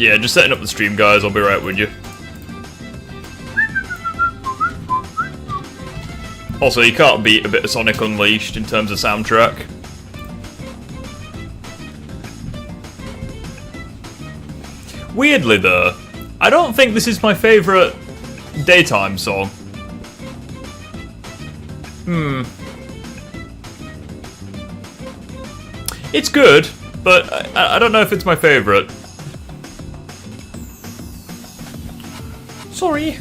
Yeah, just setting up the stream, guys. I'll be right with you. Also, you can't beat a bit of Sonic Unleashed in terms of soundtrack. Weirdly, though, I don't think this is my favourite daytime song. It's good, but I don't know if it's my favourite. Sorry.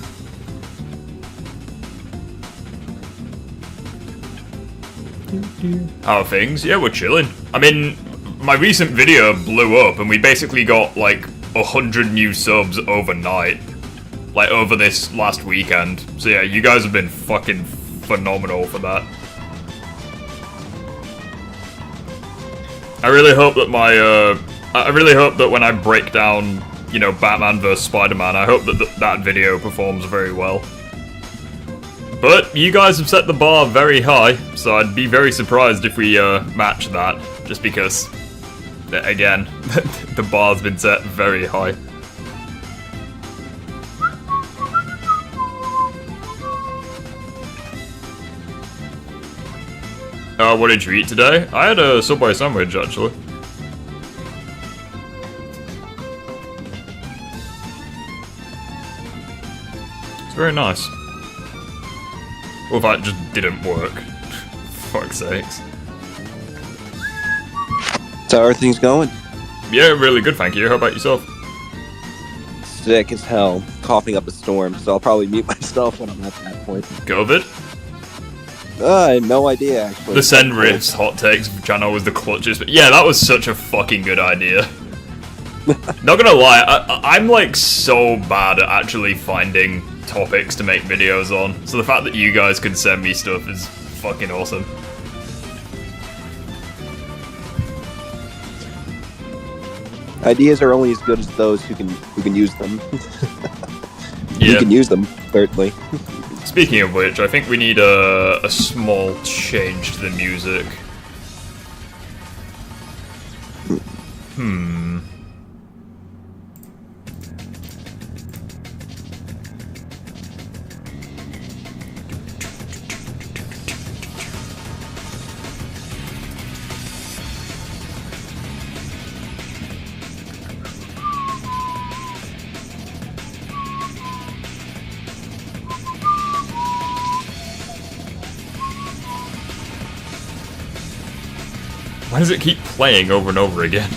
How are things? Yeah, we're chilling. I mean, my recent video blew up and we basically got like 100 new subs overnight. Like over this last weekend. So yeah, you guys have been fucking phenomenal for that. I really hope that I really hope that when I break down, you know, Batman vs Spider-Man, I hope that that video performs very well. But you guys have set the bar very high, so I'd be very surprised if we match that, just because, again, the bar's been set very high. What did you eat today? I had a Subway sandwich, actually. It's very nice. Well, that just didn't work. Fuck's sakes. So how are things going? Yeah, really good, thank you. How about yourself? Sick as hell. Coughing up a storm, so I'll probably mute myself when I'm at that point. COVID? I had no idea, actually. The Send Riffs Hot Takes channel was the clutches, but yeah, that was such a fucking good idea. Not gonna lie, I'm like so bad at actually finding topics to make videos on, so the fact that you guys can send me stuff is fucking awesome. Ideas are only as good as those who can use them. Yeah. You can use them, certainly. Speaking of which, I think we need a small change to the music. Why does it keep playing over and over again?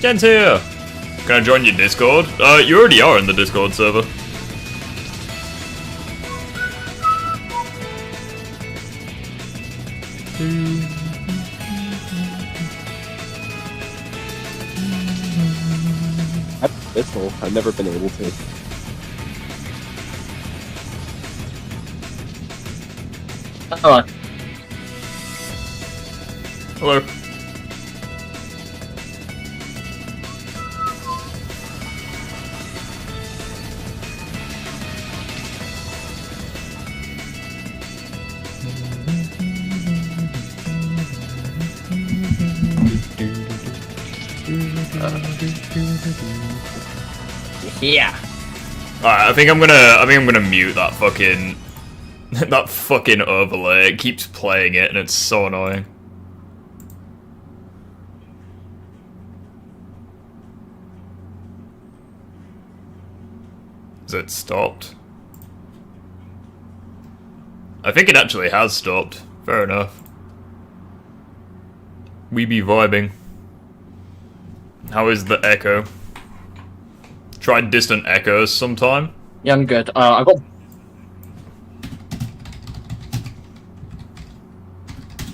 Jen's here! Can I join your Discord? You already are in the Discord server. Pistol. I've never been able to. Hello. Hello. Yeah. Alright, I think I'm gonna mute that fucking that fucking overlay. It keeps playing it and it's so annoying. Has it stopped? I think it actually has stopped. Fair enough. We be vibing. How is the echo? Tried distant echoes sometime? Yeah, I'm good. I got...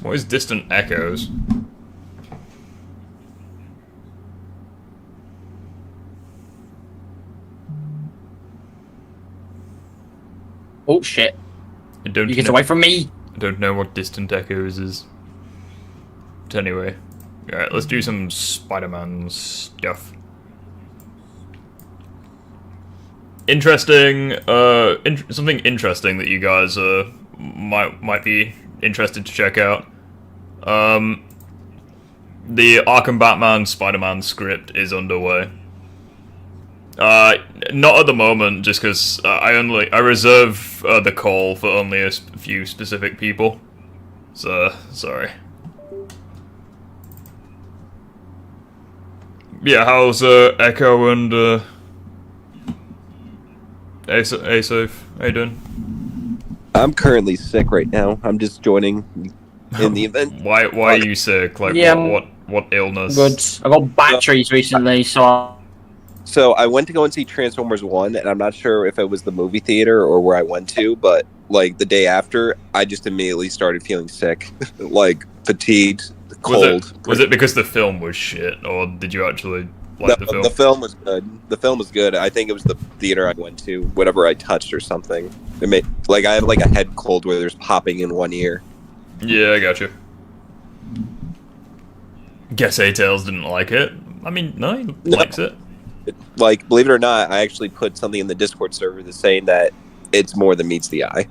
What is distant echoes? Oh shit! I don't You get know, away from me! I don't know what distant echoes is. But anyway, alright, let's do some Spider-Man stuff. Interesting, something interesting that you guys might be interested to check out. The Arkham Batman Spider-Man script is underway. Not at the moment, just because I reserve the call for only a few specific people. So sorry. Yeah, how's Echo and Asaf? How you doing? I'm currently sick right now. I'm just joining in the event. Why are you sick? Like Yeah, what illness? Good. I got batteries recently, so So I went to go and see Transformers 1, and I'm not sure if it was the movie theater or where I went to, but like the day after, I just immediately started feeling sick, like fatigued, cold. Was it because the film was shit, or did you actually like the film? The film was good. The film was good. I think it was the theater I went to, whatever I touched or something. It made like I have like a head cold where there's popping in one ear. Yeah, I got you. Guess A-Tails didn't like it. I mean, no, he likes it. Like, believe it or not, I actually put something in the Discord server that's saying that it's more than meets the eye.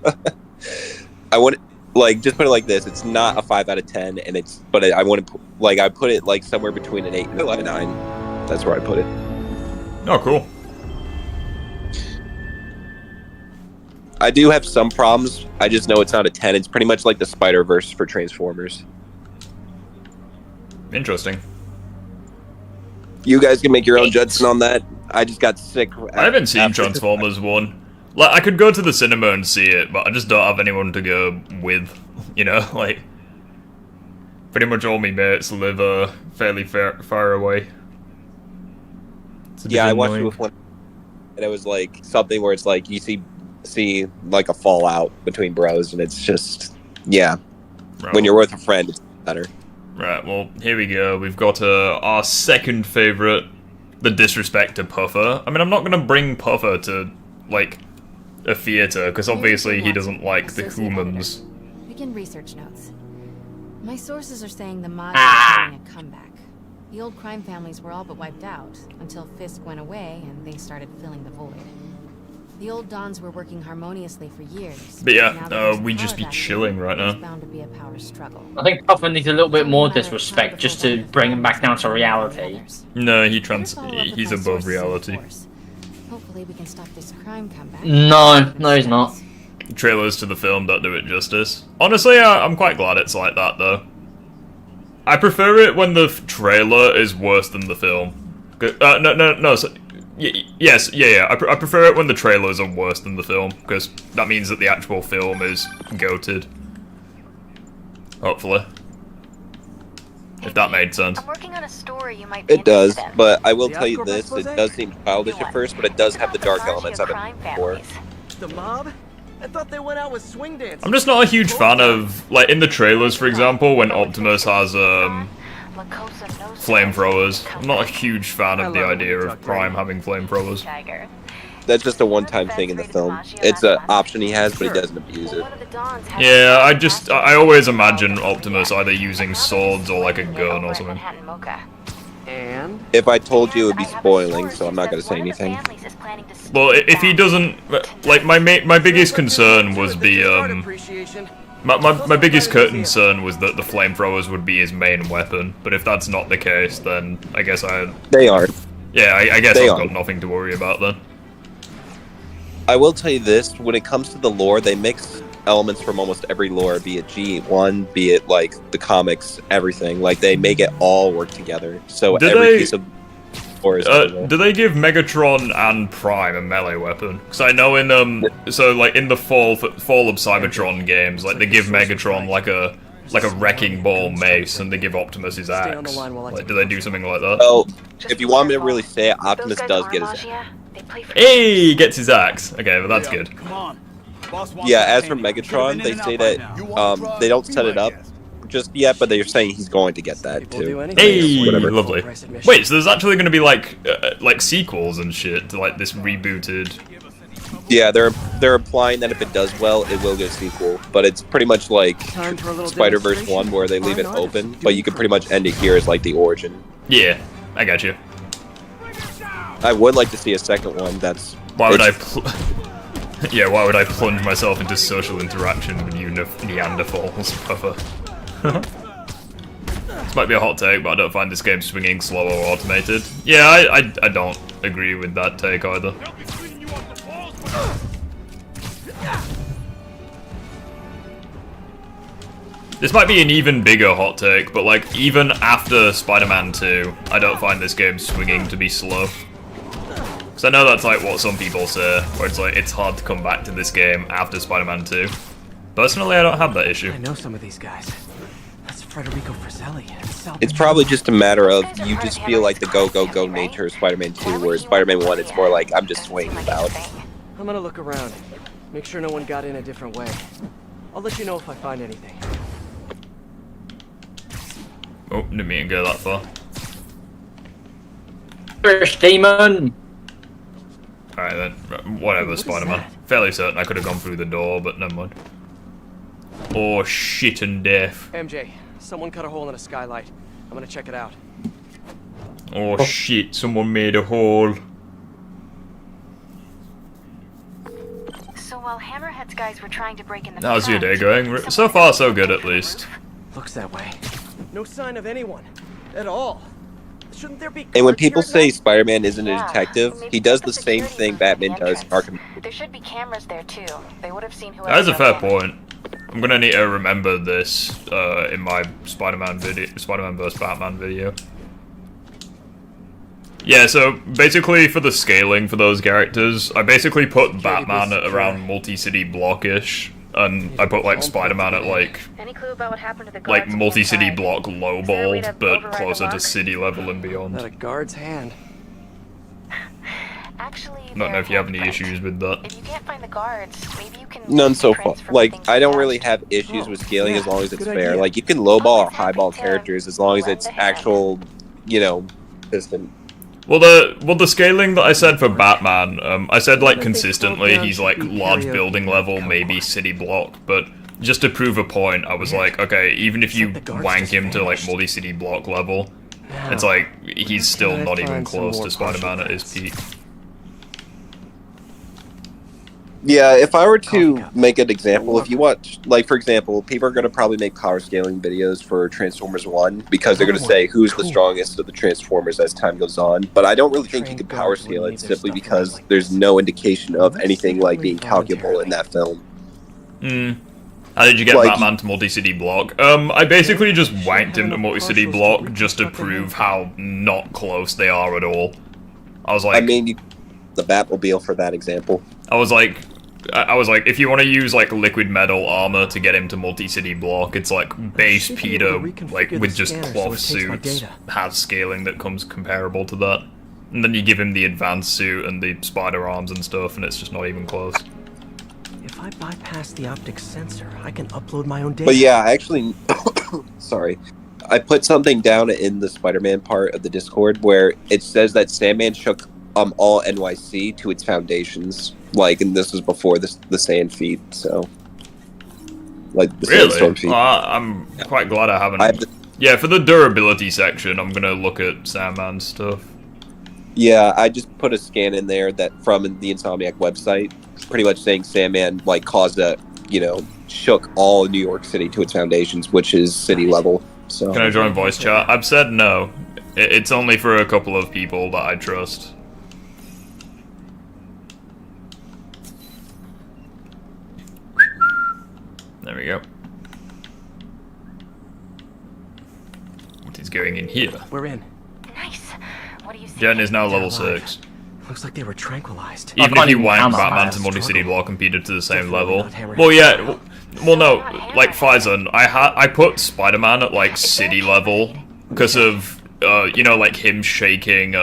I want like just put it like this: it's not a 5 out of 10, and I want to like I put it like somewhere between an 8 and a 9. That's where I put it. Oh, cool. I do have some problems. I just know it's not a 10. It's pretty much like the Spider-Verse for Transformers. Interesting. You guys can make your own judgment on that. I just got sick. I haven't seen Transformers 1. Like, I could go to the cinema and see it, but I just don't have anyone to go with. You know, like, pretty much all my mates live fairly far away. Yeah, I watched it with one, and it was like something where it's like you see like a fallout between bros, and it's just Right. when you're with a friend, it's better. Right, well, here we go. We've got our second favourite, the disrespect to Puffer. I mean, I'm not going to bring Puffer to, like, a theatre, because obviously he doesn't like the humans. Begin research notes. My sources are saying the mods are having a comeback. The old crime families were all but wiped out, until Fisk went away and they started filling the void. The old Dons were working harmoniously for years. But yeah, we just be chilling right now. Bound to be a power struggle. I think Puffer needs a little bit more disrespect just to bring him back down to reality. No, he's above reality. Hopefully we can stop this crime comeback. No, he's not. Trailers to the film don't do it justice. Honestly, I'm quite glad it's like that, though. I prefer it when the trailer is worse than the film. No. So, yes. I prefer it when the trailers are worse than the film, because that means that the actual film is goated. Hopefully. If that made sense. I'm working on a story you might be It does, interested in. but I will tell you this: it does seem childish at first, but it does have the dark elements of it crime before. families. The mob? I thought they went out with swing dancers. I'm just not a huge fan of, like, in the trailers, for example, when Optimus has, flamethrowers. I'm not a huge fan of the idea of Prime having flamethrowers. Tiger. That's just a one-time thing in the film. It's an option he has, but he doesn't abuse it. One of the Dons had Yeah, I always imagine Optimus either using swords or like a gun or something. Manhattan Mocha. And If I told you, it would be spoiling, so I'm not going to say anything. Well, if he doesn't, like, my biggest concern was the, appreciation. my biggest concern was that the flamethrowers would be his main weapon, but if that's not the case, then I guess They are. I guess They I've are. got nothing to worry about then. I will tell you this: when it comes to the lore, they mix elements from almost every lore, be it G1, be it like the comics, everything. Like they make it all work together. So Did every they- piece of lore is visible. Do they give Megatron and Prime a melee weapon? Because I know in so like in the Fall of Cybertron games, like they give Megatron like a wrecking ball mace, and they give Optimus his Stay on the axe. line while I Like, take do they do something like that? Well, if you want me to really say it, Optimus does get his. Hey, he gets his axe. Okay, well that's good. Come on. Boss wants Yeah, that as for candy. Could've Megatron, been they in and say out by that now. they don't set it up just yet, but they're saying he's going to get that People do too. anything. Hey, Whatever. lovely. Price admission. Wait, so there's actually going to be like sequels and shit to like this rebooted. Yeah, they're implying that if it does well, it will get a sequel. But it's pretty much like Time for a little Spider-Verse demonstration. 1, where they leave it Fine artist, open, do but you can pretty much end it here as like the origin. Yeah, I got you. I would like to see a second one. That's Why would it's- yeah, why would I plunge myself into social interaction with you Neanderthals, brother? This might be a hot take, but I don't find this game swinging slow or automated. Yeah, I don't agree with that take either. This might be an even bigger hot take, but like, even after Spider-Man 2, I don't find this game swinging to be slow. Because I know that's like what some people say, where it's like, it's hard to come back to this game after Spider-Man 2. Personally, I don't have that issue. I know some of these guys. That's Federico Fratelli. It's probably just a matter of you just feel like the go nature of Spider-Man 2, whereas Spider-Man 1, it's more like I'm just swinging about. I'm gonna look around. Make sure no one got in a different way. I'll let you know if I find anything. Oh, didn't mean to go that far. Fish demon! Alright then, whatever, What is Spider-Man. that? Fairly certain I could have gone through the door, but never mind. Oh, shit and death. MJ, someone cut a hole in a skylight. I'm gonna check it out. Oh shit, someone made a hole. So while Hammerhead's guys were trying to break in the How's your day front, going? someone So far, so decided good to at take the least. roof. Looks that way. No sign of anyone. At all. Shouldn't there be And when guards people here at say night? Spider-Man isn't a Yeah, detective, maybe he does check the same security thing booth Batman at the does in entrance. Arkham. There should be cameras there too. They would have seen whoever. That is a fair went in. point. I'm gonna need to remember this in my Spider-Man video, Spider-Man vs. Batman video. Yeah, so basically for the scaling for those characters, I basically put Batman at around multi-city block-ish, and I put like Spider-Man at like Any clue about what happened to the guards on the multi-city inside? block Is there a way to lowballed, but override the closer to lock? city level and Not beyond. a guard's hand. Actually, I don't know if you have any they're issues with that. If you can't find the guards, maybe you can. None so far. transfer Like, things I don't fast. really have issues with scaling as yeah, long as it's good fair. idea. Like, you can lowball or Always happy highball to characters as long as lend it's a hand. actual, you know, consistent. Well, the scaling that I said for Batman, I said like consistently he's like large building level, maybe city block, but just to prove a point, I was like, okay, even if you wank him to like multi-city block level, it's like he's still not even close to Spider-Man at his peak. Yeah, if I were to make an example, if you watch, like, for example, people are going to probably make power scaling videos for Transformers 1 because they're going to say who's the strongest of the Transformers as time goes on. But I don't really think you could power scale it simply because there's no indication of anything like being calculable in that film. How did you get Like- Batman to multi-city block? I basically just wanked him to multi-city block just to prove how not close they are at all. I was like, I mean, the Batmobile for that example. I was like, if you want to use like liquid metal armor to get him to multi-city block, it's like base should be able Peter, to like reconfigure with the just scanner so cloth it takes my suits, data. has scaling that comes comparable to that. And then you give him the advanced suit and the spider arms and stuff, and it's just not even close. If I bypass the optic sensor, I can upload my own data. But yeah, actually, sorry. I put something down in the Spider-Man part of the Discord where it says that Sandman shook all NYC to its foundations. Like, and this was before the sand feet, so. Like, the sandstorm Really? feet. I'm quite glad I haven't. I have the- Yeah, for the durability section, I'm gonna look at Sandman stuff. Yeah, I just put a scan in there that from the Insomniac website, pretty much saying Sandman, like, caused a, shook all New York City to its foundations, which is city level, so. Can I join voice chat? I've said no. It's only for a couple of people that I trust. There we go. What is going in here? We're in. Nice. What do you see? Jen is now They're level alive. 6. Looks like they were tranquilized. Even can't if you even wank count Batman that. to multi-city block and Peter to the same Definitely level. not Hammerhead. Well, yeah. Well, no. Like, Faison, I put Spider-Man at, like, city level because of, like, him shaking,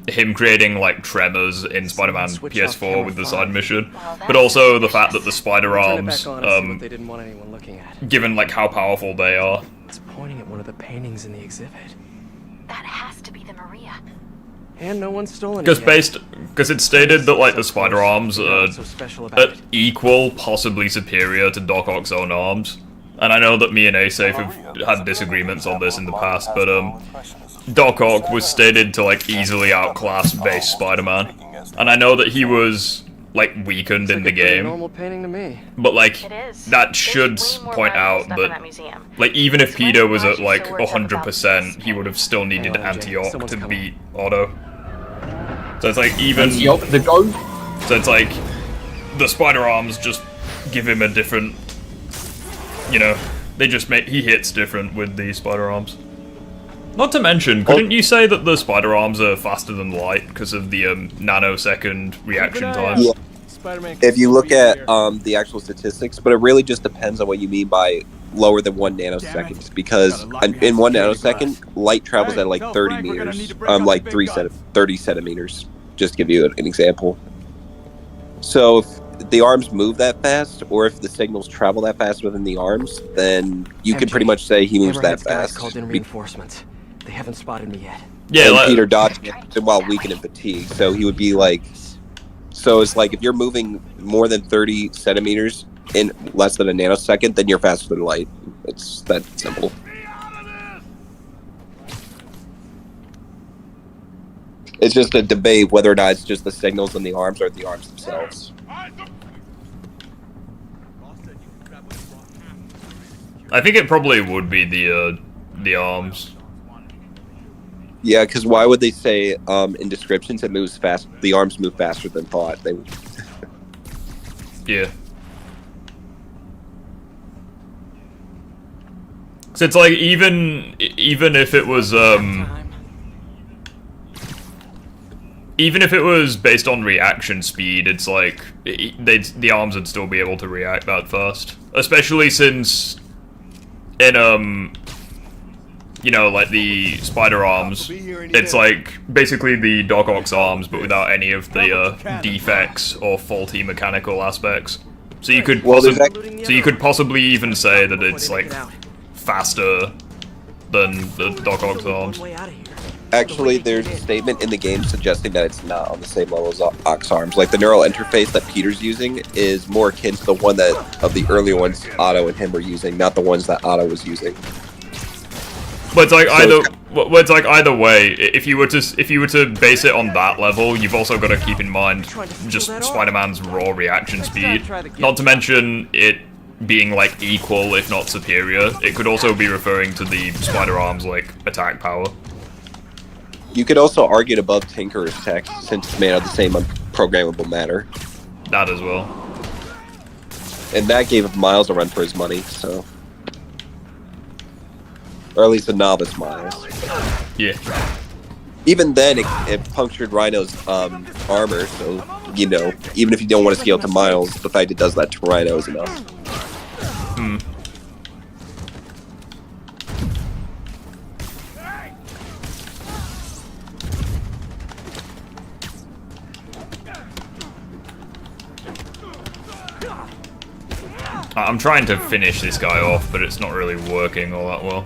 him creating like tremors in Spider-Man Switch off PS4 camera with the 5. side mission, Well, but also the fact that the spider Turn it arms, back on and see what they didn't want anyone looking at. given like how powerful they are. It's pointing at one of the paintings in the exhibit. That has to be the Maria. And no one's stolen it yet. Because it's stated that like the spider arms are What's so special about it? equal, possibly superior to Doc Ock's own arms. And I know that me and Asafe have had disagreements on this in the past, but Doc Ock was stated to like easily outclass base Spider-Man. And I know that he was like weakened in the It's like a pretty game, normal painting to me. but like It is. that There's should way more point valuable out stuff in that that museum. like even if It's when Peter was Flash at like used to work up about 100%, he would have still needed Hang on, MJ. Anti-Ock Someone's to coming. beat Otto. So it's like even The go. so it's like the spider arms just give him a different, you know, they just make he hits different with the spider arms. Not to mention, couldn't you say that the spider arms are faster than light because of the nanosecond reaction time? Yeah. If you look at the actual statistics, but it really just depends on what you mean by lower than 1 nanosecond, because in 1 nanosecond, light travels at like 30 meters, like 30 centimeters, just to give you an example. So if the arms move that fast, or if the signals travel that fast within the arms, then you can MJ, pretty much say he moves that Hammerhead's guys fast. called in reinforcements. They haven't spotted me yet. Yeah, And like, Peter dodged it while weakened and fatigued, so he would be like... So it's like if you're moving more than 30 centimeters in less than a nanosecond, then you're faster than light. It's that simple. It's just a debate whether or not it's just the signals in the arms or the arms themselves. I think it probably would be the arms. Yeah, because why would they say in descriptions it moves fast? The arms move faster than thought. They would. Yeah. So it's like even if it was even if it was based on reaction speed, it's like the arms would still be able to react that fast, especially since in you know, like the spider arms, it's like basically the Doc Ock's arms, but without any of the defects or faulty mechanical aspects. So you could possibly even say that it's like faster than the Doc Ock's arms. Actually, there's a statement in the game suggesting that it's not on the same level as Ock's arms. Like the neural interface that Peter's using is more akin to the one that of the earlier ones Otto and him were using, not the ones that Otto was using. But it's like either way, if you were to base it on that level, you've also got to keep in mind just Spider-Man's raw reaction speed. Not to mention it being like equal, if not superior. It could also be referring to the spider arms like attack power. You could also argue it above Tinker's tech, since it's made out of the same unprogrammable matter. That as well. And that gave Miles a run for his money, so... Or at least a novice Miles. Yeah. Even then, it punctured Rhino's armor, so, you know, even if you don't want to scale to Miles, the fact it does that to Rhino is enough. Hmm. I'm trying to finish this guy off, but it's not really working all that well.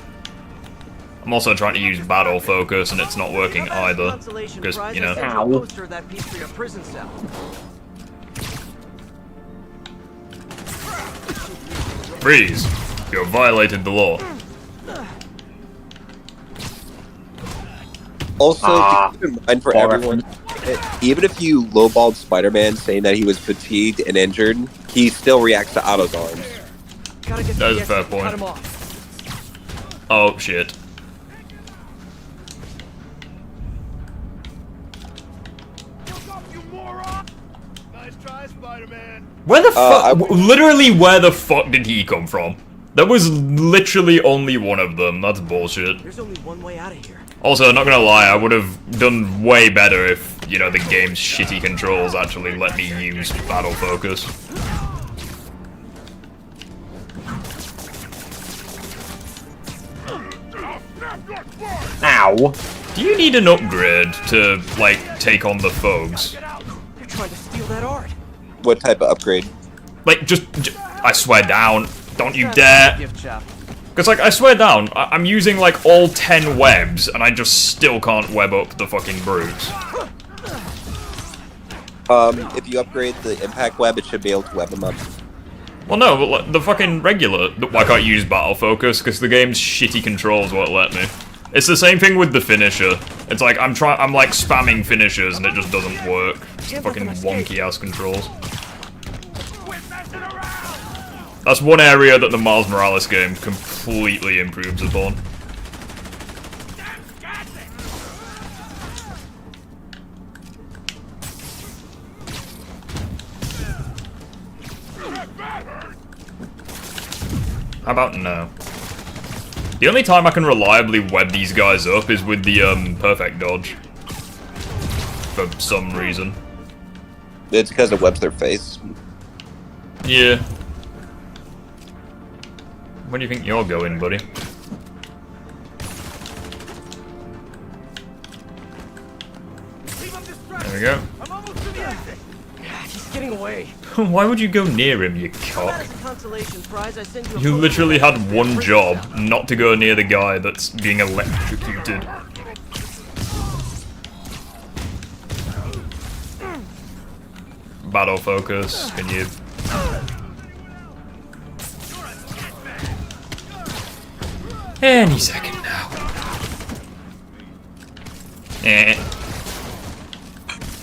I'm also trying to use battle focus, and it's not working either. Because, you know... Ow. Freeze! You have violated the law. Also, keep in mind for everyone, even if you lowballed Spider-Man saying that he was fatigued and injured, he still reacts to Otto's arms. That is a fair point. Oh, shit. Where the fuck? Literally, where the fuck did he come from? There was literally only one of them. That's bullshit. There's only one way out of here. Also, not gonna lie, I would have done way better if, you know, the game's shitty controls actually let me use battle focus. Ow. Do you need an upgrade to, like, take on the foes? They're trying to steal that art. What type of upgrade? Like, I swear down. Don't you dare. Gift shop. Because, like, I swear down, I'm using, like, all 10 webs, and I just still can't web up the fucking brutes. If you upgrade the impact web, it should be able to web them up. Well, no, but like, the fucking regular... I can't use battle focus, because the game's shitty controls won't let me. It's the same thing with the finisher. It's like, I'm like, spamming finishers, and it just doesn't work. It's fucking wonky-ass controls. That's one area that the Miles Morales game completely improves upon. How about no? The only time I can reliably web these guys up is with the perfect dodge. For some reason. It's because it webs their face. Yeah. Where do you think you're going, buddy? There we go. He's getting away. Why would you go near him, you cock? As a consolation prize, I send you a You photo literally of had one job, not to go near the guy that's being electrocuted. Battle focus, can you... Any second now. Eh.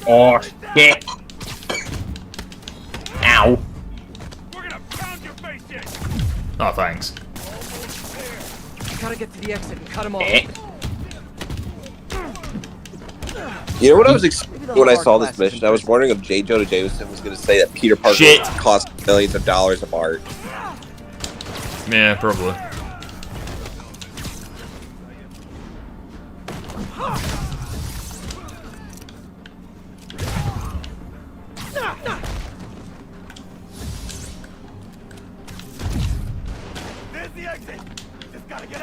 Oh, shit. Ow. Oh, thanks. Gotta get to the exit and cut him off. Eh. You know what I was expecting when I saw this mission? I was wondering if J. Jonah Jameson was going to say that Peter Parker Shit. cost millions of dollars of art. Yeah, probably.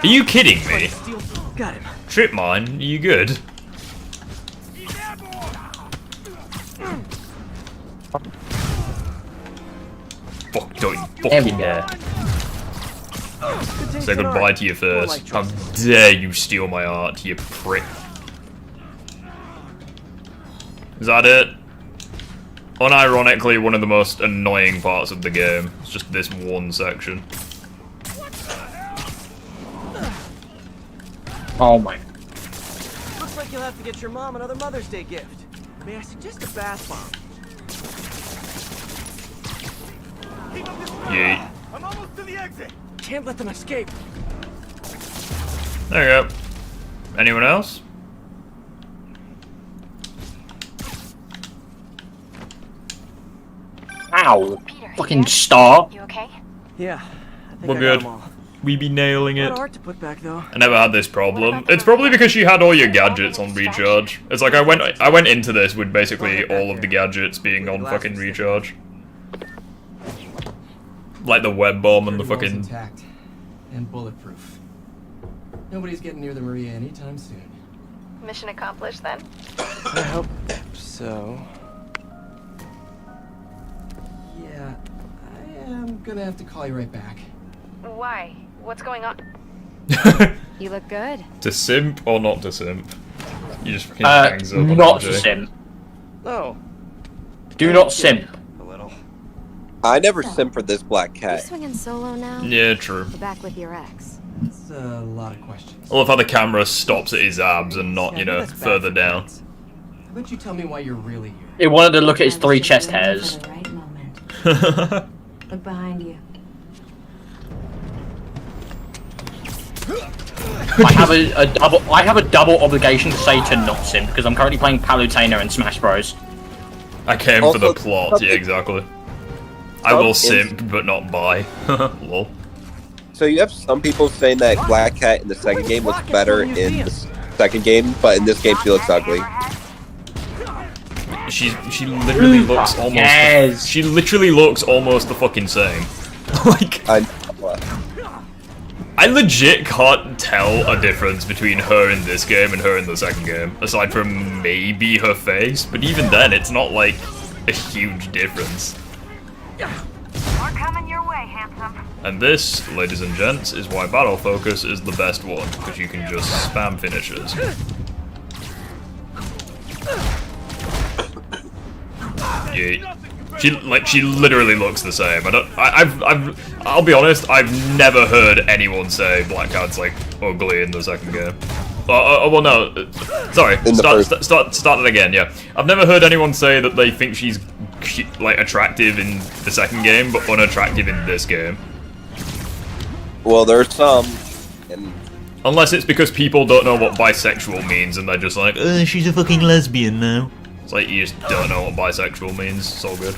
Are you kidding me? Got him. Trip mine, are you good? Fuck, don't you There we fucking go. dare. Say goodbye to your face. How dare you steal my art, you prick. Is that it? Unironically, one of the most annoying parts of the game. It's just this one section. Oh my. Looks like you'll have to get your mom another Mother's Day gift. May I suggest a bath bomb? Yeet. I'm almost to the exit. Can't let them escape. There you go. Anyone else? Ow. Peter, Fucking yeah? star. You okay? Yeah, I think We're I good. got them all. We be nailing A it. lot of art to put back though. I never had this problem. It's probably because you had all your gadgets on recharge. It's like I went into this with basically all of the gadgets being on fucking recharge. Like the web bomb and the Wall's fucking... intact and bulletproof. Nobody's getting near the Maria anytime soon. Mission accomplished then. I hope so. Yeah, I am gonna have to call you right back. Why? What's going on? You look good. To simp or not to simp? You just fucking hangs up on Not LJ. simp. Oh, Do not simp. a little. I never simp for this black You cat. swinging solo now? Yeah, true. Or back with your ex? That's a lot of questions. I love how the camera stops at his abs and not, you know, That's bad further for down. cats. How about you tell me why you're really here? He wanted to look at his 3 chest hairs. For the right moment. Look behind you. I have a double obligation to say to not simp because I'm currently playing Palutena in Smash Bros. I came for the Also, plot, something- yeah, exactly. I will some simp, but not buy. Lol. So you have some people saying that Black Cat in the second game looks better in the second game, but in this game she looks ugly. She literally looks almost... Yes. She literally looks almost the fucking same. Like... I legit can't tell a difference between her in this game and her in the second game, aside from maybe her face, but even then, it's not like a huge difference. We're coming your way, handsome. And this, ladies and gents, is why Battle Focus is the best one, because you can just spam finishes. Yeah. She literally looks the same. I'll be honest, I've never heard anyone say Black Cat's like ugly in the second game. Well, no, sorry. Start it again. Yeah, I've never heard anyone say that they think she's like attractive in the second game, but unattractive in this game. Well, there's some, and unless it's because people don't know what bisexual means and they're just like, she's a fucking lesbian now. It's like you just don't know what bisexual means. It's all good.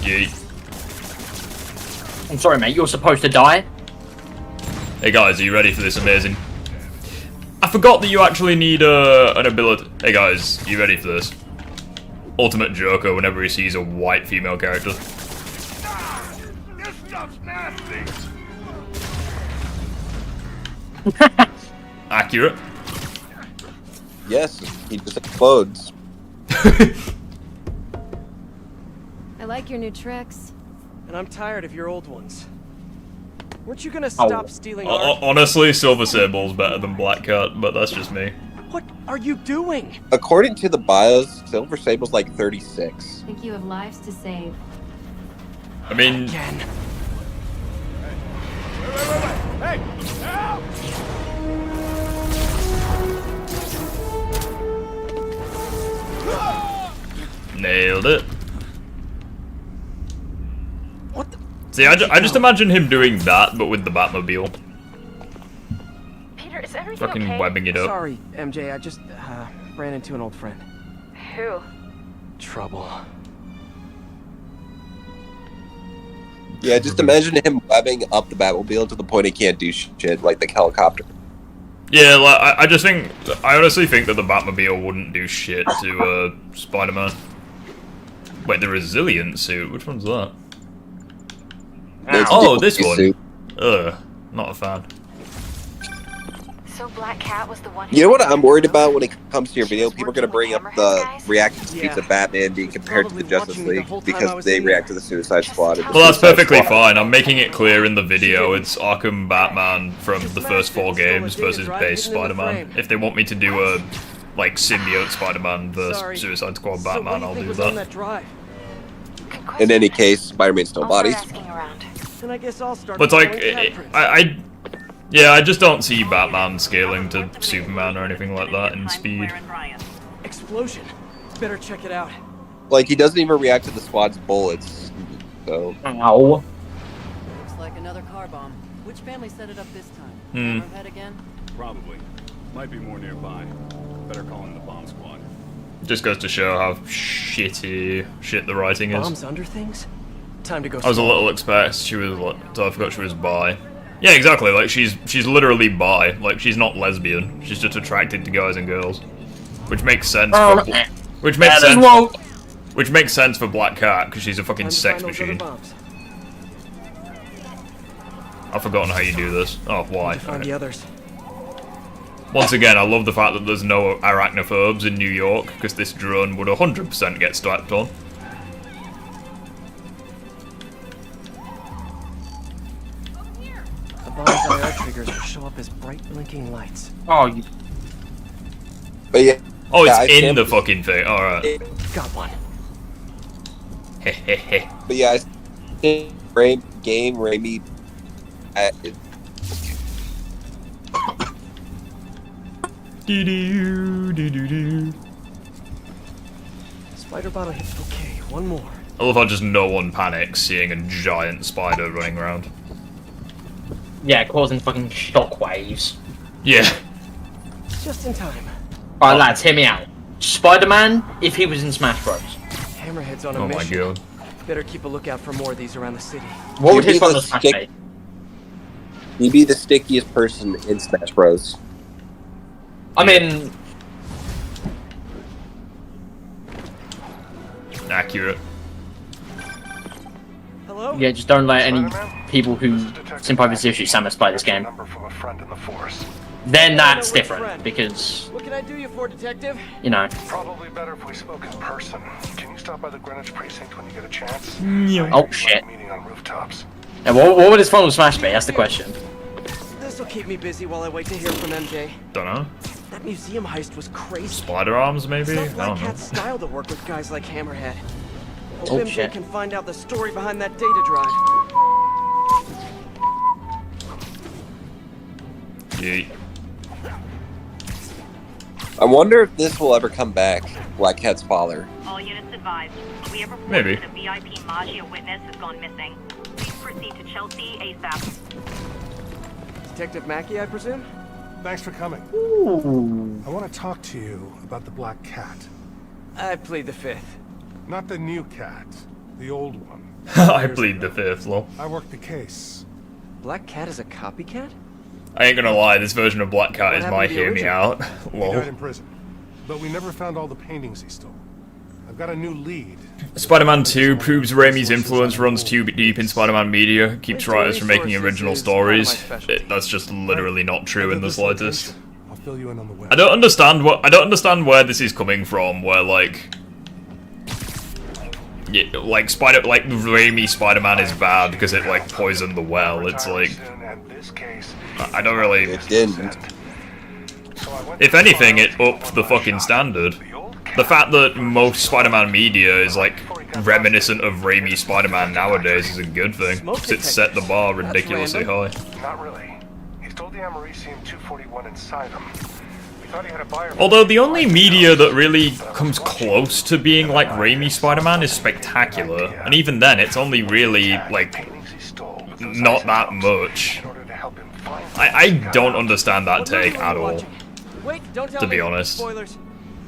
Yeet. I'm sorry, mate. You're supposed to die. Hey guys, are you ready for this amazing? I forgot that you actually need an ability. Hey guys, are you ready for this? Ultimate Joker whenever he sees a white female character. This stuff's nasty. Accurate. yes, he just explodes. I like your new tricks. And I'm tired of your old ones. Weren't you gonna stop stealing art? Honestly, Silver Sable's better than Black Cat, but that's just me. What are you doing? According to the bios, Silver Sable's like 36. Think you have lives to save. I mean, Again. Hey, help! nailed it. What the? See, I just imagine him doing that, but with the Batmobile. Peter, is everything Fucking okay? webbing it up. Sorry, MJ. I just ran into an old friend. Who? Trouble. Yeah, just imagine him webbing up the Batmobile to the point he can't do shit, like the helicopter. Yeah, like, I honestly think that the Batmobile wouldn't do shit to Spider-Man. Wait, the Resilient suit? Which one's that? Oh, this one. Suit. Ugh, not a fan. So Black Cat was the one who... You know what I'm worried about when it comes to your video? She was People are going to working bring with up the Hammerhead guys? reaction speeds of Batman being compared to the Justice League because they react to the Suicide Squad. and the Well, that's Suicide perfectly Squad. fine. I'm making it clear in the video. It's Arkham Batman from the first 4 games versus base Spider-Man. If they want me to do a, like, symbiote Spider-Man versus Suicide Squad Batman, I'll do that. Good In any question. case, Spider-Man's no I'll bodies. start asking around. Then I guess I'll start. But, like, following cat prints. yeah, I just don't see Batman scaling to Superman or anything like that in speed. Explosion. Better check it out. Like, he doesn't even react to the squad's bullets. So, Ow. Looks like another car bomb. Which family set it up this time? Hammerhead again? Probably. Might be more nearby. Better call in the bomb squad. Just goes to show how shit the writing is. Bombs under things. Time to go. I was a little expect she was like, so I forgot she was bi. Yeah, exactly. Like she's literally bi. Like she's not lesbian. She's just attracted to guys and girls, which makes sense. Which makes sense for Black Cat because she's a fucking sex machine. I've forgotten how you do this. Oh, why? Find the others. Once again, I love the fact that there's no arachnophobes in New York because this drone would 100% get strapped on. The bomb's IR triggers will show up as bright blinking lights. Oh, you... but yeah. Oh, yeah, it's I in the can't- fucking thing. Alright. Got one. Hehehe. But yeah, I think game Raimi. Spider bottle hit. Okay, one more. I love how just no one panics seeing a giant spider running around. Yeah, causing fucking shockwaves. Yeah. Just in time. Alright, lads, hear me out. Spider-Man, if he was in Smash Bros. Hammerhead's on a Oh my mission. god. Better keep a lookout for more of these around the city. What would Give his me final the Smash stick. be? He'd be the stickiest person in Smash Bros. I mean, Accurate. Hello? Yeah, just don't let any people who sympathize with issues Samus play this game. Number from a friend in the force. Then that's different, because, What can I do you for, Detective? you know. Probably better if we spoke in person. Can you stop by the Greenwich precinct when you get a chance? Oh, shit. Meeting on rooftops. Now, what would his final smash be? That's the question. This'll keep me busy while I wait to hear from MJ. Don't know. That museum heist was crazy. Spider arms, maybe? It's I not Black don't know. Cat's style to work with guys like Hammerhead. Hope Oh, MJ shit. can find out the story behind that data drive. Yeet. I wonder if this will ever come back. Black Cat's father. All units advised. We have reported Maybe. that a VIP Magia witness has gone missing. Please proceed to Chelsea ASAP. Detective Mackey, I presume? Thanks for coming. I want to talk to you about the Black Cat. I plead the fifth. Not the new cat, the old one. I plead the fifth, lol. I worked the case. Black Cat is a copycat? I ain't gonna lie, this version of Black Cat What is happened my to the hear me original? out. He Lol. died in prison. But we never found all the paintings he stole. I've got a new lead. Spider-Man 2 proves Raimi's influence runs too deep in Spider-Man media, keeps writers from making original stories. That's just literally not true in the slightest. I'll fill you in on the web. I don't understand where this is coming from, where like yeah, like Raimi Spider-Man is bad because it like poisoned the well. It's like I don't really. It didn't. If anything, it upped the fucking standard. The fact that most Spider-Man media is like reminiscent of Raimi Spider-Man nowadays is a good thing, because it set the bar ridiculously high. Not really. He stole the Americium 241 inside him. We thought he had a buyer. Although the only media that really comes close to being like Raimi Spider-Man is Spectacular, and even then it's only really like not that much. I don't understand that take at all, Wait, don't tell to be me. honest. Spoilers.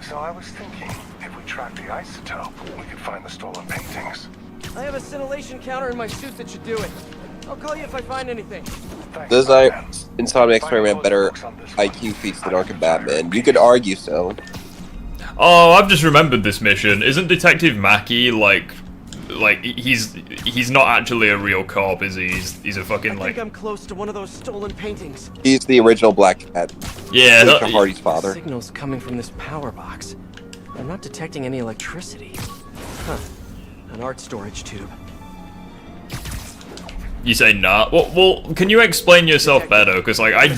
So I was thinking, if we track the isotope, we could find the stolen paintings. I have a scintillation counter in my suit that should do it. I'll call you if I find anything. Does Insomniac Spider-Man better IQ feats than Arkham Batman? You could argue so. Oh, I've just remembered this mission. Isn't Detective Mackey like he's not actually a real cop, is he? He's a fucking I like. think I'm close to one of those stolen paintings. He's the original Black Cat. Yeah, Felicia Hardy's father. Signals coming from this power box. I'm not detecting any electricity. Huh. An art storage tube. You say nah. Well, can you explain yourself better? Because like I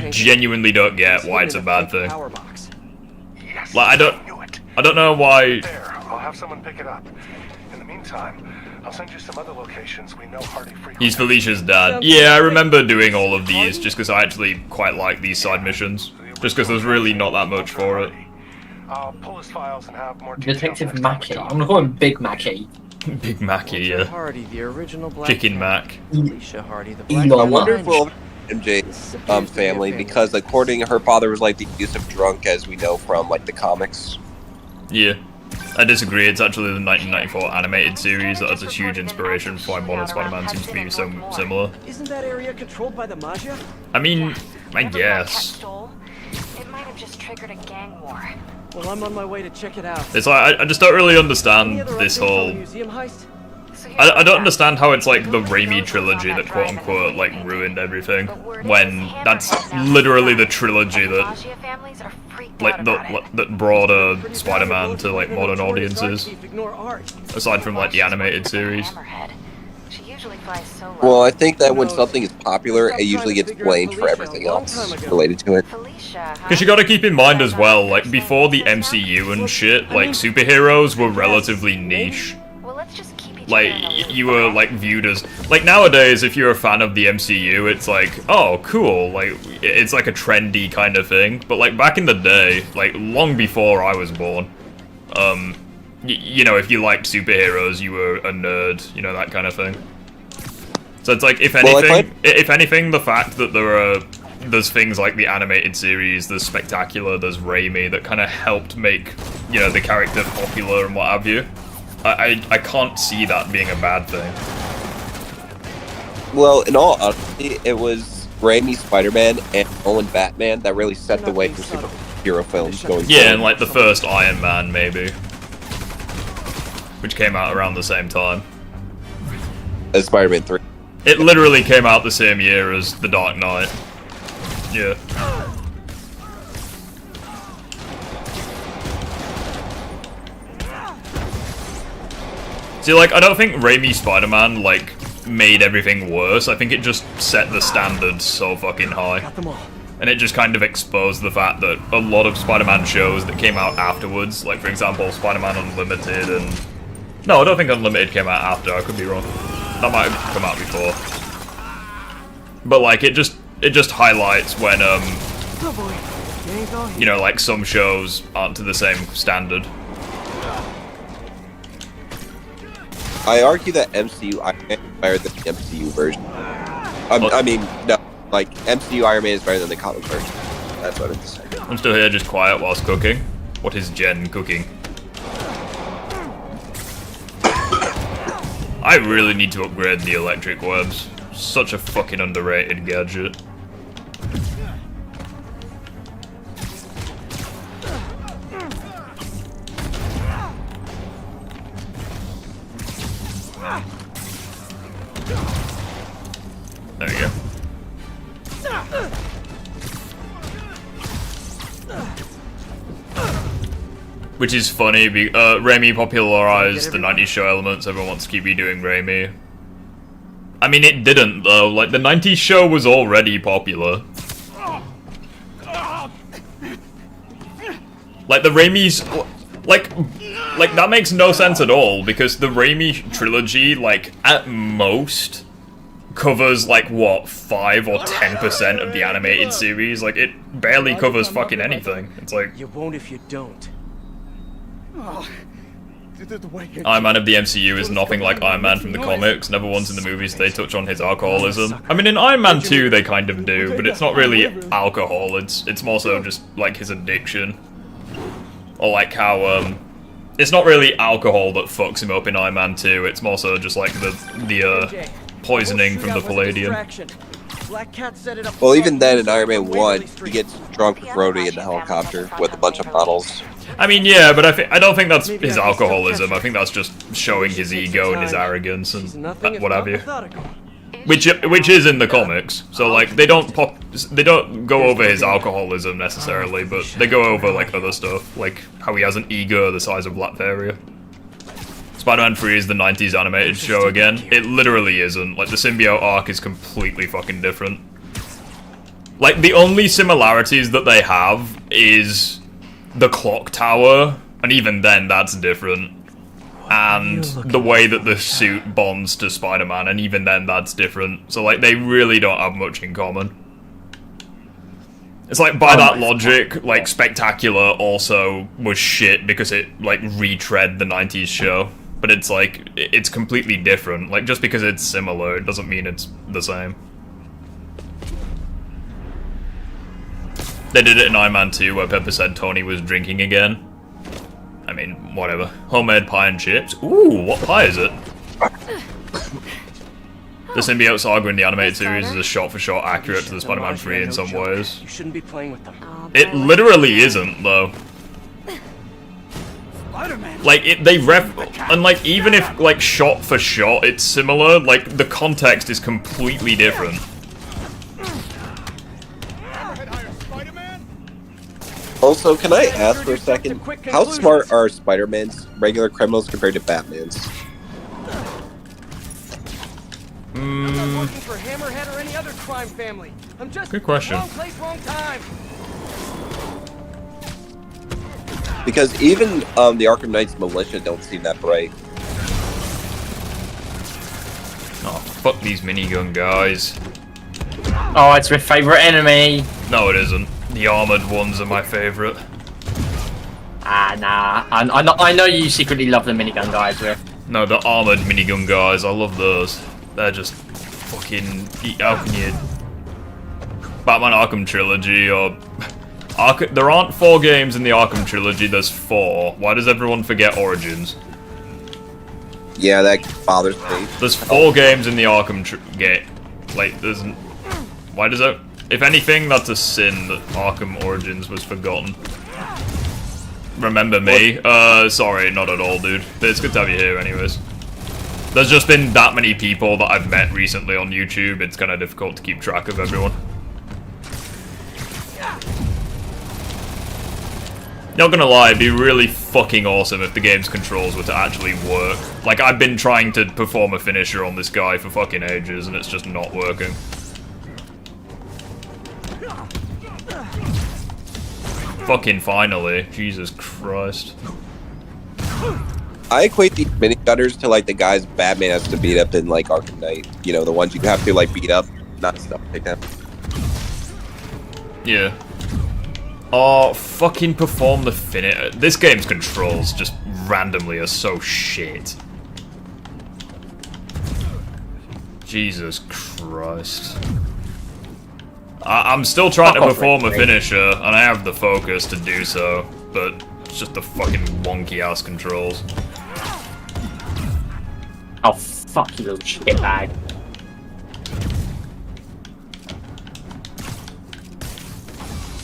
genuinely don't get why it's a bad thing. Power box. Yes, Like I don't know why. there. I'll have someone pick it up. In the meantime, I'll send you some other locations we know Hardy frequently. He's Felicia's dad. Yeah, I remember doing all of these just because I actually quite like these side missions. Just because there's really not that much for it. I'll pull his files and have more details Detective next time we Mackey. talk. I'm gonna call him Big Mackey. Big Mackey, Walter yeah. Hardy, the original Black Chicken Cat. Mac. Felicia Hardy, the Black Elon I Cat. wonder if Musk. we'll MJ's family, because according her father was like the abusive drunk, as we know from like the comics. Yeah. I disagree, it's actually the 1994 animated series that has a huge inspiration for why modern Spider-Man seems to be so similar. Isn't that area controlled by the Magia? I mean, I Whatever Black Cat guess. stole, it might have just triggered a gang war. Well, I'm on my way to check it out. It's like, I just don't really Any understand other this updates on the whole... museum heist? So here's I what's don't up. understand how it's like the Nobody Raimi knows trilogy what's on that drive and quote-unquote like painting. ruined everything, But word is when Hammerhead that's now literally the inside, trilogy and the that Magia families are freaked like out about it. that brought Pretty Spider-Man valuable to like even modern though Tori's art audiences, chief ignore art. aside from like the animated series. Hammerhead. She usually flies solo. Well, I think that when knows? something is popular, Stopped it usually trying to gets figure out blamed for Felicia everything a long else time ago. related to it. Felicia, huh? Because you gotta keep in mind as well, like before the MCU and shit, like superheroes were relatively niche. Well, let's just keep each Like, other in the loop, you were, alright? like, viewed as... Like, nowadays, if you're a fan of the MCU, it's like, oh, cool, like, it's like a trendy kind of thing. But, like, back in the day, like, long before I was born, you know, if you liked superheroes, you were a nerd, you know, that kind of thing. So it's like, if anything, the fact that there's things like the animated series, there's Spectacular, there's Raimi, that kind of helped make, you know, the character popular and what have you. I can't see that being a bad thing. Well, in all honesty, it was Raimi's Spider-Man and Nolan Batman that really set the way for superhero films going Yeah, forward. and like the first Iron Man, maybe. Which came out around the same time. Spider-Man 3. It literally came out the same year as The Dark Knight. Yeah. See, like, I don't think Raimi Spider-Man, like, made everything worse. I think it just set the standards so fucking high. Got them all. And it just kind of exposed the fact that a lot of Spider-Man shows that came out afterwards, like, for example, Spider-Man Unlimited and... No, I don't think Unlimited came out after, I could be wrong. That might have come out before. But, like, it just highlights when, you know, like, some shows aren't to the same standard. I argue that MCU Iron Man is better than the MCU version. I mean, no, like, MCU Iron Man is better than the comic version. That's what I'm saying. I'm still here just quiet whilst cooking. What is Jen cooking? I really need to upgrade the electric webs. Such a fucking underrated gadget. There we go. Which is funny, Raimi popularized the 90s show elements, everyone wants to keep redoing Raimi. I mean, it didn't, though. Like, the 90s show was already popular. Like, the Raimi's... Like, that makes no sense at all, because the Raimi trilogy, like, at most, covers, like, what, 5 or 10% of the animated series? Like, it barely covers fucking anything. It's like... You won't if you don't. Iron Man of the MCU is nothing like Iron Man from the comics. Never once in the movies they touch on his alcoholism. I mean, in Iron Man 2 they kind of do, but it's not really alcohol. It's more so just like his addiction, or like how it's not really alcohol that fucks him up in Iron Man 2. It's more so just like the poisoning from the Palladium. Well, even then in Iron Man 1, he gets drunk with Rhodey in the helicopter with a bunch of bottles. I mean, yeah, but I don't think that's his alcoholism. I think that's just showing his ego and his arrogance and what have you. Which is in the comics. So like they don't go over his alcoholism necessarily, but they go over like other stuff, like how he has an ego the size of Latveria. Spider-Man 3 is the 90s animated show again. It literally isn't. Like, the symbiote arc is completely fucking different. Like, the only similarities that they have is the clock tower, and even then, that's different. And the way that the suit bonds to Spider-Man, and even then, that's different. So, like, they really don't have much in common. It's like, by that logic, like, Spectacular also was shit because it, like, retread the 90s show. But it's like, it's completely different. Like, just because it's similar, it doesn't mean it's the same. They did it in Iron Man 2, where Pepper said Tony was drinking again. I mean, whatever. Homemade pie and chips. Ooh, what pie is it? The symbiote saga in the animated series is a shot-for-shot accurate to the Spider-Man 3 in some ways. You shouldn't be playing with them. It literally isn't, though. Like, and like, even if, like, shot for shot, it's similar, like, the context is completely different. Also, can I ask for a second, how smart are Spider-Man's regular criminals compared to Batman's? I'm not working for Hammerhead or any other crime family. I'm just good question. Wrong place, wrong time. Because even the Arkham Knight's militia don't seem that bright. Oh, fuck these minigun guys. Oh, it's my favorite enemy. No, it isn't. The armored ones are my favorite. Ah, nah. I know you secretly love the minigun guys, Riff. No, the armored minigun guys, I love those. They're just fucking... How can you... Batman Arkham Trilogy, or... There aren't 4 games in the Arkham Trilogy, there's 4. Why does everyone forget Origins? Yeah, that bothers me. There's 4 games in the Arkham game. Like, there's... Why does that... If anything, that's a sin that Arkham Origins was forgotten. Remember me? Sorry, not at all, dude. But it's good to have you here anyways. There's just been that many people that I've met recently on YouTube, it's kind of difficult to keep track of everyone. Not gonna lie, it'd be really fucking awesome if the game's controls were to actually work. Like, I've been trying to perform a finisher on this guy for fucking ages, and it's just not working. Fucking finally. Jesus Christ. I equate these minigunners to like the guys Batman has to beat up in like Arkham Knight. You know, the ones you have to like beat up, not stuff like that. Yeah. Oh, fucking perform the finisher. This game's controls just randomly are so shit. Jesus Christ. I'm still trying to perform a finisher, and I have the focus to do so, but it's just the fucking wonky ass controls. Oh, fuck you, little shitbag.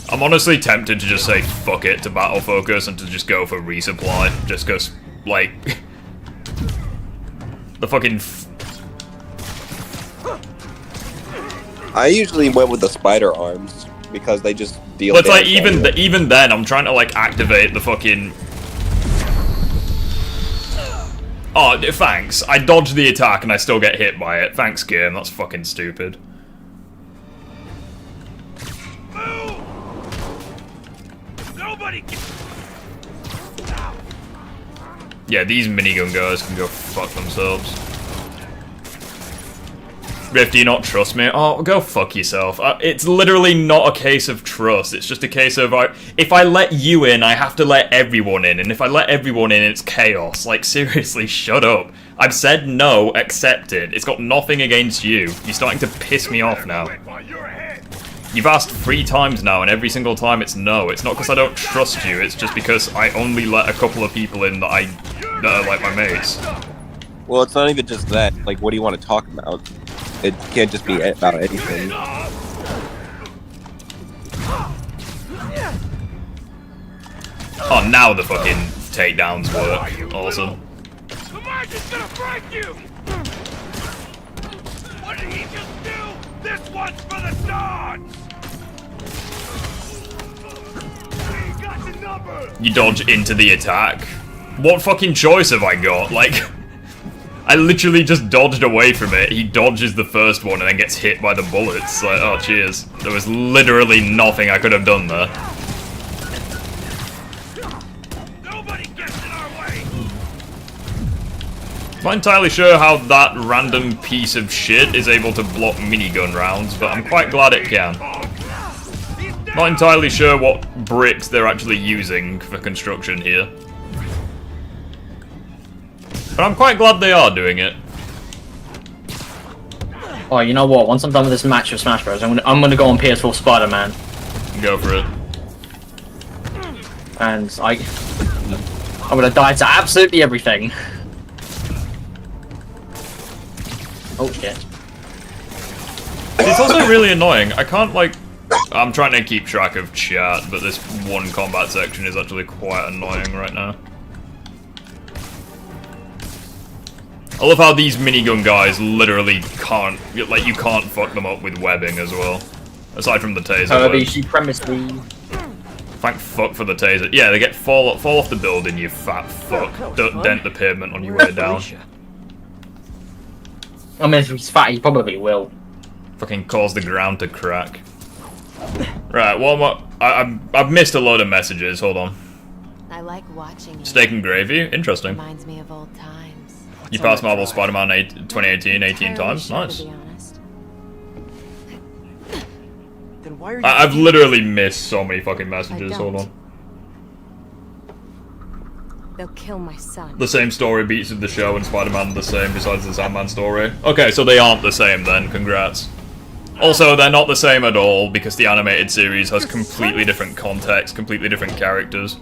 I'm honestly tempted to just say fuck it to battle focus and to just go for resupply, just cause, like, the fucking I usually went with the spider arms because they just deal. But it's like even then, I'm trying to like activate the fucking. Oh, thanks. I dodged the attack and I still get hit by it. Thanks, game. That's fucking stupid. Yeah, these minigun guys can go fuck themselves. Riff, do you not trust me? Oh, go fuck yourself. It's literally not a case of trust. It's just a case of, if I let you in, I have to let everyone in. And if I let everyone in, it's chaos. Like, seriously, shut up. I've said no, accept it. It's got nothing against you. You're starting to piss me off now. You've asked 3 times now, and every single time it's no. It's not because I don't trust you, it's just because I only let a couple of people in that are like my mates. Well, it's not even just that. Like, what do you want to talk about? It can't just be about anything. Oh, now the fucking takedowns work. Awesome. The margin's gonna break you! What did he just do? This one's for the dogs! We got the number! You dodge into the attack? What fucking choice have I got? Like, I literally just dodged away from it. He dodges the first one and then gets hit by the bullets. Like, oh, cheers. There was literally nothing I could have done there. Nobody gets in our way! I'm not entirely sure how that random piece of shit is able to block minigun rounds, but I'm quite glad it can. Not entirely sure what bricks they're actually using for construction here. But I'm quite glad they are doing it. Oh, you know what? Once I'm done with this match of Smash Bros, I'm gonna go on PS4 Spider-Man. Go for it. And I'm gonna die to absolutely everything. Oh shit. It's also really annoying. I can't, like... I'm trying to keep track of chat, but this one combat section is actually quite annoying right now. I love how these minigun guys literally can't, like, you can't fuck them up with webbing as well. Aside from the taser. The supremacy. Thank fuck for the taser. Yeah, they get fall off the building, you fat fuck. Don't dent the pavement on your way down. I mean, if he's fat, he probably will. Fucking cause the ground to crack. Right, well, I've missed a load of messages, hold on. I like watching it. Steak and gravy? Interesting. Reminds me of old times. You passed Marvel Spider-Man 2018 18 times? Nice. Then why are you I've literally missed so many fucking messages, hold on. They'll kill my son. The same story beats of the show and Spider-Man are the same besides the Sandman story. Okay, so they aren't the same then, congrats. Also, they're not the same at all because the animated series has completely different context, completely different characters.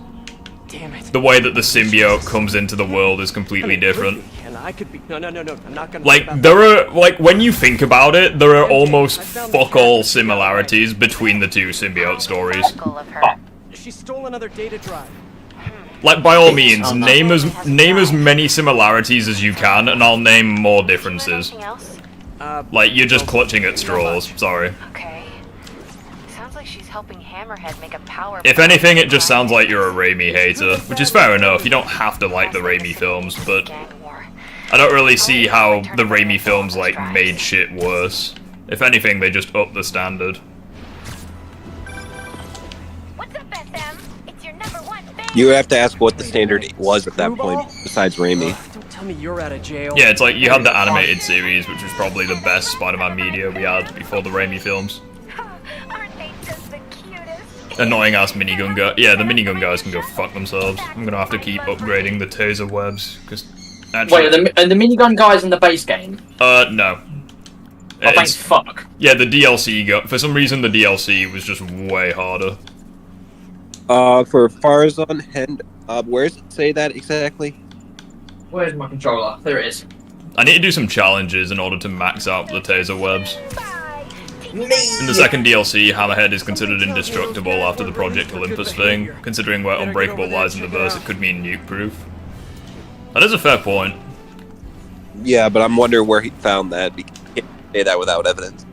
Damn it. The way that the symbiote comes into the world is completely different. And I could be... No, I'm not gonna... Like, there are, like, when you think about it, there are almost fuck all similarities between the two symbiote stories. She stole another data drive. Like, by all means, name as many similarities as you can, and I'll name more differences. Like, you're just clutching at straws. Sorry. Okay. Sounds like she's helping Hammerhead make a power. If anything, it just sounds like you're a Raimi hater, which is fair enough. You don't have to like the Raimi films, but I don't really see how the Raimi films, like, made shit worse. If anything, they just upped the standard. What's up, SM? It's your #1 fan. You have to ask what the standard was at that point, besides Raimi. Don't tell me you're out of jail. Yeah, it's like you had the animated series, which was probably the best Spider-Man media we had before the Raimi films. Aren't they just the cutest? Annoying ass minigun guy. Yeah, the minigun guys can go fuck themselves. I'm gonna have to keep upgrading the taser webs because. Actually, Wait, are the minigun guys in the base game? No. Oh, thank fuck. Yeah, the DLC for some reason the DLC was just way harder. For Farzan and where does it say that exactly? Where's my controller? There it is. I need to do some challenges in order to max out the taser webs. In the second DLC, Hammerhead is considered indestructible after the Project Olympus thing. Considering where Unbreakable lies in the verse, it could mean nuke-proof. That is a fair point. Yeah, but I'm wondering where he found that. He can't say that without evidence.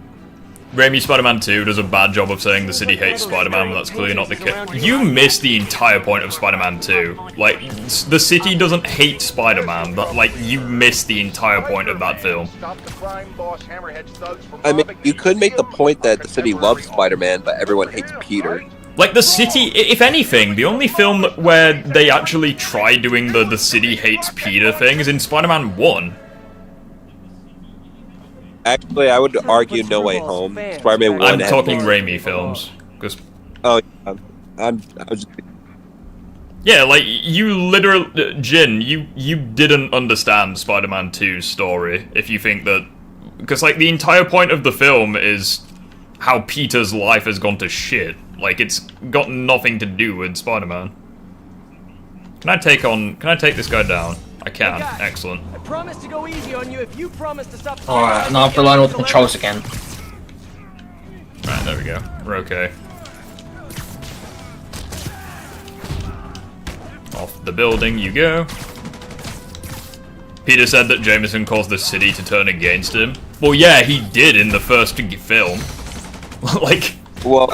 Raimi Spider-Man 2 does a bad job of saying the city hates Spider-Man, but that's clearly not the case. You missed the entire point of Spider-Man 2. Like, the city doesn't hate Spider-Man, but, like, you missed the entire point of that film. I mean, you could make the point that the city loves Spider-Man, but everyone hates Peter. Like, the city, if anything, the only film where they actually try doing the city hates Peter thing is in Spider-Man 1. Actually, I would argue No Way Home. Spider-Man 1 I'm talking Raimi films. Cause... Oh, yeah. I was just... Yeah, like, you literally... Jin, you didn't understand Spider-Man 2's story, if you think that... Because, like, the entire point of the film is how Peter's life has gone to shit. Like, it's got nothing to do with Spider-Man. Can I take this guy down? I can. Excellent. I promise to go easy on you if you promise to stop. Alright, now I have to learn all the controls again. Right, there we go. We're okay. Off the building you go. Peter said that Jameson caused the city to turn against him. Well, yeah, he did in the first film. Like... Well,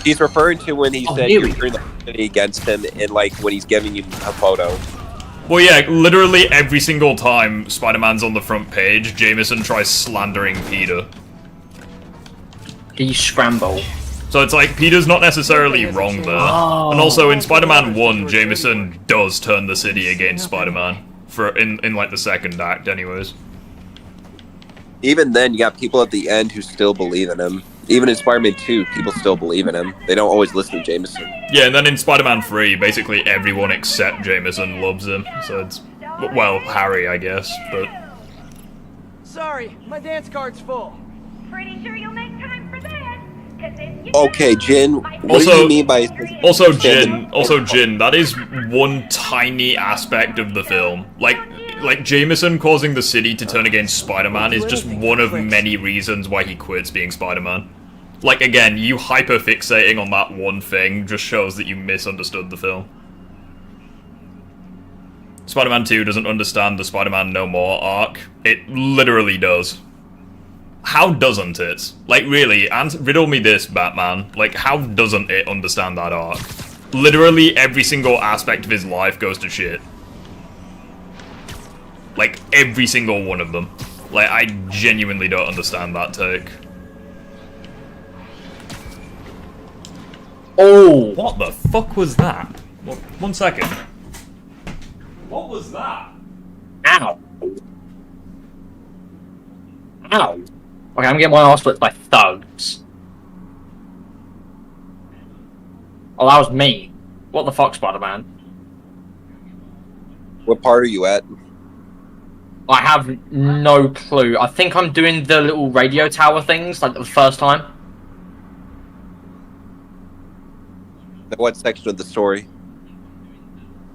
he's referring to when he said you're turning the city against him, and, like, when he's giving you a photo. Well, yeah, literally every single time Spider-Man's on the front page, Jameson tries slandering Peter. He scramble. So it's like, Peter's not necessarily wrong there. Oh. And also, in Spider-Man 1, Jameson does turn the city against Spider-Man. In like, the second act, anyways. Even then, you got people at the end who still believe in him. Even in Spider-Man 2, people still believe in him. They don't always listen to Jameson. Yeah, and then in Spider-Man 3, basically everyone except Jameson loves him. So it's... Well, Harry, I guess, but... Sorry, my dance card's full. Pretty sure you'll make time for that. Okay, Jin, what do you mean by... Also, Jin, that is one tiny aspect of the film. Like, Jameson causing the city to turn against Spider-Man is just one of many reasons why he quits being Spider-Man. Like, again, you hyper-fixating on that one thing just shows that you misunderstood the film. Spider-Man 2 doesn't understand the Spider-Man No More arc. It literally does. How doesn't it? Like, really, riddle me this, Batman. Like, how doesn't it understand that arc? Literally every single aspect of his life goes to shit. Like, every single one of them. Like, I genuinely don't understand that take. Oh! What the fuck was that? Well, 1 second. What was that? Ow! Ow! Okay, I'm getting my arse split by thugs. Oh, that was me. What the fuck, Spider-Man? What part are you at? I have no clue. I think I'm doing the little radio tower things, like the first time. What section of the story?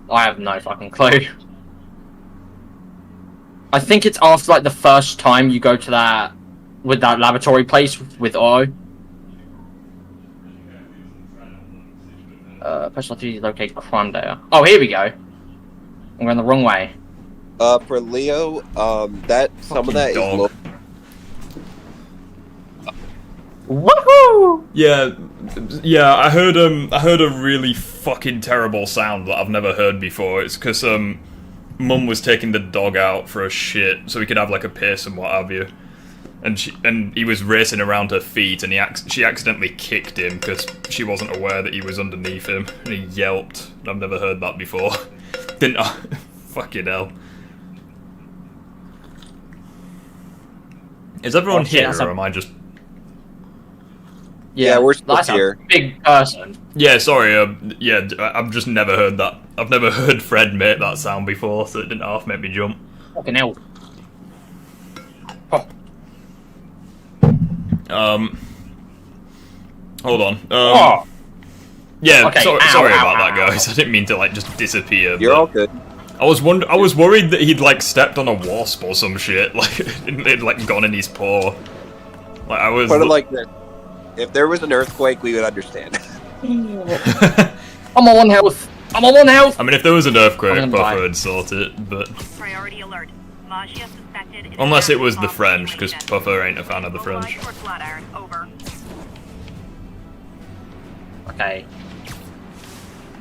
I have no fucking clue. I think it's after, like, the first time you go to that... with that laboratory place with Otto. Personal activity locate crime data. Oh, here we go. I'm going the wrong way. For Leo, that some of that is dog. low. Woohoo! Yeah, I heard a really fucking terrible sound that I've never heard before. It's because Mum was taking the dog out for a shit, so he could have like a piss and what have you. And he was racing around her feet, and she accidentally kicked him because she wasn't aware that he was underneath him, and he yelped. I've never heard that before. Didn't I? Fucking hell. Is everyone here, or am I just... Yeah, we're still that's here. A big person. Yeah, sorry, yeah, I've just never heard that. I've never heard Fred make that sound before, so it didn't half make me jump. Fucking hell. Oh. Hold on. Oh. Yeah, Okay, sorry ow, about ow, that, guys. I didn't mean to, like, just disappear. You're all good. I was worried that he'd, like, stepped on a wasp or some shit. Like, it'd, like, gone in his paw. Like, I was... Put it like this. If there was an earthquake, we would understand. I'm on 1 health. I'm on 1 health. I mean, if there was an earthquake, I'm gonna Puffer die. would sort it, but... Priority alert. Magia suspected in Unless it was the the French, because Puffer ain't a fan of the French. Over. Okay.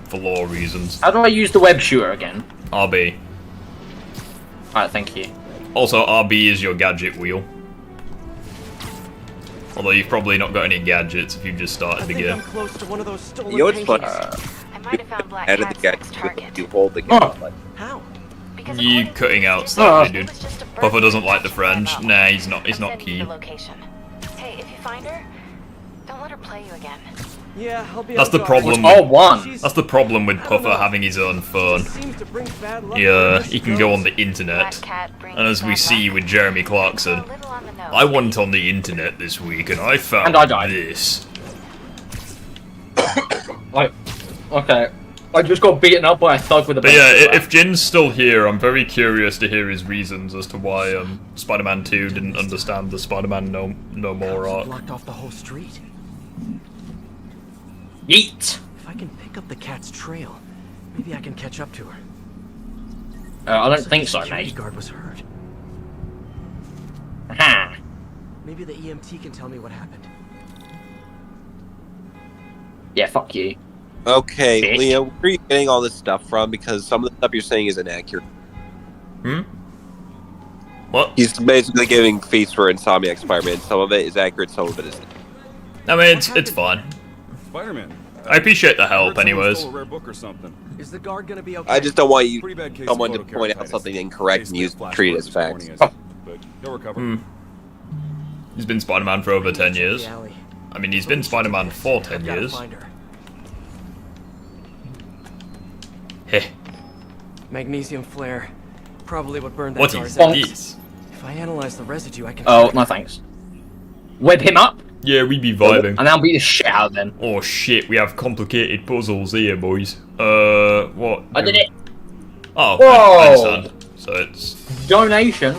For law reasons. How do I use the web shooter again? RB. Alright, thank you. Also, RB is your gadget wheel. Although you've probably not got any gadgets if you've just started the game. I'm close to one of those stolen You know what's funny? I might have found Black Out of the Cat's guy, next target. you hold the gun. Oh. How? Because You according to cutting the out news, slightly, it dude. was just a bird Puffer doesn't like the that French. came Nah, out. he's not I'm sending keen. you the location. Hey, if you find her, don't let her play you again. Yeah, I'll be That's the outside. problem. Oh, one. She's- That's the problem with I don't Puffer know. having his own phone. She seems to bring bad luck Yeah, wherever he she can go goes. on the internet. Black Cat brings And as we bad see luck. with Jeremy A Clarkson, little on the nose, I maybe. went on the internet this week and I found And I died. this. Like, okay. I just got beaten up by a thug with a But yeah, baseball if Jin's still here, I'm very curious to hear his reasons as to why Spider-Man 2 didn't understand the Spider-Man No More Cops arc. blocked off the whole street. bat. Yeet. If I can pick up the cat's trail, maybe I can catch up to her. I don't Looks like think the so, security mate. guard was hurt. Aha. Maybe the EMT can tell me what happened. Yeah, fuck you. Okay, Bitch. Leo, where are you getting all this stuff from? Because some of the stuff you're saying is inaccurate. What? He's basically giving feats for Insomniac Spider-Man. Some of it is accurate, some of it isn't. I mean, it's fine. Spider-Man. I appreciate the I help, heard someone anyways. stole a rare book or something. Is the guard gonna be okay? I just don't want you, Pretty bad case someone of to point out photokeratitis. something incorrect Case and use flash treat it as floods facts. warning us, But he'll recover. He's been Spider-Man for over 10 years. The alley. I mean, he's been Spider-Man for 10 I've gotta years. find her. Heh. Magnesium flare. Probably what burned that What guard's is ass. this? If I analyze the residue, I can. Oh, no thanks. Web him up, Yeah, we be vibing. and I'll beat the shit out of them. Oh shit, we have complicated puzzles here, boys. What? I did it. Oh, Whoa. I understand. So it's... Donation.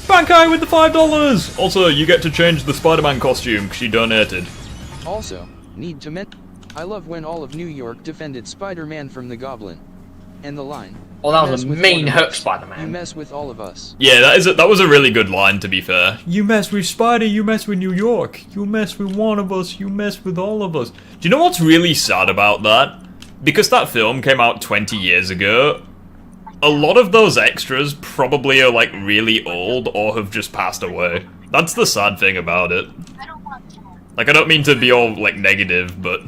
Bankai with the $5! Also, you get to change the Spider-Man costume, because you donated. Also, need to mention, I love when all of New York defended Spider-Man from the Goblin. And the line. Oh, that "You was a mess with mean one of hook, us, Spider-Man. You mess with all of us. Yeah, that was a really good line, to be fair. You mess with Spidey, you mess with New York. You mess with one of us, you mess with all of us. Do you know what's really sad about that? Because that film came out 20 years ago, a lot of those extras probably are, like, really old or have just passed away. That's the sad thing about it. Like, I don't mean to be all, like, negative, but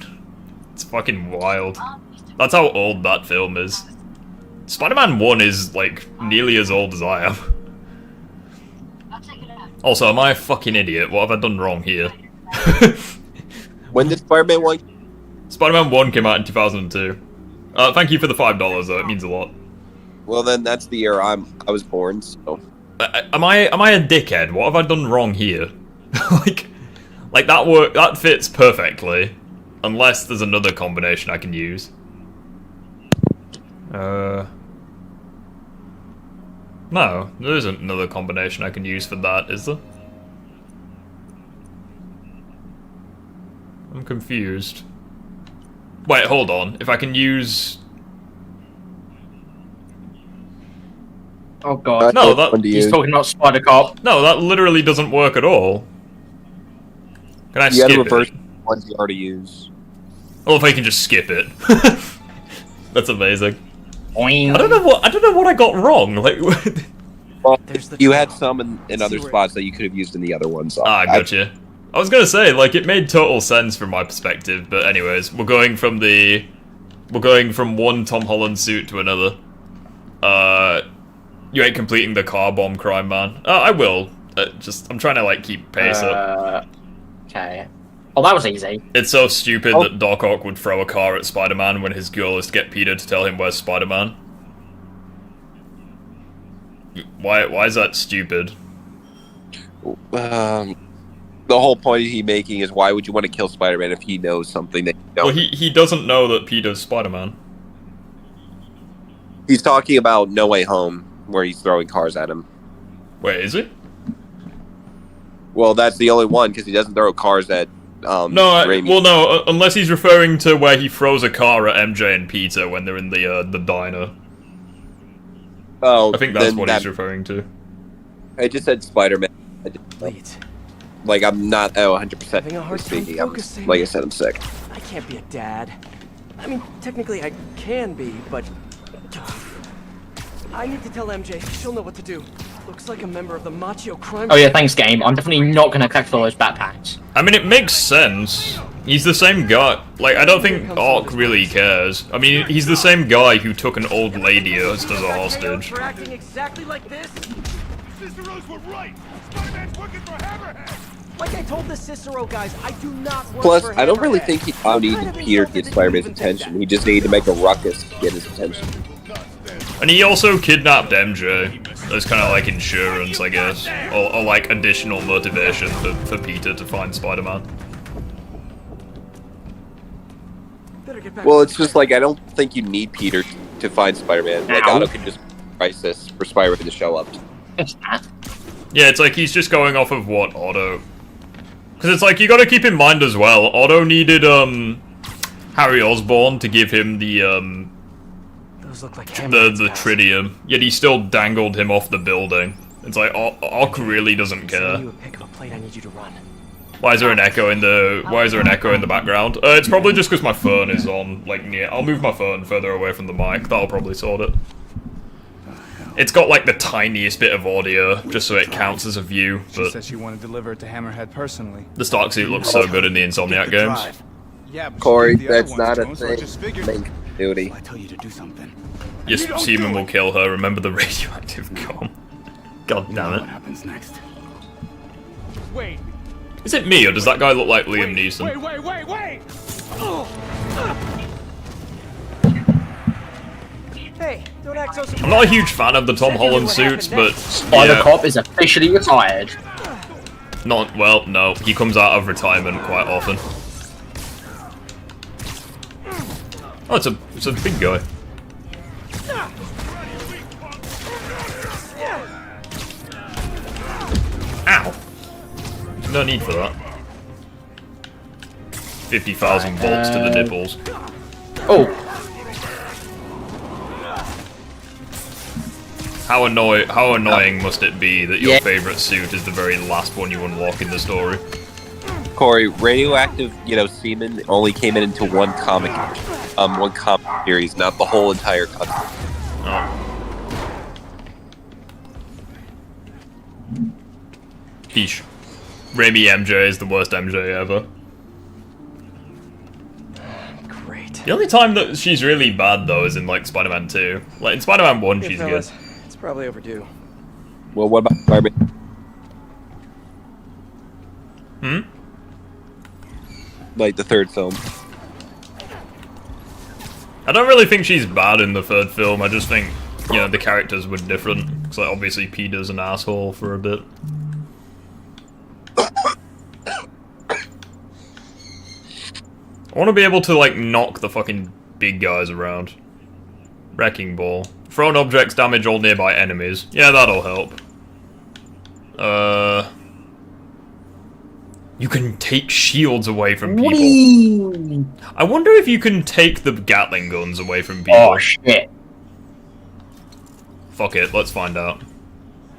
it's fucking wild. That's how old that film is. Spider-Man 1 is, like, nearly as old as I am. Also, am I a fucking idiot? What have I done wrong here? When did Spider-Man 1? Spider-Man 1 came out in 2002. Thank you for the $5, though. It means a lot. Well, then that's the year I was born. So Am I a dickhead? What have I done wrong here? like that fits perfectly, unless there's another combination I can use. No, there isn't another combination I can use for that, is there? I'm confused. Wait, hold on. If I can use... Oh god. No, that... He's talking about Spider Cop. No, that literally doesn't work at all. Can I You skip gotta reverse it? the ones you already use. Well, if I can just skip it. That's amazing. Boing. I don't know what I got wrong. Like, well, you had some in other spots that you could have used in the other ones. Gotcha. I was gonna say, like, it made total sense from my perspective, but anyways, we're going from one Tom Holland suit to another. You ain't completing the car bomb crime, man. I will. I'm trying to, like, keep pace up. Okay. Oh, that was easy. It's so stupid that Doc Ock would throw a car at Spider-Man when his goal is to get Peter to tell him where's Spider-Man. Why is that stupid? The whole point he's making is why would you want to kill Spider-Man if he knows something that you don't? Well, he doesn't know that Peter's Spider-Man. He's talking about No Way Home, where he's throwing cars at him. Wait, is it? Well, that's the only one, because he doesn't throw cars at no, unless he's referring to where he throws a car at MJ and Peter when they're in the diner. Oh, I think that's what he's referring to. I just said Spider-Man. Wait. Like, I'm not 100% Having a hard time focusing. Like I said, I'm sick. I can't be a dad. I mean, technically I can be, but... I need to tell MJ. She'll know what to do. Looks like a member of the Macho Crime... Oh yeah, thanks game. I'm definitely not gonna collect all those backpacks. I mean, it makes sense. He's the same guy. Like, I don't think Ock really cares. I mean, he's the same guy who took an old lady as a hostage. We're acting exactly like this? Cicero's were right. Spider-Man's working for Hammerhead. Like I told the Cicero guys, I do not work Plus, for I don't really Hammerhead. think he needed Peter to get Spider-Man's attention. He just needed to make a ruckus to get his attention. And he also kidnapped MJ. As kind of like insurance, I guess. Or like additional motivation for Peter to find Spider-Man. Well, it's just like, I don't think you need Peter to find Spider-Man. Like, Otto can just crisis for Spider-Man to show up. Yeah, it's like he's just going off of what Otto... Because it's like, you gotta keep in mind as well, Otto needed, Harry Osborn to give him the, Those look like the tritium, yet he still dangled him off the building. It's like, Ock really doesn't care. Send you a pic of a plate I need you to run. Why is there an echo in the background? It's probably just because my phone is on, like, near... I'll move my phone further away from the mic, that'll probably sort it. It's got, like, the tiniest bit of audio, just so it counts as a view, but... She said she wanted to deliver it to Hammerhead personally. The Stark suit looks so good in the Insomniac games. Yeah, but Corey, she did the other that's ones, not a Jones, so I thing. just figured... Make duty. I tell you to do something. Yes, semen will kill her, remember the radioactive bomb. God damn it. What happens next? Wait. Is it me, or does that guy look like Liam Neeson? Wait! Hey, don't act so surprised. I'm not a huge fan of the Tom Holland suits, but... Spider Cop is officially retired. Not, well, no. He comes out of retirement quite often. Oh, it's a big guy. Ow! No need for that. 50,000 volts to the nipples. Oh! How annoying must it be that your favorite suit is the very last one you unlock in the story? Corey, radioactive, semen only came into one comic series, not the whole entire country. Oh. Peach. Raimi MJ is the worst MJ ever. Great. The only time that she's really bad, though, is in, like, Spider-Man 2. Like, in Spider-Man 1, she's good. It's probably overdue. Well, what about Spider-Man? Hmm? Like the third film. I don't really think she's bad in the third film, I just think, the characters were different. Because, like, obviously Peter's an asshole for a bit. I want to be able to, like, knock the fucking big guys around. Wrecking ball. Thrown objects damage all nearby enemies. Yeah, that'll help. You can take shields away from people. Whee! I wonder if you can take the Gatling guns away from people. Oh shit. Fuck it, let's find out.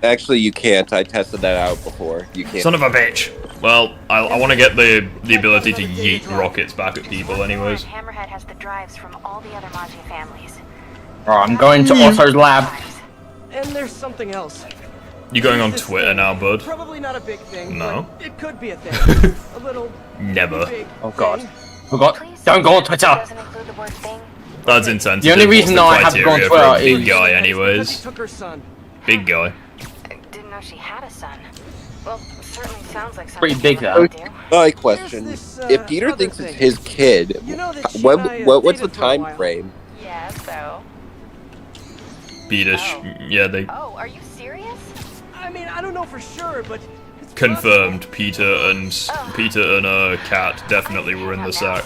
Actually, you can't. I tested that out before. You can't. Son of a bitch! Well, I want to get the ability to yeet rockets back at people anyways. Hammerhead has the drives from all the other Maji families. Alright, I'm going to Otto's lab. And there's something else. You going on Twitter now, bud? Probably not a big thing. No. But it could be a thing. A little. Never. Big Oh god. thing. Oh god. Don't go on Twitter! Doesn't include the word thing. That's insensitive. The only reason What's the I haven't gone criteria Twitter for a big is- guy Because anyways. he took her son. Big guy. I didn't know she had a son. Well, certainly sounds like something. Pretty big, she though. would do. My question: There's this, if Peter other thinks thing. it's his kid, You know that she and I, what's the dated for a time while. frame? Yeah, so. Beatish. Oh. Yeah, they Oh, are you serious? I mean, I don't know for sure, but it's confirmed Peter and Kat definitely were in the sack.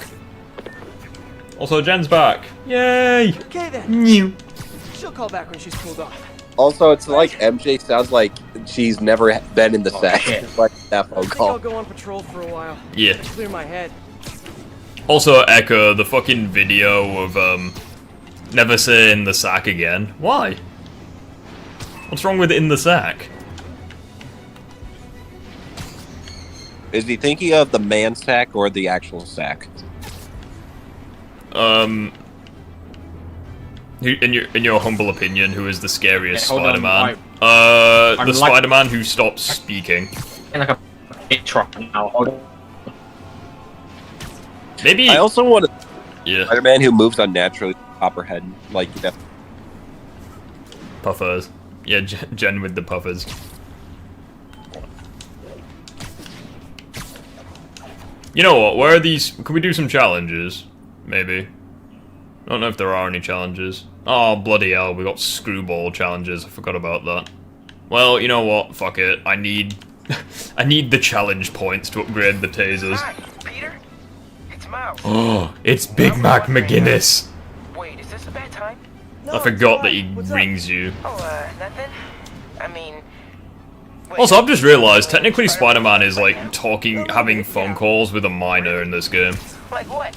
Also, Jen's back. Yay! possible. Okay then. New. She'll call back when she's cooled off. Also, it's like MJ sounds like she's never been in the sack. shit. Just like that phone I think I'll call. go on patrol for a while. Yeah. To clear my head. Also, Echo, the fucking video of never say in the sack again. Why? What's wrong with in the sack? Is he thinking of the man sack or the actual sack? In your humble opinion, who is the scariest Yeah, hold on, Spider-Man? I'm The like- Spider-Man who stops speaking. In like a big truck now. Hold on. Maybe. I also want a Yeah. Spider-Man who moves unnaturally, copperhead, like you know. Puffers. Yeah, Jen with the puffers. You know what? Where are these? Can we do some challenges? Maybe. I don't know if there are any challenges. Oh, bloody hell, we got screwball challenges. I forgot about that. Well, you know what? Fuck it. I need... I need the challenge points to upgrade the tasers. Hi, Peter. It's Miles. Oh, it's Big Mac McGinnis. Wait, is this a bad time? I forgot that he rings you. Oh, nothing. I mean. Wait, Also, I've just realized, technically Spider-Man is like having phone calls with a minor in this game. like what?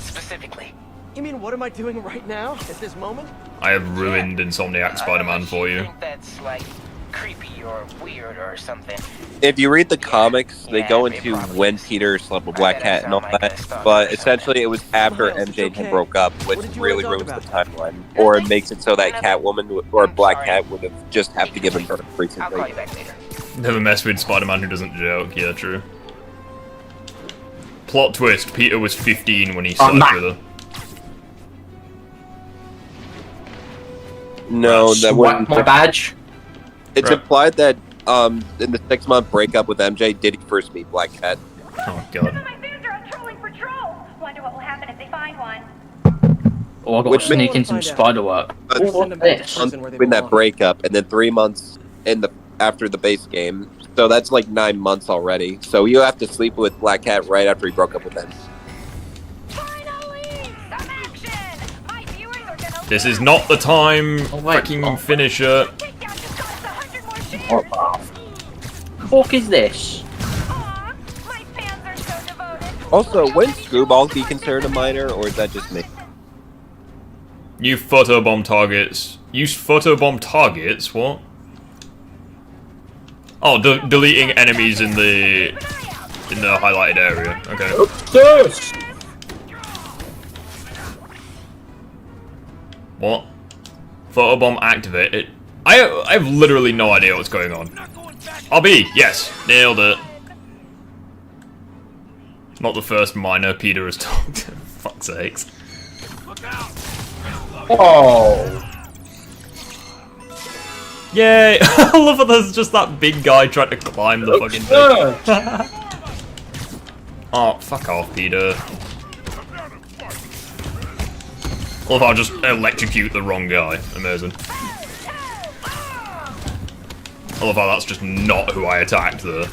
Specifically. You mean what am I doing right now at this moment? I have ruined Insomniac Spider-Man for you. I think that's like creepy or weird or something. If you read the comics, they Yeah, go it into probably when is. Peter slept with Black I Cat and all sound like that, a stalker or but something. essentially it was after Miles, it's MJ okay. had broke up, which What did you really wanna talk ruins the about? timeline, or it makes it so that Nothing. Catwoman or I'm Black sorry. Cat would have just have to give him birth I'll call recently. you back later. Never mess with Spider-Man who doesn't joke. Yeah, true. Plot twist, Peter was 15 when he slept Matt. with her. No, that Swipe wouldn't. my badge. It's Right. implied that in the 6-month breakup with MJ, did he first meet Black Cat? Oh, God. My fans are on trolling patrol. Wonder what will happen if they find one. Oh, I gotta Which sneak in makes- some spider work. But Oh, what's this? Prison where they in that belong. breakup, and then 3 months after the base game, so that's like 9 months already. So you have to sleep with Black Cat right after he broke up with him. Finally, some action. My viewers are gonna. This is not the time. Oh, wait. Fucking Oh. finisher. Takedown just got us 100 more shares. What the fuck is this? Aw, my fans are so devoted. Also, wouldn't Screwball be considered a minor, or is that just me? You photobomb targets. Use photobomb targets? What? Oh, deleting enemies in the highlighted area. Okay. This! What? Photobomb activated. I have literally no idea what's going on. RB, yes, nailed it. Not the first minor Peter has talked to. Fuck's sakes. Oh. Yay! I love that there's just that big guy trying to climb the fucking thing. Oh, fuck off, Peter. Or if I'll just electrocute the wrong guy. Amazing. I love how that's just not who I attacked there.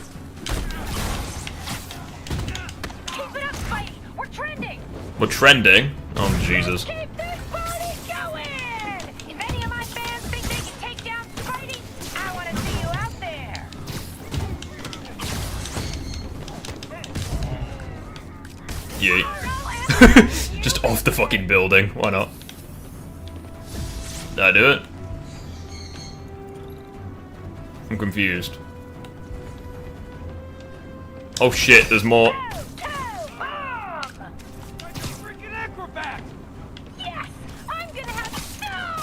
Keep it up, Spidey. We're trending. We're trending? Oh, Jesus. Keep this party going. If any of my fans think they can take down Spidey, I want to see you out there. Yeet. Just off the fucking building. Why not? Did I do it? I'm confused. Oh shit, there's more.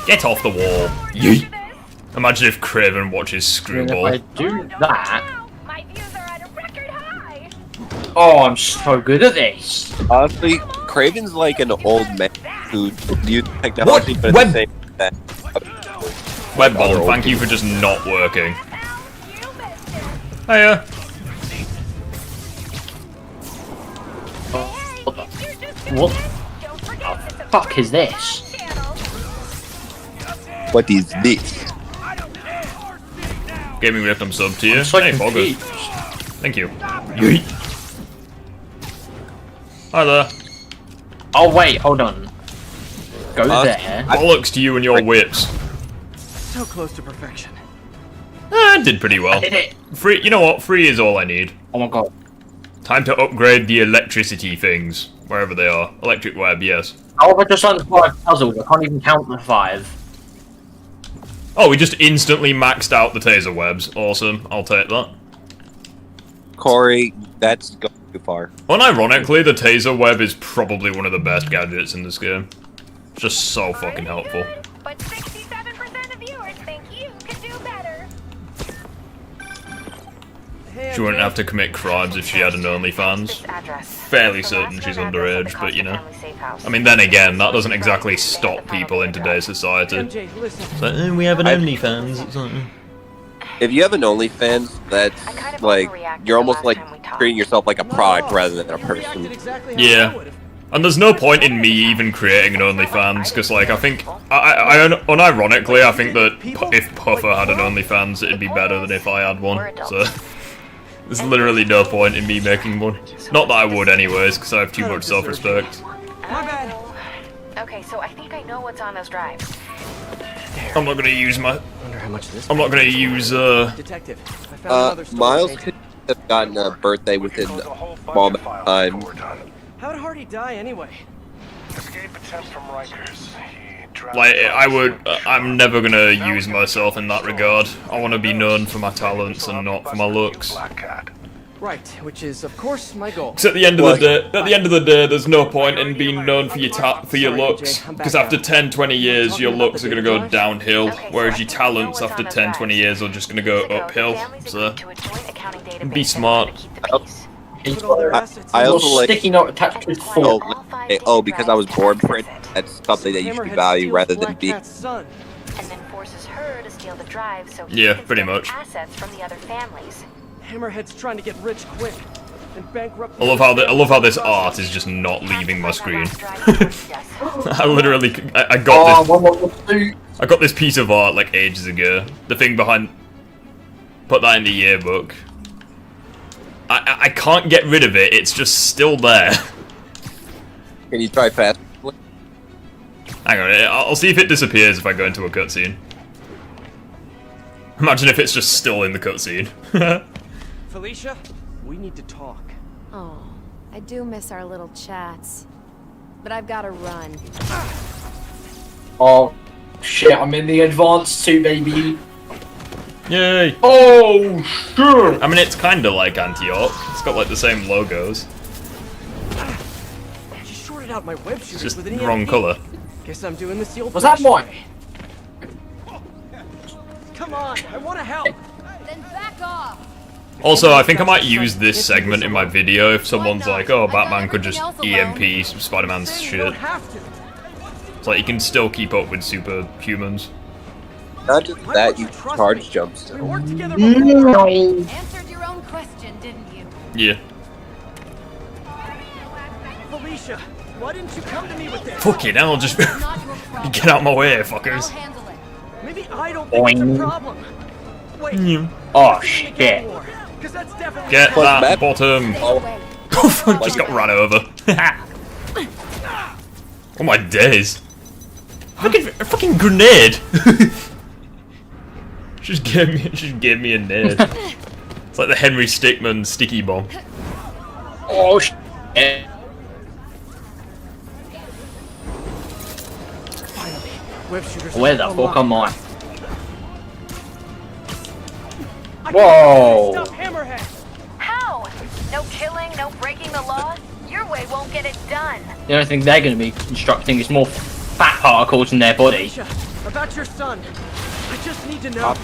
Get off the wall. Yeet. Imagine if Craven watches Screwball. If I do that... Oh, I'm so good at this. Honestly, Craven's like an old man who used technology, but at the same time. Web bomb, thank you for just not working. Hiya. What the fuck is this? What is this? Gaming Rift, I'm sub to you. So hey, Boggers. Thank you. Yeet. Hi there. Oh wait, hold on. Go there. Bollocks to you and your whips. So close to perfection. I did pretty well. I did it. Free, you know what? Free is all I need. Oh my god. Time to upgrade the electricity things, wherever they are. Electric web, yes. How have I just done 5 puzzles? I can't even count the 5. Oh, we just instantly maxed out the taser webs. Awesome. I'll take that. Corey, that's going too far. Unironically, the taser web is probably one of the best gadgets in this game. It's just so fucking helpful. But 67% of viewers think you can do better. She wouldn't have to commit crimes if she had an OnlyFans. Fairly certain she's underage, but you know. I mean, then again, that doesn't exactly stop people in today's society. So, we have an OnlyFans. It's like... If you have an OnlyFans, that's like, you're almost like treating yourself like a product rather than a person. Yeah. And there's no point in me even creating an OnlyFans, because, like, I think, unironically, I think that if Puffer had an OnlyFans, it'd be better than if I had one, so... There's literally no point in me making one. Not that I would anyways, because I have too much self-respect. My bad. Okay, so I think I know what's on those drives. I'm not gonna use my... Wonder how much this. I'm not gonna use, Detective, I found another story Miles page. could have gotten a birthday within a small amount of time. How'd Hardy die anyway? Escape attempt from Rikers. like, I'm never gonna use myself in that regard. I want to be known for my talents and not for my looks. Right, which is of course my goal. Because at the end of the day, there's no point in being known for your looks. Because after 10, 20 years, your looks are gonna go downhill, whereas your talents after 10, 20 years are just gonna go uphill. So, be smart. I also like sticky note attached to his foot. Because I was born for it. That's something that you should value rather than be. And then forces her to steal the drive so Yeah, pretty much. assets from the other families. Hammerhead's trying to get rich quick and bankrupt. I love how this art is just not leaving my screen. I literally, I got this piece of art like ages ago. The thing behind, put that in the yearbook. I can't get rid of it. It's just still there. Can you try fast? Hang on, I'll see if it disappears if I go into a cutscene. Imagine if it's just still in the cutscene. Felicia, we need to talk. Oh, I do miss our little chats. But I've got to run. Oh, shit, I'm in the advanced suit, baby. Yay! Oh, shit! I mean, it's kinda like Antioch. It's got like the same logos. She shorted out my web It's shooters just with an wrong EMP. color. Guess I'm doing this the old. Was that mine? Come on, I want to help. Then back off. Also, I think I might use this segment in my video if someone's like, oh, Batman could just EMP Spider-Man's shit. It's like, you can still keep up with superhumans. Not just that, you charge jumps. We worked together before. Answered your own question, didn't you? Yeah. Felicia, why didn't you come to me with this? Fucking hell, just get out my way, fuckers. Maybe I don't think it's a problem. Wait. Oh, shit. Get that bottom. Oh, fuck, just got run over. Oh my days. Fucking grenade. Just gave me a nade. It's like the Henry Stickmin sticky bomb. Oh, shit. web shooters. Where the fuck am I? Whoa! Stop Hammerhead! How? No killing, no breaking the law? Your way won't get it done. The only thing they're going to be constructing is more fat particles in their body. About your son. I just need to know.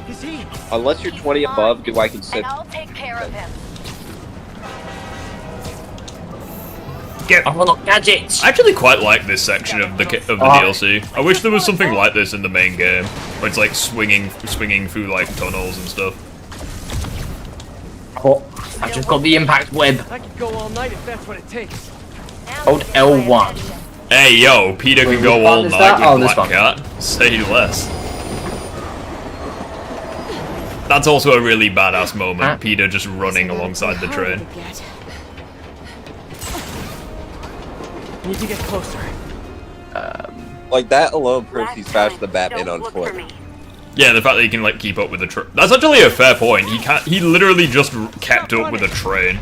Is he? Unless you're 20 above, do I And consider? I'll take care of him. Get. I want gadgets. I actually quite like this section of the DLC. I wish there was something like this in the main game, where it's like swinging through like tunnels and stuff. Oh, I just got the impact web. I could go all night if that's what it takes. Hold L1. Hey yo, Peter can go all is night that? Oh, with this Black one. Cat. Say less. That's also a really badass moment. Peter just running alongside the train. Need to get closer. Like that alone proves he's faster than Batman on foot. Yeah, the fact that he can like keep up with the train. That's actually a fair point. He can't. He literally just kept up with a train.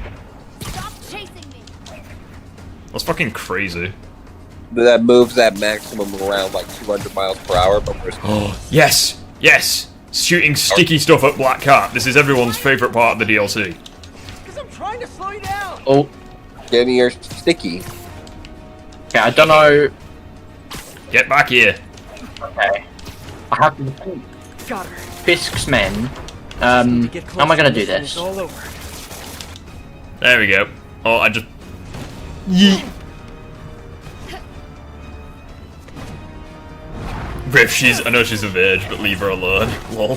Stop chasing me. That's fucking crazy. That moves at maximum around like 200 miles per hour, but we're Oh yes, yes. Shooting sticky stuff at Black Cat. This is everyone's favorite part of the DLC. Because I'm trying to slow you down. Oh. getting your sticky. Okay, I don't know. Get back here. Okay. I have to. Got her. Fisk's men. How am I gonna do this? All over. There we go. Oh, I just. Yeet. Riff, I know she's of age, but leave her alone. Lol.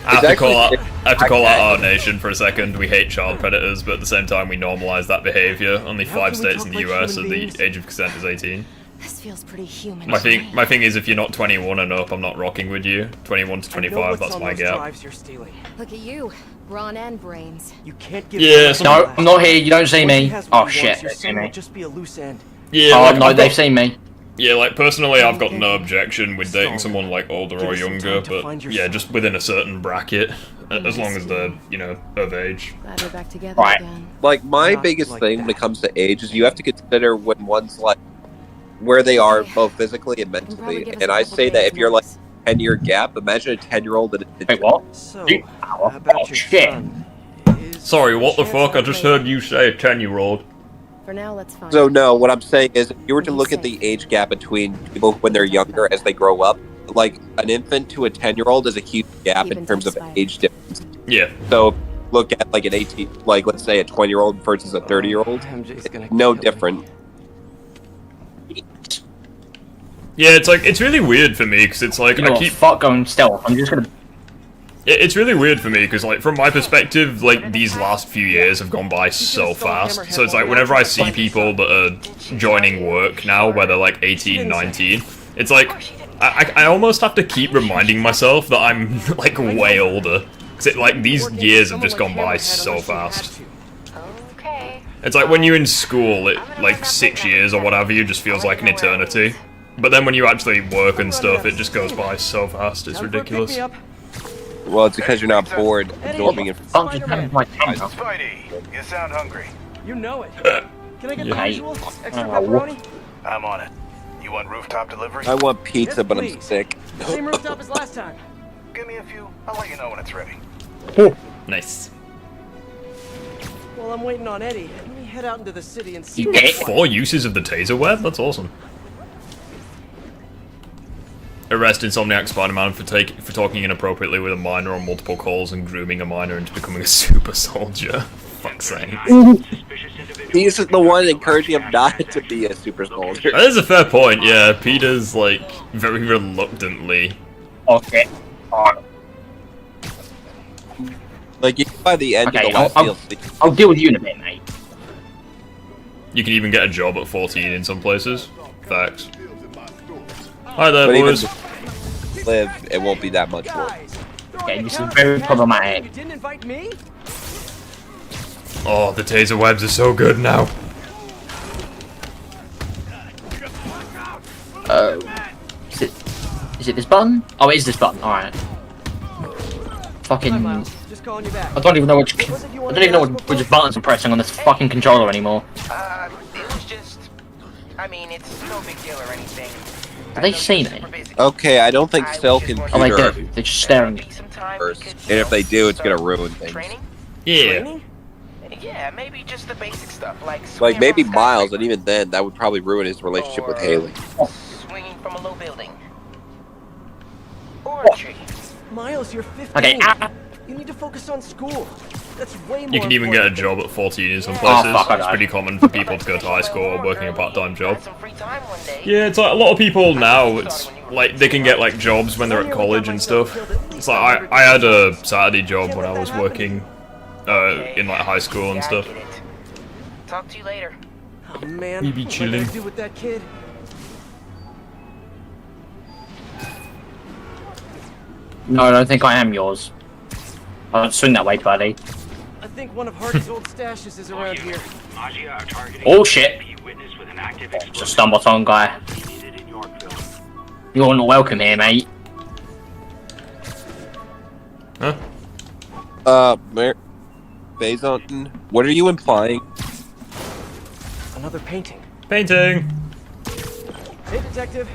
I have to call out our nation for a second. We hate child predators, but at the same time we normalize that behavior. Only 5 states in the US are the age of consent is 18. This feels pretty human. My thing is, if you're not 21 and up, I'm not rocking with you. 21 to 25, that's my gap. Look at you, brawn and brains. You can't give. Yeah. No, I'm not here. You don't see me. Oh shit, they see me. Just be a loose end. Yeah. Oh like, no, they've seen me. Yeah, like personally, I've got no objection with dating someone like older or younger, but yeah, just within a certain bracket, as long as they're, you know, of age. Glad we're back together Right. again. Like, my biggest thing when it comes to age is you have to consider when one's like where they are both physically and mentally. And I say that if you're like 10-year gap, imagine a 10-year-old that Wait, what? So, Oh, about your shit. son. Is Sorry, what the fuck? I just heard you say a 10-year-old. For now, let's find. So no, what I'm saying is, if you were to look at the age gap between people when they're younger as they grow up, like an infant to a 10-year-old is a huge gap in terms of age difference. Yeah. So look at like an 18, like let's say a 20-year-old versus a 30-year-old, MJ's gonna no kill me. different. Yeah, it's really weird for me because it's like You know I what? keep. Fuck going stealth. I'm just gonna. It's really weird for me because, like, from my perspective, like these last few years have gone by so fast. So it's like whenever I see people that are joining work now, where they're like 18, 19, it's like I almost have to keep reminding myself that I'm like way older. Because like these years have just gone by so fast. Okay. It's like when you're in school, it like 6 years or whatever, you just feels like an eternity. But then when you actually work and stuff, it just goes by so fast. It's ridiculous. Well, it's because you're not bored absorbing it. I'm just having my camera. Spidey, you sound hungry. You know it. Can I get Yeah. the usual? Extra Oh, pepperoni? I'm on it. You want rooftop delivery? I want pizza, Yes, but I'm please. sick. Same rooftop as last time. Give me a few. I'll let you know when it's ready. Nice. While I'm waiting on Eddie, let me head out into the city and see You what's get what. 4 uses of the taser web? That's awesome. Arrest Insomniac Spider-Man for talking inappropriately with a minor on multiple calls and grooming a minor into becoming a super soldier. Fuck's sake. He's the one encouraging him not to be a super soldier. That is a fair point, yeah. Peter's, like, very reluctantly. Okay. Alright. Like, by the end Okay, of the last DLC. I'll deal with you in a bit, mate. You can even get a job at 14 in some places. Facts. Hi there, But even boys. if you live, it won't be that much work. Okay, this is very problematic. You didn't invite me? Oh, the taser webs are so good now. Is it this button? Oh, it is this button. Alright. Fucking. Hi, Miles. Just calling you back. I don't even know which buttons I'm pressing on this fucking controller anymore. It was just... I mean, it's no big deal or anything. Do they see me? Okay, I don't think cell computer Oh, they are do. They're just staring at me. first. And if they do, it's gonna ruin things. Yeah. Yeah, maybe just the basic stuff, like Like maybe Miles, and even then, that would probably ruin his relationship with Haley. swinging from a low building. Or What? a tree. Miles, you're 15. Okay, You need to focus on school. That's way more You can even get a important job at 14 in some Oh, places. fuck, I It's died. pretty common for people to go to high school or working a part-time job. Had some free time one day. Yeah, it's like a lot of people now, it's like they can get like jobs when they're at college and stuff. It's like I had a Saturday job when I was working in like high school and Yeah, I stuff. get it. Talk to you later. Oh man, We be what am I chilling. gonna do with that kid? no, I don't think I am yours. I don't swing that way, buddy. I think one of Hardy's old stashes is around here. Oh shit! It's a Stumbleton guy. You're not welcome here, mate. Huh? Bazonton, what are you implying? Another painting. Painting! Hey, detective.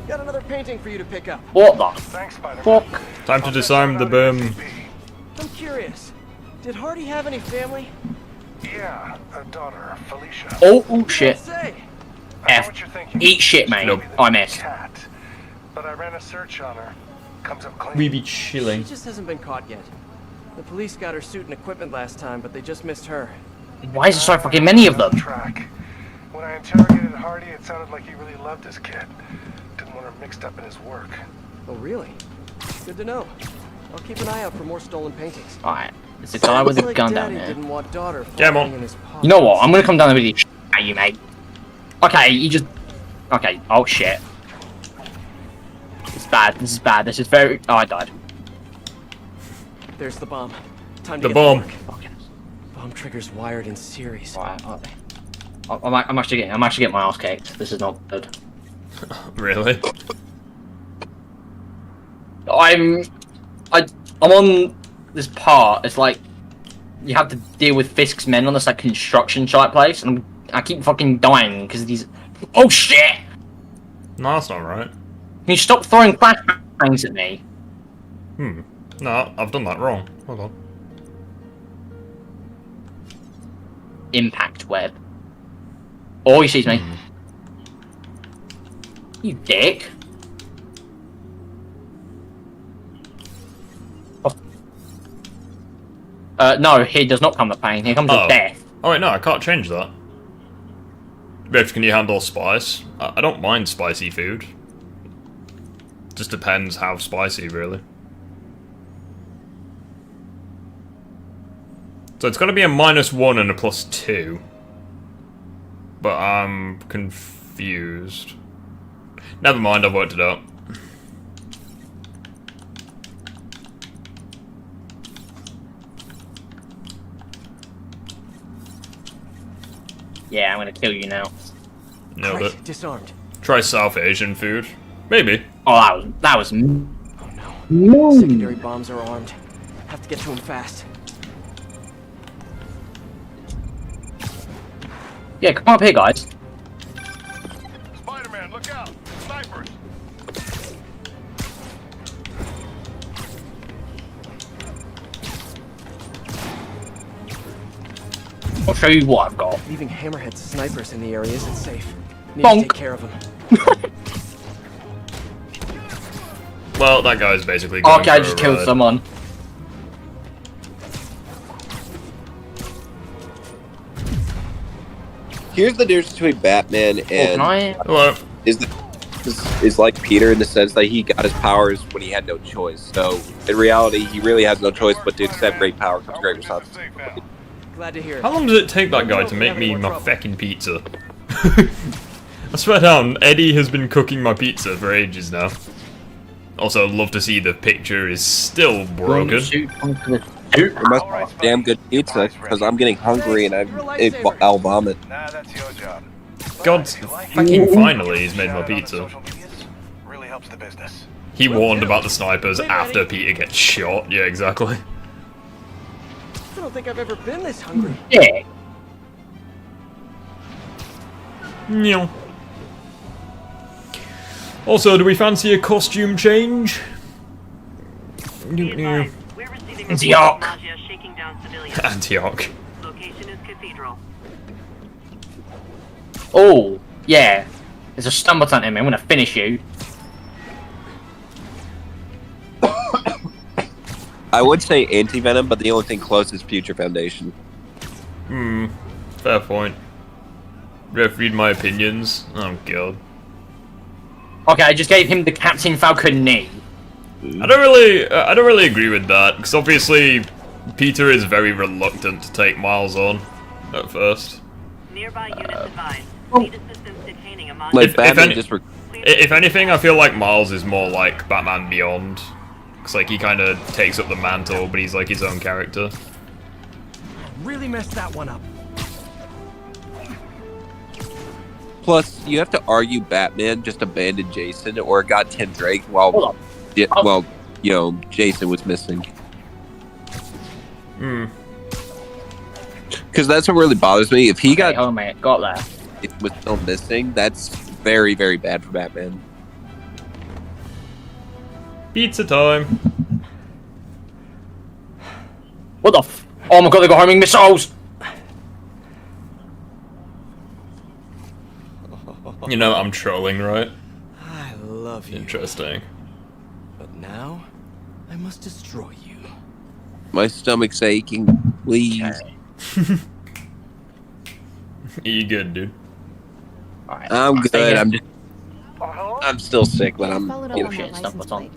Got another painting for you to pick up. What the Thanks, Spider-Man. fuck? Time to disarm the boom. I'm curious. Did Hardy have any family? Yeah, a daughter, Felicia. Oh shit. Say. I know F. what you're thinking. Eat shit, mate. Nope. I missed. Cat. But I ran a search on her. Comes up clean. We be She chilling. just hasn't been caught yet. The police got her suit and equipment last time, but they just missed her. Why is there so fucking many of them? Track. When I interrogated Hardy, it sounded like he really loved his kid. Didn't want her mixed up in his work. Oh, really? Good to know. I'll keep an eye out for more stolen paintings. Alright, there's a guy with a Sounds like gun down Daddy here. didn't want daughter Come on. floating in his pocket. You know what? I'm gonna come down there with you, at you, mate. Okay, you just. Okay. Oh shit. It's bad. This is bad. This is very. Oh, I died. There's the bomb. Time to The get bomb. to work. Fucking. Bomb triggers wired in series. Alright. Okay. I'm actually getting my ass kicked. This is not good. Really? I'm on this part. It's like you have to deal with Fisk's men on this like construction site place, and I keep fucking dying because of these. Oh shit! No, that's not right. Can you stop throwing flashbangs at me? No, I've done that wrong. Hold on. Impact web. Oh, he sees me. You dick. No, he does not come with pain. Here comes with death. Oh wait, no, I can't change that. Biff, can you handle spice? I don't mind spicy food. Just depends how spicy, really. So it's gonna be a -1 and a +2. But I'm confused. Never mind, I've worked it out. Yeah, I'm gonna kill you now. Nailed Right, it. disarmed. Try South Asian food. Maybe. Oh, that was. Oh no. Secondary bombs are armed. Have to get to them fast. Yeah, come up here, guys. Spider-Man, look out! Snipers! I'll show you what I've got. Leaving Hammerhead snipers in the area isn't safe. Need Bonk. to take care of them. Well, that guy's basically going Okay, I for just a killed ride. someone. Here's the difference between Batman Oh, can and I? Hello. is like Peter in the sense that he got his powers when he had no choice. So in reality, he really has no choice but to accept great power comes great responsibility. Glad to hear it. How long does it take that guy to make me my feckin' pizza? I swear down, Eddie has been cooking my pizza for ages now. Also, I'd love to see the picture is still broken. It must be damn good pizza because I'm getting hungry and I'll vomit. Nah, that's your job. God, fucking finally he's made my pizza. Social medias really helps the business. He warned about the snipers after Peter gets shot. Yeah, exactly. I don't think I've ever been this hungry. Yeah. No. Also, do we fancy a costume change? Antioch. Antioch. Oh, yeah. There's a stun button in me. I'm gonna finish you. I would say anti-venom, but the only thing close is Future Foundation. Fair point. Read my opinions. Oh god. Okay, I just gave him the Captain Falcon knee. I don't really agree with that, because obviously Peter is very reluctant to take Miles on at first. Nearby units advised. Like if anything, I feel like Miles is more like Batman Beyond, because like he kind of takes up the mantle, but he's like his own character. Really messed that one up. Plus, you have to argue Batman just abandoned Jason or got Tim Drake while, Jason was missing. Because that's what really bothers me. If he got that. It was still missing, that's very, very bad for Batman. Pizza time. What the f- Oh my god, they got homing missiles! You know, I'm trolling, right? I love you. Interesting. But now, I must destroy you. My stomach's aching. Please. You good, dude? I'm good. I'm still sick, but I'm. Followed up on that license plate.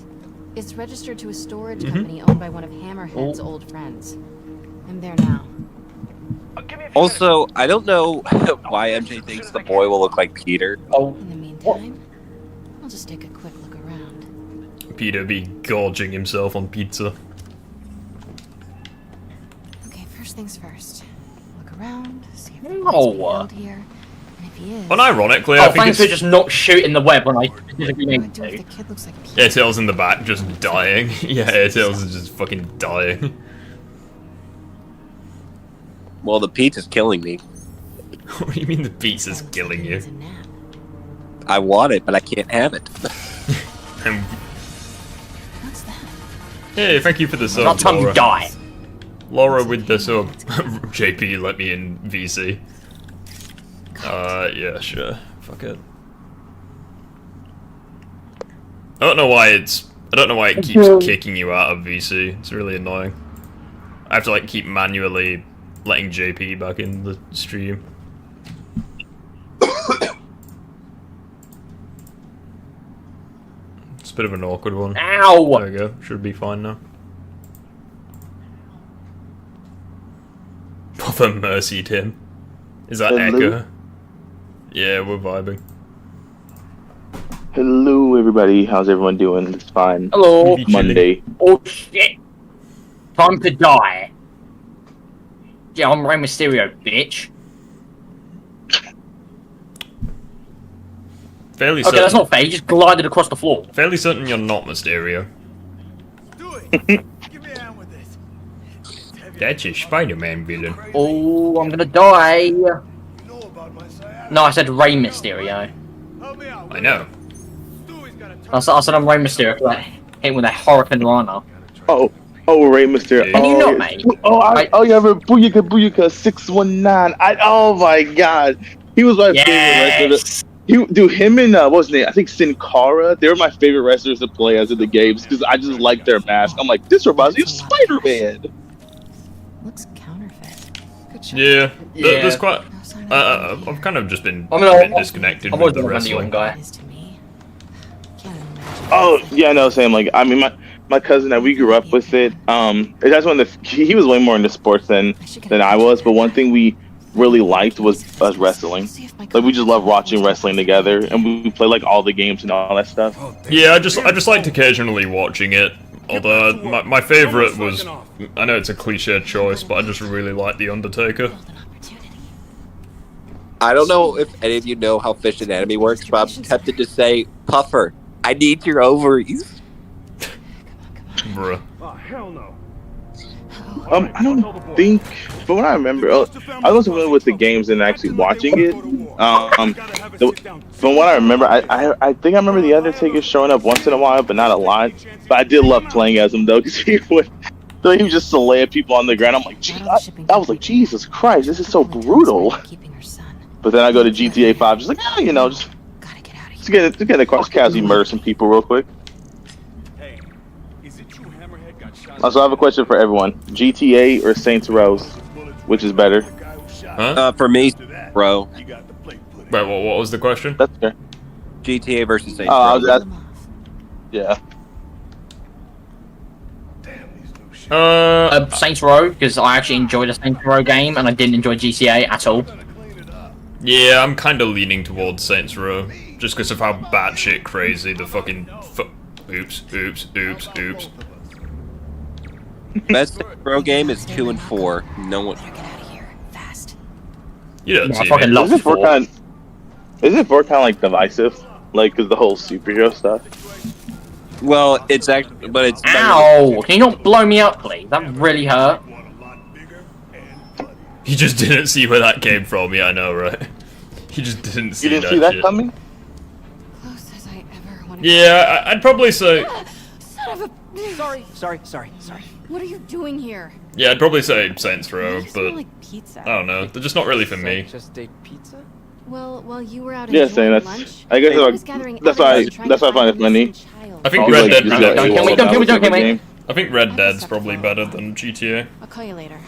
It's registered to a storage company owned by one of Hammerhead's old friends. I'm there now. Also, I don't know why MJ thinks the boy will look like Peter. In the meantime, I'll just take a quick look around. Peter be gorging himself on pizza. Okay, first things first. Look around, see if there's out here. And if he is... Unironically, I think thanks it's... for just not shooting the web when I specifically need to. The kid looks like Peter. Airtail's in the back, just dying. Yeah, Airtail's is just fucking dying. Well, the pizza's killing me. What do you mean the pizza's killing you? I want it, but I can't have it. What's that? Hey, thank you for the sub, Not time Laura. to die. Laura with the sub. JP let me in VC. Yeah, sure. Fuck it. I don't know why it keeps kicking you out of VC. It's really annoying. I have to like keep manually letting JP back in the stream. It's a bit of an awkward one. Ow! There we go. Should be fine now. Bother mercied him. Is that Echo? Yeah, we're vibing. Hello, everybody. How's everyone doing? It's fine. Hello. Monday. Oh shit! Time to die. Yeah, I'm Rey Mysterio, bitch. Fairly Okay, certain. that's not fair. You just glided across the floor. Fairly certain you're not Mysterio. That's a Spider-Man villain. Oh, I'm gonna die. No, I said Rey Mysterio. I know. I said I'm Rey Mysterio. Like, hit him with a Hurricane Rana. Oh, Rey Mysterio. Can you not, mate? You have a Booyaka 619. Oh my god. He was my favorite wrestler. Him and what was his name? I think Sin Cara. They were my favorite wrestlers to play as in the games because I just like their mask. I'm like, this reminds me of Spider-Man. Looks counterfeit. Good shot. Yeah, there's quite. I've kind of just been a bit disconnected I'm with the always wrestling. guy. Oh yeah, no, same. Like I mean, my cousin that we grew up with it. That's one of the he was way more into sports than I was. But one thing we really liked was us wrestling. Like we just love watching wrestling together, and we play like all the games and all that stuff. Yeah, I just liked occasionally watching it. Although my favorite was, I know it's a cliche choice, but I just really like The Undertaker. I don't know if any of you know how fish anatomy works, but I'm tempted to say, Puffer, I need your ovaries. Bruh. Oh, hell no. I don't think, but what I remember, I was familiar with the games and actually watching it. The From what I remember, I think I remember the Undertaker showing up once in a while, but not a lot. But I did love playing as him though, because he would just slaying people on the ground. I'm like, I was like, Jesus Christ, this is so brutal. But then I go to GTA 5, just like, just get across casually murder some people real quick. Also, I have a question for everyone: GTA or Saints Row, which is better? Huh? For me, bro. Wait, what was the question? That's fair. GTA versus Saints Row. Yeah. Saints Row, because I actually enjoyed a Saints Row game, and I didn't enjoy GTA at all. Yeah, I'm kind of leaning towards Saints Row, just because of how batshit crazy the fucking oops. Best Saints Row game is 2 and 4. No one. You don't see me. Isn't 4 kind of like divisive, like because the whole superhero stuff? Well, it's actually, but it's. Ow! Can you not blow me up, please? That really hurt. You just didn't see where that came from. Yeah, I know, right? You just didn't see. You didn't see that shit coming? Yeah, I'd probably say. Son of a. Sorry. What are you doing here? Yeah, I'd probably say Saints Row, You smell but like pizza. I don't know. They're just not really for me. Just ate pizza? Well, while you were out Yeah, enjoying saying that's. lunch, I guess that's why I find it funny. I think Oh, Red like, Dead just Redemption. like, Don't kill me. I think Red Dead's probably better than GTA. I'll call you later.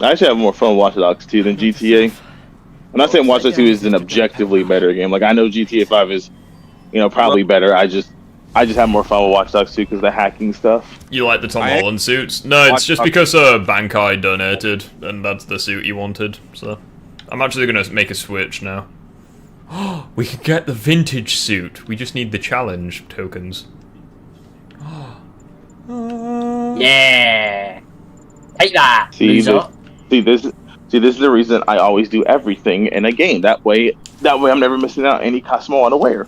I actually have more fun with Watch Dogs 2 than GTA. I'm not saying Watch Dogs 2 is an objectively better game. Like I know GTA 5 is, probably better. I just have more fun with Watch Dogs 2 because the hacking stuff. You like the Tom Holland suits? No, it's just because Bankai donated, and that's the suit he wanted. So I'm actually gonna make a switch now. We can get the vintage suit. We just need the challenge tokens. Yeah. Take that. This is the reason I always do everything in a game. That way I'm never missing out any custom I want to wear.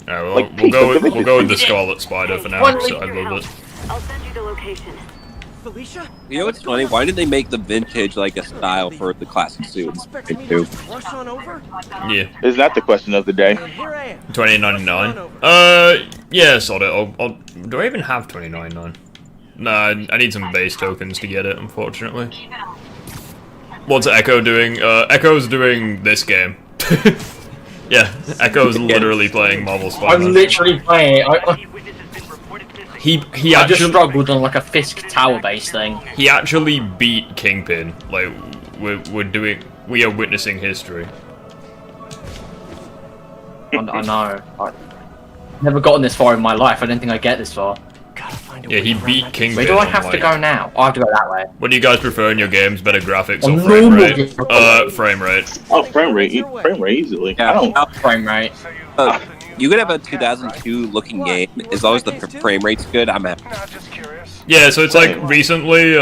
Yeah, well, Like, we'll go with the Scarlet Spider for now. So I love it. I'll send you the location. Felicia? You know what's funny? Why did they make the vintage like a style for the classic suits? Rush on over? Yeah. Is that the question of the day? Here I am. 2099. Yeah, sort it. Do I even have 2099? Nah, I need some base tokens to get it, unfortunately. What's Echo doing? Echo's doing this game. Yeah, Echo's literally playing Marvel Spider-Man. I'm literally playing it. He I actually just struggled on like a Fisk tower base thing. He actually beat Kingpin. Like we are witnessing history. I know. I've never gotten this far in my life. I didn't think I'd get this far. Yeah, he beat Kingpin. Where do I have on, to go now? I have to go that way. What do you guys prefer in your games? Better graphics or frame rate? Frame rate. Oh, frame rate easily. Yeah, I don't. Frame rate. You could have a 2002 looking game as long as the frame rate's good. I'm happy. Yeah, so it's like recently,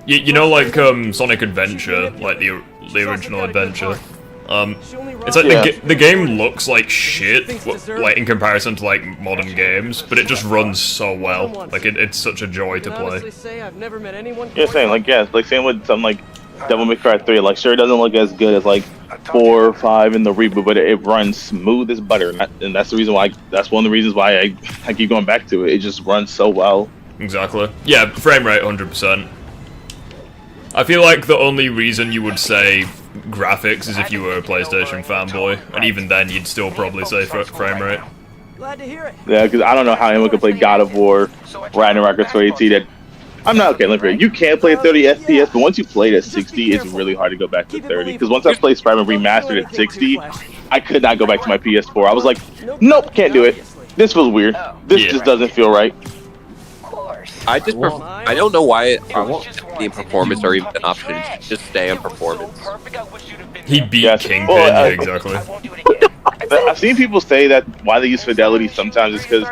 you know, like Sonic Adventure, like the original Adventure. It's like the game looks like shit, like in comparison to like modern games, but it just runs so well. Like it's such a joy to play. Yeah, same. Like same with something like Devil May Cry 3. Like sure, it doesn't look as good as like 4 or 5 in the reboot, but it runs smooth as butter, and that's the reason why. That's one of the reasons why I keep going back to it. It just runs so well. Exactly. Yeah, frame rate 100%. I feel like the only reason you would say graphics is if you were a PlayStation fanboy, and even then you'd still probably say frame rate. Glad to hear it. Yeah, because I don't know how anyone could play God of War, Ragnarok, or 2080. That I'm not okay. Let me you can't play 30 FPS, but once you play it at 60, it's really hard to go back to 30. Because once I played Spider-Man Remastered at 60, I could not go back to my PS4. I was like, nope, can't do it. This feels weird. This just doesn't feel right. I don't know why it won't be in performance or even an option. Just stay on performance. He beat Kingpin, yeah, exactly. I've seen people say that why they use fidelity sometimes is because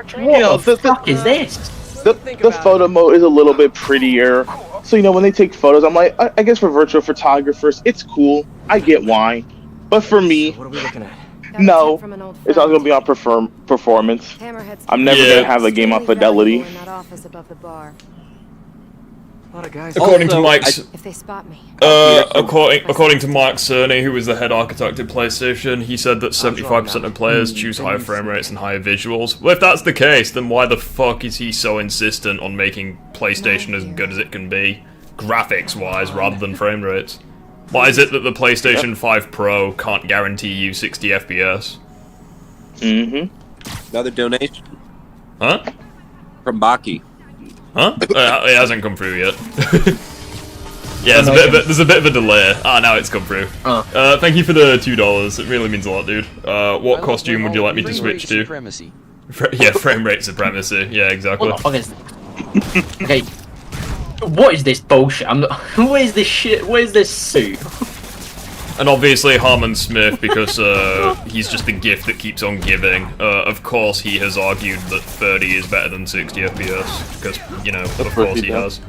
the fuck is this? The photo mode is a little bit prettier. So when they take photos, I'm like, I guess for virtual photographers, it's cool. I get why, but for me, what are we looking at? No, it's all gonna be on performance. I'm never gonna have a game on fidelity. A lot of guys. According to Also, Mike's, If they spot me. according to Mark Cerny, who was the head architect at PlayStation, he said that 75% of players choose higher frame rates and higher visuals. Well, if that's the case, then why the fuck is he so insistent on making PlayStation as good as it can be, graphics-wise, rather than frame rates? Why is it that the PlayStation 5 Pro can't guarantee you 60 FPS? Another donation Huh? from Baki. Huh? It hasn't come through yet. Yeah, there's a bit of a delay. Ah, now it's come through. Thank you for the $2. It really means a lot, dude. What costume would you like me to switch to? Yeah, frame rate supremacy. Yeah, exactly. What the fuck is this? Okay. What is this bullshit? What is this shit? What is this suit? And obviously Harmon Smith, because he's just the gift that keeps on giving. Of course he has argued that 30 is better than 60 FPS, because, you know, of course he has.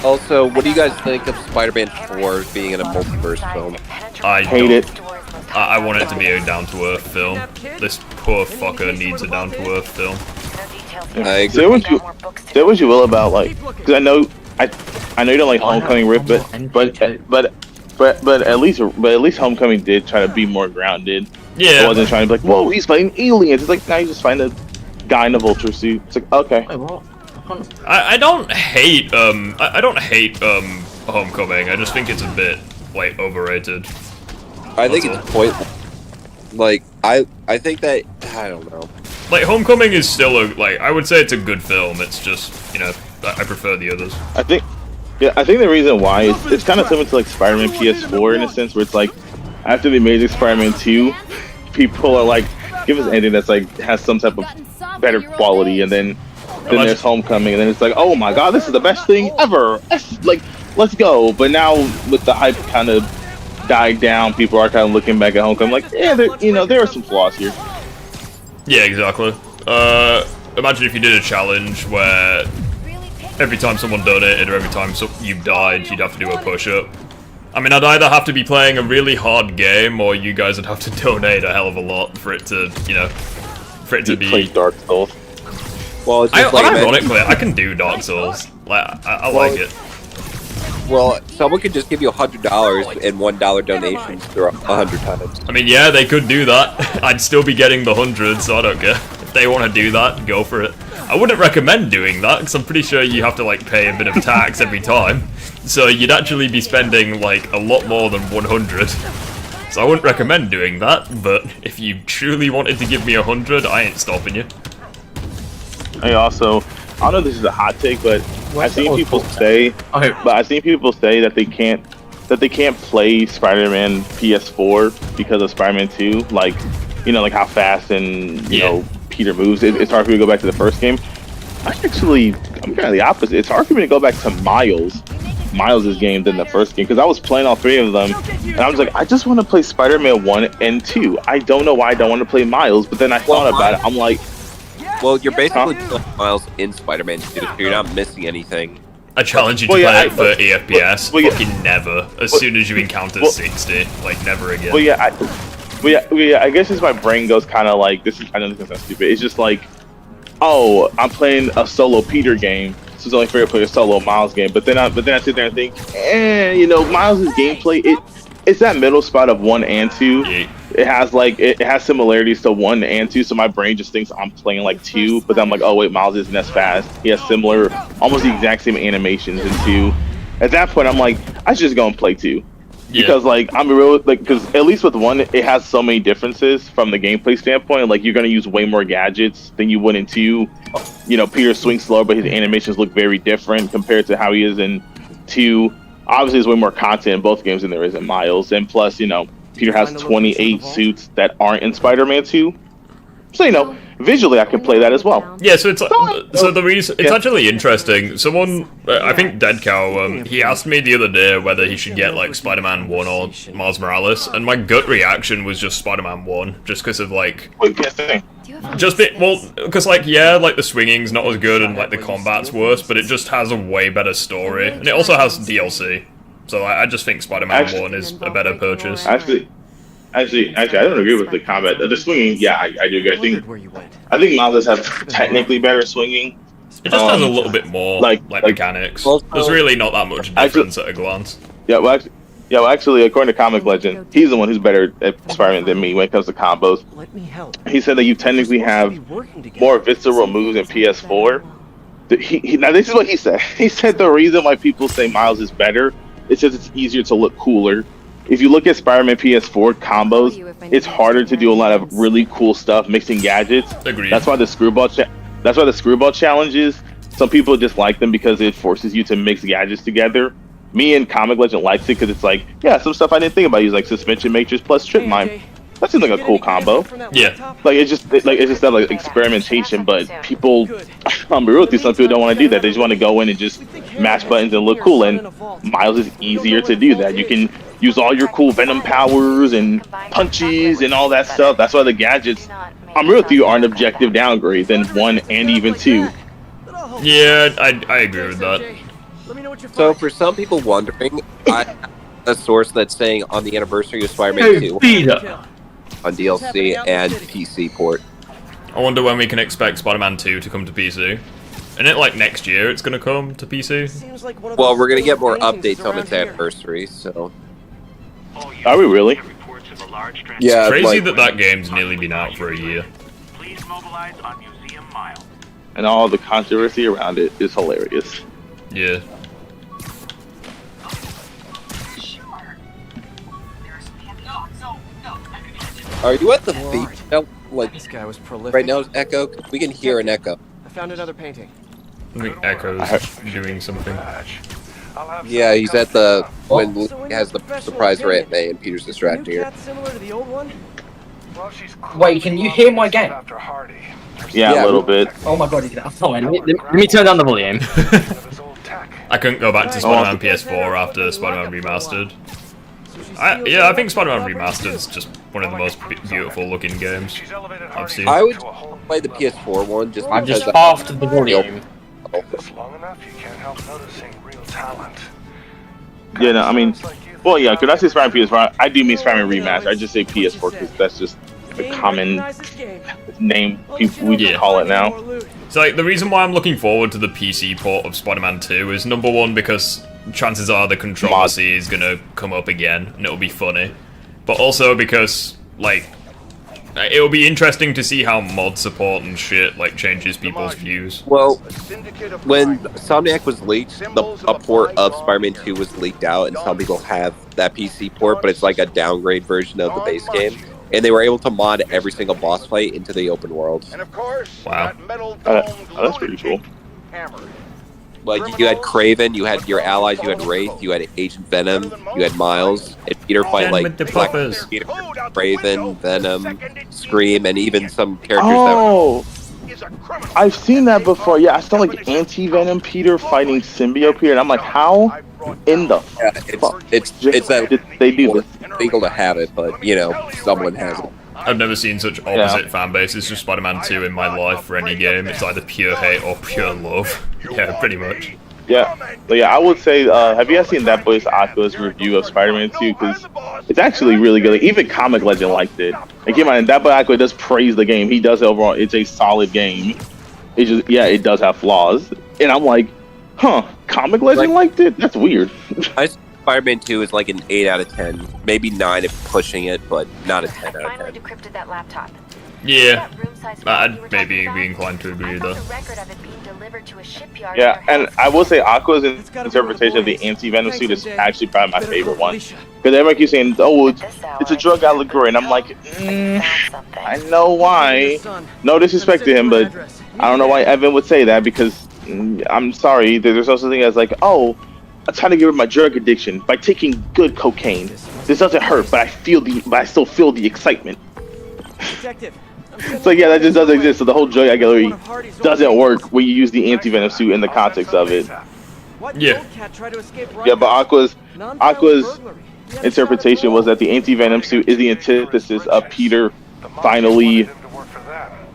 Also, what do you guys think of Spider-Man 4 being in a multiverse film? I hate it. I want it to be a down-to-earth film. This poor fucker needs a down-to-earth film. I say what you will about, like, because I know you don't like Homecoming, Rip, but at least Homecoming did try to be more grounded. Yeah. It wasn't trying to be like, whoa, he's fighting aliens. It's like, now you just find a guy in a vulture suit. It's like, okay. I don't hate Homecoming. I just think it's a bit like overrated. I think it's pointless. Like I think that I don't know. Like Homecoming is still I would say it's a good film. It's just, you know, I prefer the others. I think the reason why is it's kind of similar to like Spider-Man PS4 in a sense, where it's like after the Amazing Spider-Man 2, people are like, give us anything that's like has some type of better quality, and then there's Homecoming, and then it's like, oh my god, this is the best thing ever. Like, let's go. But now with the hype kind of died down, people are kind of looking back at Homecoming like, yeah, there are some flaws here. Yeah, exactly. Imagine if you did a challenge where every time someone donated or every time you died, you'd have to do a push-up. I mean, I'd either have to be playing a really hard game, or you guys would have to donate a hell of a lot for it to, you know, for it to be... Play Dark Souls. Well, it's just ironically, I can do Dark Souls. Like, I like it. Well, someone could just give you $100 and $1 donations through 100 times. I mean, yeah, they could do that. I'd still be getting the 100, so I don't care. If they want to do that, go for it. I wouldn't recommend doing that, because I'm pretty sure you have to, like, pay a bit of tax every time. So you'd actually be spending, like, a lot more than 100. So I wouldn't recommend doing that, but if you truly wanted to give me 100, I ain't stopping you. I also, I don't know if this is a hot take, but I've seen people say that they can't play Spider-Man PS4 because of Spider-Man 2, like, you know, like how fast and you know Peter moves. It's hard for me to go back to the first game. I'm kind of the opposite. It's hard for me to go back to Miles' game than the first game, because I was playing all three of them, and I was like, I just want to play Spider-Man 1 and 2. I don't know why I don't want to play Miles, but then I thought about it. I'm like, well, you're basically playing Miles in Spider-Man 2, so you're not missing anything. I challenge you to play it for FPS. Fucking never. As soon as you encounter 60, like never again. I guess as my brain goes kind of like, I know this sounds stupid. It's just like, oh, I'm playing a solo Peter game, so it's only fair to play a solo Miles game. But then I sit there and think, you know, Miles' gameplay, it's that middle spot of 1 and 2. Yeah. It has similarities to 1 and 2, so my brain just thinks I'm playing like 2, but then I'm like, oh wait, Miles isn't as fast. He has similar, almost the exact same animations in 2. At that point, I'm like, I should just go and play 2. Yeah. Because like because at least with 1, it has so many differences from the gameplay standpoint. Like you're gonna use way more gadgets than you would in 2. You know, Peter swings slower, but his animations look very different compared to how he is in 2. Obviously, there's way more content in both games than there is in Miles, and plus, you know, Peter has 28 suits that aren't in Spider-Man 2. So, you know, visually I can play that as well. Yeah, so it's so the reason it's actually interesting. Someone, I think Dead Cow, he asked me the other day whether he should get like Spider-Man 1 or Miles Morales, and my gut reaction was just Spider-Man 1, just because of like, because like like the swinging's not as good and like the combat's worse, but it just has a way better story, and it also has DLC. So I just think Spider-Man 1 is a better purchase. Actually, I don't agree with the combat. The swinging, yeah, I do agree. I think Miles has technically better swinging, It just has a little bit more like mechanics. There's really not that much difference at a glance. Well, actually, according to Comic Legend, he's the one who's better at Spider-Man than me when it comes to combos. Let me help. He said that you technically have more visceral moves in PS4. Now, this is what he said. He said the reason why people say Miles is better is because it's easier to look cooler. If you look at Spider-Man PS4 combos, it's harder to do a lot of really cool stuff, mixing gadgets. Agreed. That's why the screwball challenges. Some people just like them because it forces you to mix gadgets together. Me and Comic Legend likes it because it's like, yeah, some stuff I didn't think about. Use like suspension matrix plus trip mine. That seems like a cool combo. Yeah. Like it's just that like experimentation, but people, I'm real with you. Some people don't want to do that. They just want to go in and just mash buttons and look cool. And Miles is easier to do that. You can use all your cool Venom powers and punches and all that stuff. That's why the gadgets, I'm real with you, are an objective downgrade than 1 and even 2. Yeah, I agree with that. So for some people wondering, I have a source that's saying on the anniversary of Spider-Man 2 on DLC and PC port. I wonder when we can expect Spider-Man 2 to come to PC. Isn't it like next year it's gonna come to PC? Well, we're gonna get more updates on its anniversary, so. Are we really? Yeah, it's crazy like, that game's nearly been out for a year. And all the controversy around it is hilarious. Yeah. Are you at the beach? No, like this guy was prolific. right now, Echo. We can hear an echo. I found another painting. I think Echo's doing something. Yeah, he's at the when he has the surprise for Aunt May and Peter's distracting her. Similar to the old one? Wait, can you hear my game? Yeah, a little bit. Oh my god, let me turn down the volume. I couldn't go back to Spider-Man PS4 after Spider-Man Remastered. I think Spider-Man Remastered is just one of the most beautiful looking games I've seen. I would play the PS4 one just I'm because just after the volume. Long enough, you can't help noticing real talent. Yeah, no, I mean, well, yeah, because I say Spider-Man PS4, I do mean Spider-Man Remastered. I just say PS4 because that's just the common name we just call it now. So, like, the reason why I'm looking forward to the PC port of Spider-Man 2 is, number one, because chances are the controversy is gonna come up again, and it'll be funny. But also because, like, it'll be interesting to see how mod support and shit, like, changes people's views. Well, when Insomniac was leaked, a port of Spider-Man 2 was leaked out, and some people have that PC port, but it's like a downgrade version of the base game. And they were able to mod every single boss fight into the open world. And of course, wow. That's pretty cool. Like, you had Kraven, you had your allies, you had Wraith, you had Agent Venom, you had Miles, and Peter fight like Black Peter, Kraven, Venom, Scream, and even some characters I've seen that before. Yeah, I saw like Anti-Venom Peter fighting Symbiote Peter, and I'm like, how in the fuck? It's that did they do this? Legal to have it, but you know, someone has it. I've never seen such opposite fan bases to Spider-Man 2 in my life for any game. It's either pure hate or pure love. Yeah, pretty much. Yeah, but yeah, I would say, have you guys seen that boy's Aqua's review of Spider-Man 2? Because it's actually really good. Like, even Comic Legend liked it. And keep in mind, that boy Aqua does praise the game. He does it overall. It's a solid game. It's just, yeah, it does have flaws. And I'm like, huh, Comic Legend liked it? That's weird. Spider-Man 2 is like an 8 out of 10. Maybe 9 if pushing it, but not a 10 out of 10. Finally decrypted that laptop. Yeah, I'd maybe be inclined to agree though. Yeah, and I will say Aqua's interpretation of the anti-venom suit is actually probably my favorite one. Because everyone keeps saying, oh, it's a drug allegory, and I'm like, I know why. No disrespect to him, but I don't know why Evan would say that, because I'm sorry, there's no such thing as like, oh, I'm trying to get rid of my drug addiction by taking good cocaine. This doesn't hurt, but I still feel the excitement. So yeah, that just doesn't exist. So the whole drug allegory doesn't work when you use the anti-venom suit in the context of it. Yeah. Yeah, but Aqua's interpretation was that the anti-venom suit is the antithesis of Peter finally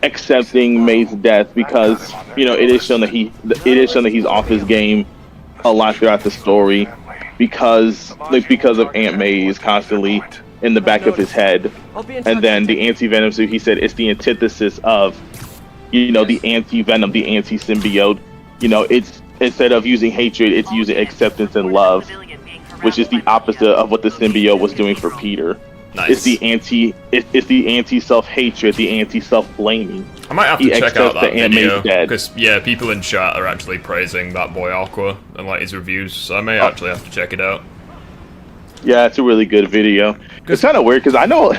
accepting May's death, because you know it is shown that he's off his game a lot throughout the story, because of Aunt May is constantly in the back of his head. And then the anti-venom suit, he said, it's the antithesis of you know, the anti-venom, the anti-symbiote. You know, it's instead of using hatred, it's using acceptance and love, which is the opposite of what the symbiote was doing for Peter. Nice. It's the anti-self-hatred, the anti-self-blaming. I might have to check out that video, dead. because, yeah, people in chat are actually praising that boy Aqua and, like, his reviews, so I may actually have to check it out. Yeah, it's a really good video. It's kind of weird, because I know,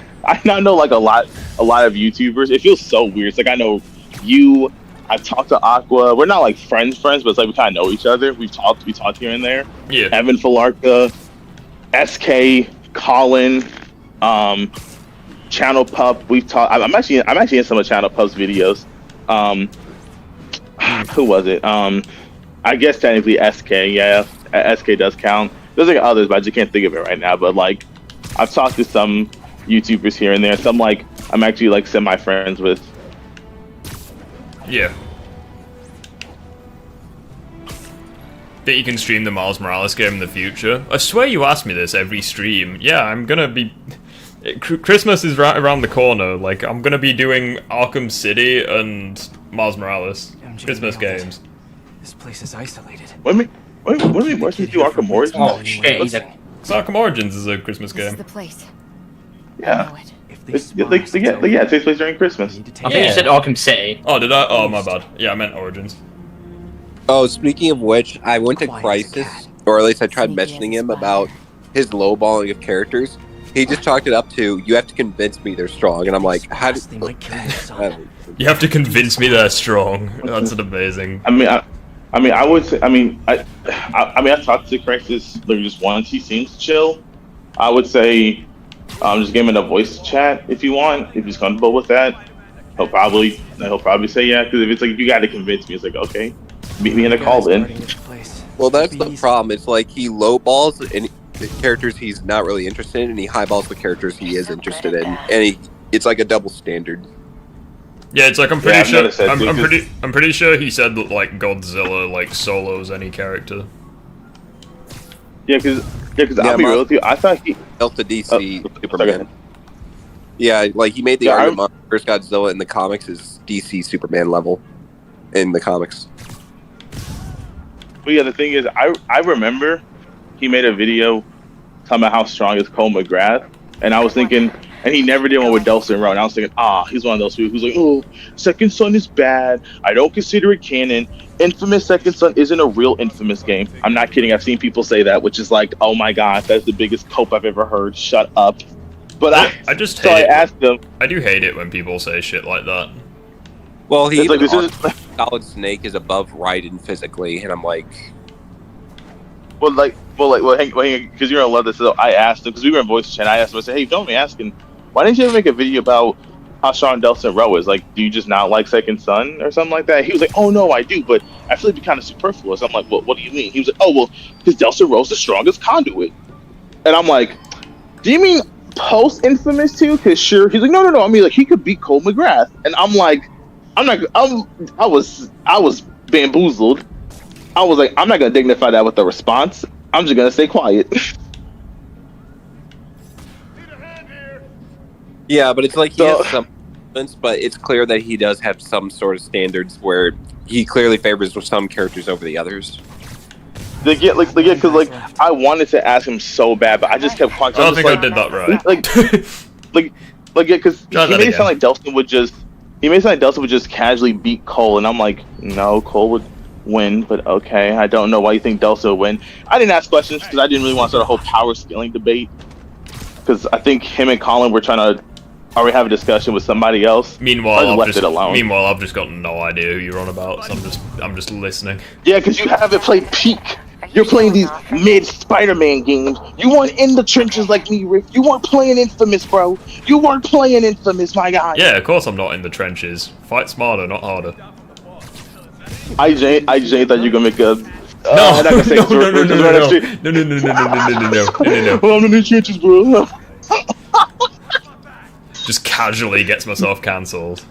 like, a lot of YouTubers. It feels so weird. It's like, I know you, I talked to Aqua. We're not, like, friends, but it's like we kind of know each other. We talked here and there. Yeah. Evan Falarka, SK, Colin, Channel Pup. We've talked. I'm actually in some of Channel Pup's videos. Who was it? I guess technically SK. Yeah, SK does count. There's like others, but I just can't think of it right now. But like, I've talked to some YouTubers here and there. Some like I'm actually like semi friends with. Yeah. That you can stream the Miles Morales game in the future. I swear you ask me this every stream. Yeah, I'm gonna be. Christmas is right around the corner. Like, I'm gonna be doing Arkham City and Miles Morales Christmas games. This place is isolated. What do you watch me do Arkham Origins? Oh shit! Arkham Origins is a Christmas game. This is the place. Yeah. It takes place during Christmas. I think you said Arkham City. Oh, did I? Oh, my bad. Yeah, I meant Origins. Oh, speaking of which, I went to Crisis, or at least I tried mentioning him about his lowballing of characters. He just chalked it up to, you have to convince me they're strong, and I'm like, how do you have to convince me they're strong? That's an amazing. I would say, I talked to Crisis literally just once. He seems chill. I would say, just give him a voice chat if you want. If he's comfortable with that, he'll probably say yeah. Because if it's like you got to convince me, it's like okay, meet me in a call then. Well, that's the problem. It's like he lowballs and the characters he's not really interested in, and he highballs the characters he is interested in, and it's like a double standard. Yeah, it's like I'm pretty sure. I'm pretty sure he said that like Godzilla like solos any character. Yeah, because I'll be real with you. I thought he Delta DC Superman. Yeah, like he made the argument first Godzilla in the comics is DC Superman level in the comics. But yeah, the thing is, I remember he made a video talking about how strong is Cole McGrath, and I was thinking, and he never did one with Delson Rowe, and I was thinking, he's one of those people who's like, oh, Second Son is bad, I don't consider it canon, Infamous Second Son isn't a real Infamous game. I'm not kidding, I've seen people say that, which is like, oh my god, that's the biggest cope I've ever heard, shut up. But I just hate it. I asked him. I do hate it when people say shit like that. Well, he even Solid Snake is above Raiden physically, and I'm like... Well, because you're gonna love this. So I asked him because we were in voice chat. I asked him. I said, "Hey, don't be asking. Why didn't you ever make a video about how strong Delson Rowe is? Like, do you just not like Second Son or something like that?" He was like, "Oh no, I do, but I feel like it'd be kind of superfluous." I'm like, "Well, what do you mean?" He was like, "Oh well, because Delson Rowe's the strongest conduit." And I'm like, "Do you mean post Infamous too?" Because sure, he's like, "No. I mean, like he could beat Cole McGrath." And I'm like, I was bamboozled. I was like, I'm not gonna dignify that with a response. I'm just gonna stay quiet. Yeah, but it's like he has some, but it's clear that he does have some sort of standards where he clearly favors some characters over the others. Because I wanted to ask him so bad, but I just kept quiet. I don't think I did that right. Because he made it sound like Delson would just casually beat Cole, and I'm like, no, Cole would win, but okay, I don't know why you think Delta will win. I didn't ask questions because I didn't really want to start a whole power scaling debate, because I think him and Colin were trying to already have a discussion with somebody else. Meanwhile, I've just got no idea who you're on about, so I'm just listening. Yeah, because you haven't played Peak. You're playing these mid Spider-Man games. You weren't in the trenches like me, Rick. You weren't playing Infamous, bro. You weren't playing Infamous, my guy. Yeah, of course I'm not in the trenches. Fight smarter, not harder. I thought you were gonna make a. No. Well, I'm in the trenches, bro. Just casually gets myself cancelled.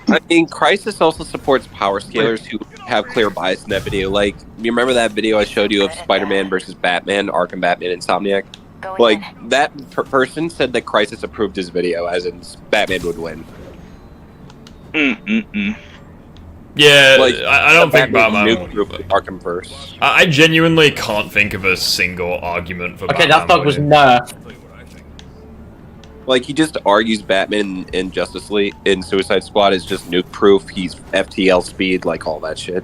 I mean, Crisis also supports power scalers who have clear bias in that video. Like, you remember that video I showed you of Spider-Man versus Batman, Arkham Batman, Insomniac? Like, that person said that Crisis approved his video, as in Batman would win. Yeah, Like, I don't think Batman. Arkham verse. I genuinely can't think of a single argument for Okay, Batman. that thug was nerfed. Like, he just argues Batman in Justice League, in Suicide Squad is just nuke proof. He's FTL speed, like all that shit.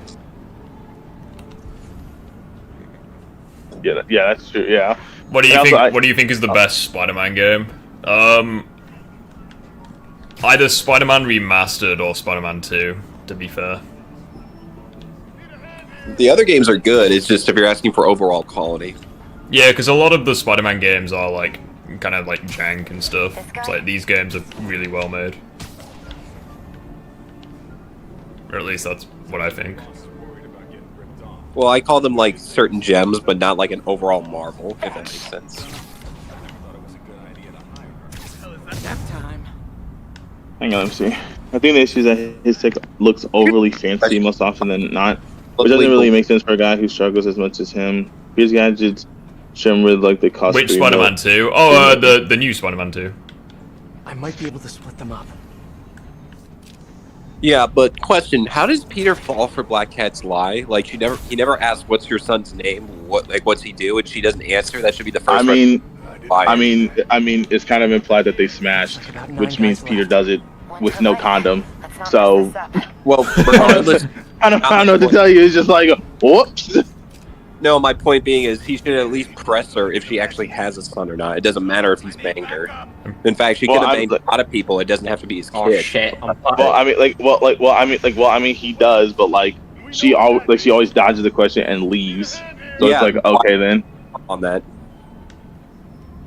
Yeah, that's true. Yeah. What do you think? What do you think is the best Spider-Man game? Either Spider-Man Remastered or Spider-Man 2. To be fair. The other games are good. It's just if you're asking for overall quality. Yeah, because a lot of the Spider-Man games are like kind of like jank and stuff. It's like these games are really well made. Or at least that's what I think. Well, I call them like certain gems, but not like an overall marvel, if that makes sense. Hang on, let me see. I think the issue is that his tech looks overly fancy most often than not, which doesn't really make sense for a guy who struggles as much as him. His gadgets show him with like the cost. Which Spider-Man 2? Oh, the new Spider-Man 2. I might be able to split them up. Yeah, but question: how does Peter fall for Black Cat's lie? Like, he never asks, "What's your son's name? What's he do?" And she doesn't answer. That should be the first. I mean, it's kind of implied that they smashed, which means Peter does it with no condom. So, well, regardless, I don't know what to tell you. It's just like, whoops. No, my point being is he should at least press her if she actually has a son or not. It doesn't matter if he's banged her. In fact, she could have banged a lot of people. It doesn't have to be his kid. Oh shit! I mean, he does, but like, she always dodges the question and leaves. So Yeah, it's like, okay then. On that.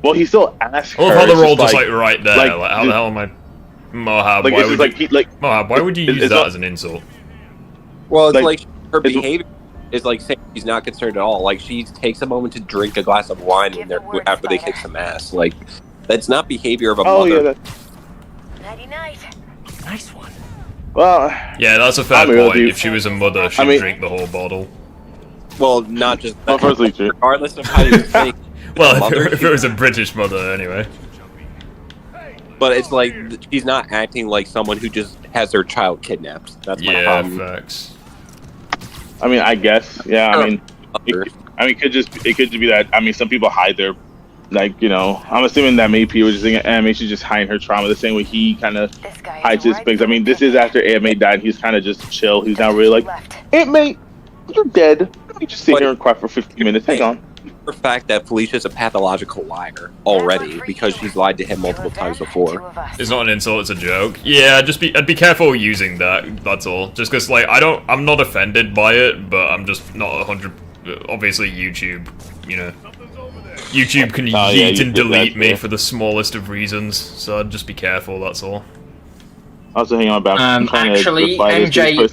Well, he still asks her. I love how they're all it's just like right there. Like, how the hell am I? Mohab, Like, why it's would just you, like Mohab, why would you use that as an insult? Well, it's like her behavior is like saying she's not concerned at all. Like, she takes a moment to drink a glass of wine after they kick some ass. Like, that's not behavior of a mother. Nighty-night. Nice one. Well, yeah, that's a fair point. If she was a mother, she'd drink the whole bottle. Well, not just that. Firstly, regardless of how you think. Well, if it was a British mother, anyway. But it's like she's not acting like someone who just has their child kidnapped. That's my problem. Facts. I mean, I guess, yeah. I mean, it could just be that. I mean, some people hide their, like, you know. I'm assuming that maybe people were just thinking, maybe she's just hiding her trauma the same way he kind of hides his things. I mean, this is after Aunt May died. He's kind of just chill. He's not really like, Aunt May, you're dead. Let me just sit here and cry for 15 minutes. Hang on. The fact that Felicia's a pathological liar already because she's lied to him multiple times before. It's not an insult, it's a joke. Yeah, I'd be careful using that, that's all. Just because, like, I'm not offended by it, but I'm just not 100... Obviously, YouTube, you know. YouTube can yeet and delete me for the smallest of reasons, so I'd just be careful, that's all. Also, hang on, back. Actually, MJ...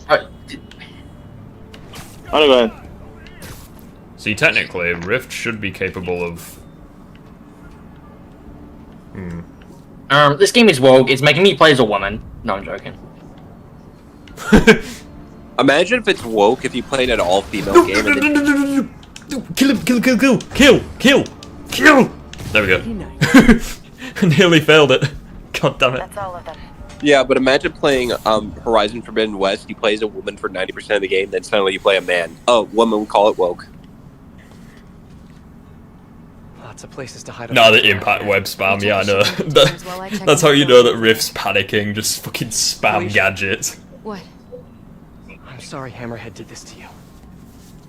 Oh, no, go ahead. See, technically, Rift should be capable of... This game is woke. It's making me play as a woman. No, I'm joking. Imagine if it's woke if you played an all-female game and then... Kill him, kill! There we go. Nearly failed it. God damn it. That's all of them. Yeah, but imagine playing Horizon Forbidden West, you play as a woman for 90% of the game, then suddenly you play a man. Oh, woman would call it woke. Lots of places to hide. Nah, the impact web spam, yeah, I know. That's how you know that Rift's panicking, just fucking spam gadgets. What? I'm sorry Hammerhead did this to you.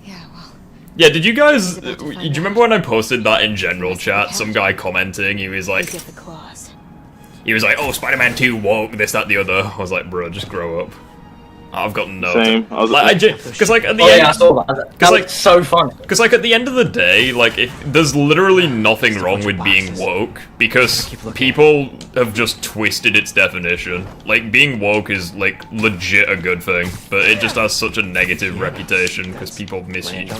Yeah, well... Yeah, did you guys... Do you remember when I posted that in general chat? Some guy commenting, he was like... He was like, oh, Spider-Man 2 woke, this, that, the other. I was like, bro, just grow up. I've got no... Same. Because, like, at the end... Yeah, I saw that. That was so fun. Because, like, at the end of the day, like, there's literally nothing wrong with being woke, because people have just twisted its definition. Like, being woke is, like, legit a good thing, but it just has such a negative reputation, because people misuse...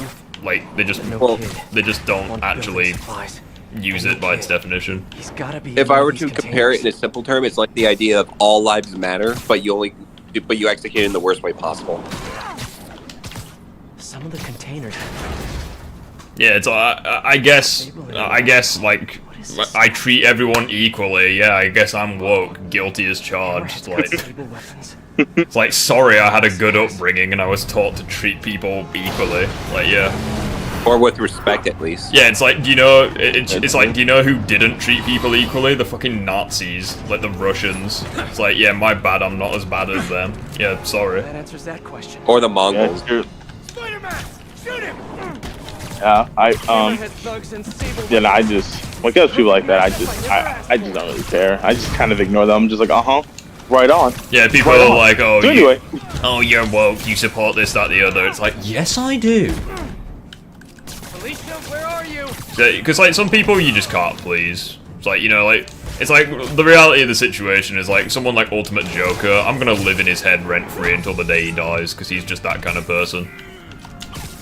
Like, they just don't actually use it by its definition. If I were to compare it in a simple term, it's like the idea of all lives matter, but you execute it in the worst way possible. Some of the containers. Yeah, it's I guess like I treat everyone equally. Yeah, I guess I'm woke, guilty as charged. Like, It's like, sorry, I had a good upbringing and I was taught to treat people equally. Like, yeah. Or with respect, at least. Yeah, it's like, do you know, it's like, do you know who didn't treat people equally? The fucking Nazis, like the Russians. It's like, yeah, my bad, I'm not as bad as them. Yeah, sorry. That answers that question. Or the Mongols. Spider-Man, shoot him! Yeah, Hammerhead thugs and sable- yeah, no, I just, when it comes to people like that, I just don't really care. I just kind of ignore them. I'm just like, right on. Yeah, people Right are on. like, oh, So anyway. oh, you're woke, you support this, that, the other. It's like, yes, I do. Felicia, where are you? Because, like, some people you just can't please. It's like, you know, like, it's like, the reality of the situation is, like, someone like Ultimate Joker, I'm gonna live in his head rent-free until the day he dies, because he's just that kind of person.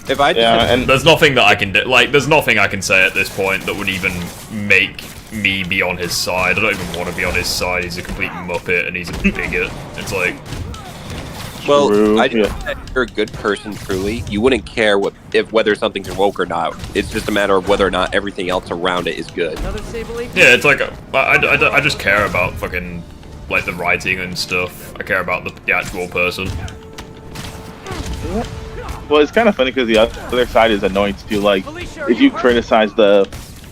If I just There's nothing that I can do, like, there's nothing I can say at this point that would even make me be on his side. I don't even want to be on his side. He's a complete muppet and he's a bigot. It's like, well, True, I just think if you're a good person, truly, you wouldn't care whether something's woke or not. It's just a matter of whether or not everything else around it is good. Another sable leaf? yeah, it's like, I just care about fucking, like, the writing and stuff. I care about the actual person. Well, it's kind of funny because the other side is annoying too. Like, if you criticize the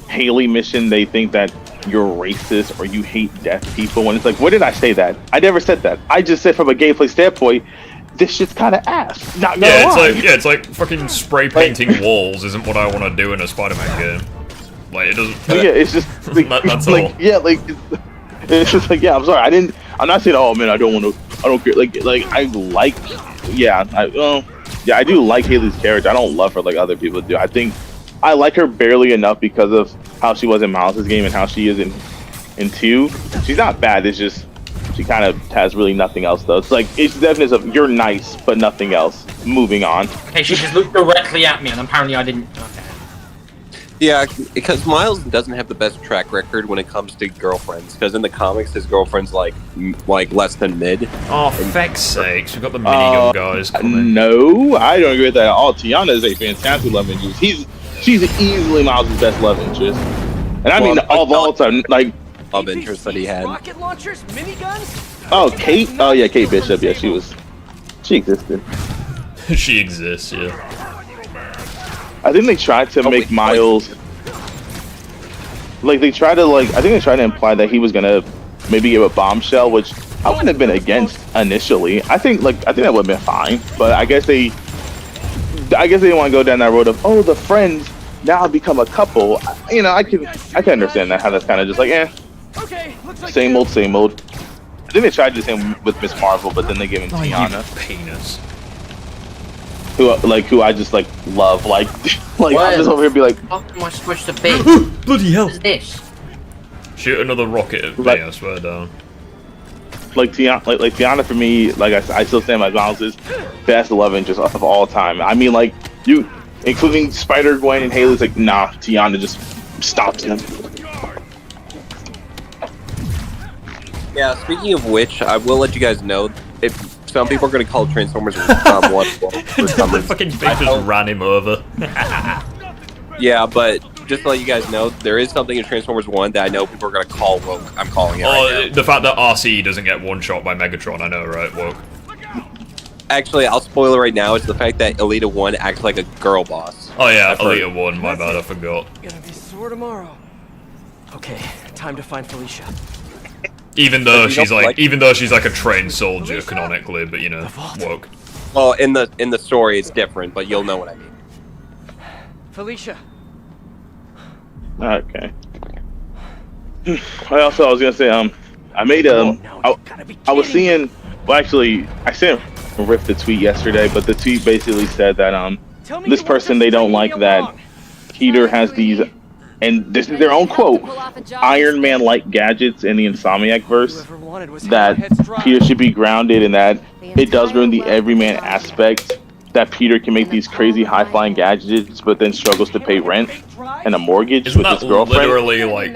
Haley mission, they think that you're racist or you hate deaf people. When it's like, where did I say that? I never said that. I just said from a gameplay standpoint, this shit's kind of ass. Not gonna lie. It's like fucking spray painting walls isn't what I want to do in a Spider-Man game. Like, it doesn't. Yeah, it's just like, that's like all. yeah, like it's just like, yeah. I'm sorry, I'm not saying, oh man, I don't care. Like I like, yeah, I do like Haley's character. I don't love her like other people do. I think I like her barely enough because of how she was in Miles' game and how she is in 2. She's not bad. It's just she kind of has really nothing else though. It's like it's the definition of you're nice but nothing else. Moving on. Okay, she just looked directly at me and apparently I didn't. Okay. Yeah, because Miles doesn't have the best track record when it comes to girlfriends. Because in the comics, his girlfriend's like less than mid. Oh, for feck's sakes, we've got the minigun guys coming. No, I don't agree with that at all. Tiana is a fantastic love interest. She's easily Miles' best love interest, and I mean of all time, like love interest that he had. Rocket launchers, miniguns? Oh, Kate. Oh yeah, Kate Bishop. Yeah, she existed. She exists, yeah. I think they tried to make Miles like I think they tried to imply that he was gonna maybe give a bombshell, which I wouldn't have been against initially. I think that would have been fine, but I guess they didn't want to go down that road of, oh, the friends now become a couple. You know, I can understand that, how that's kind of just like, Okay, looks like same old. I think they tried to do the same with Miss Marvel, but then they gave him Tiana, penis. who I just like love, like I'm just over here be like, What am I supposed to be? Bloody hell! What is this? Shoot another rocket at me, Like- I swear down. like Tiana for me, like I still stand by Miles' best love interest of all time. I mean, like you, including Spider-Gwen and Haley's like, nah, Tiana just stops him. Yeah, speaking of which, I will let you guys know, if some people are going to call Transformers 1 for some The reason. fucking thing just ran him over. Yeah, but just to let you guys know, there is something in Transformers 1 that I know people are going to call woke. I'm calling it right now. The fact that RC doesn't get one shot by Megatron, I know, right? Woke. Actually, I'll spoil it right now. It's the fact that Elita 1 acts like a girl boss. Oh yeah, I've heard. Elita 1, my bad, I forgot. Gonna be sore tomorrow. Okay, time to find Felicia. Even though But you she's don't like a trained soldier canonically, but you know, woke. Well, in the story, it's different, but you'll know what I mean. Felicia. Okay. I was gonna say, I made I was seeing, well, actually, I sent Riff the tweet yesterday, but the tweet basically said that this person, they don't like that Peter has these, and this is their own quote, Iron Man-like gadgets in the Insomniac verse, that Peter should be grounded, and that it does ruin the everyman aspect, that Peter can make these crazy high-flying gadgets, but then struggles to pay rent and a mortgage with his girlfriend. Literally, like,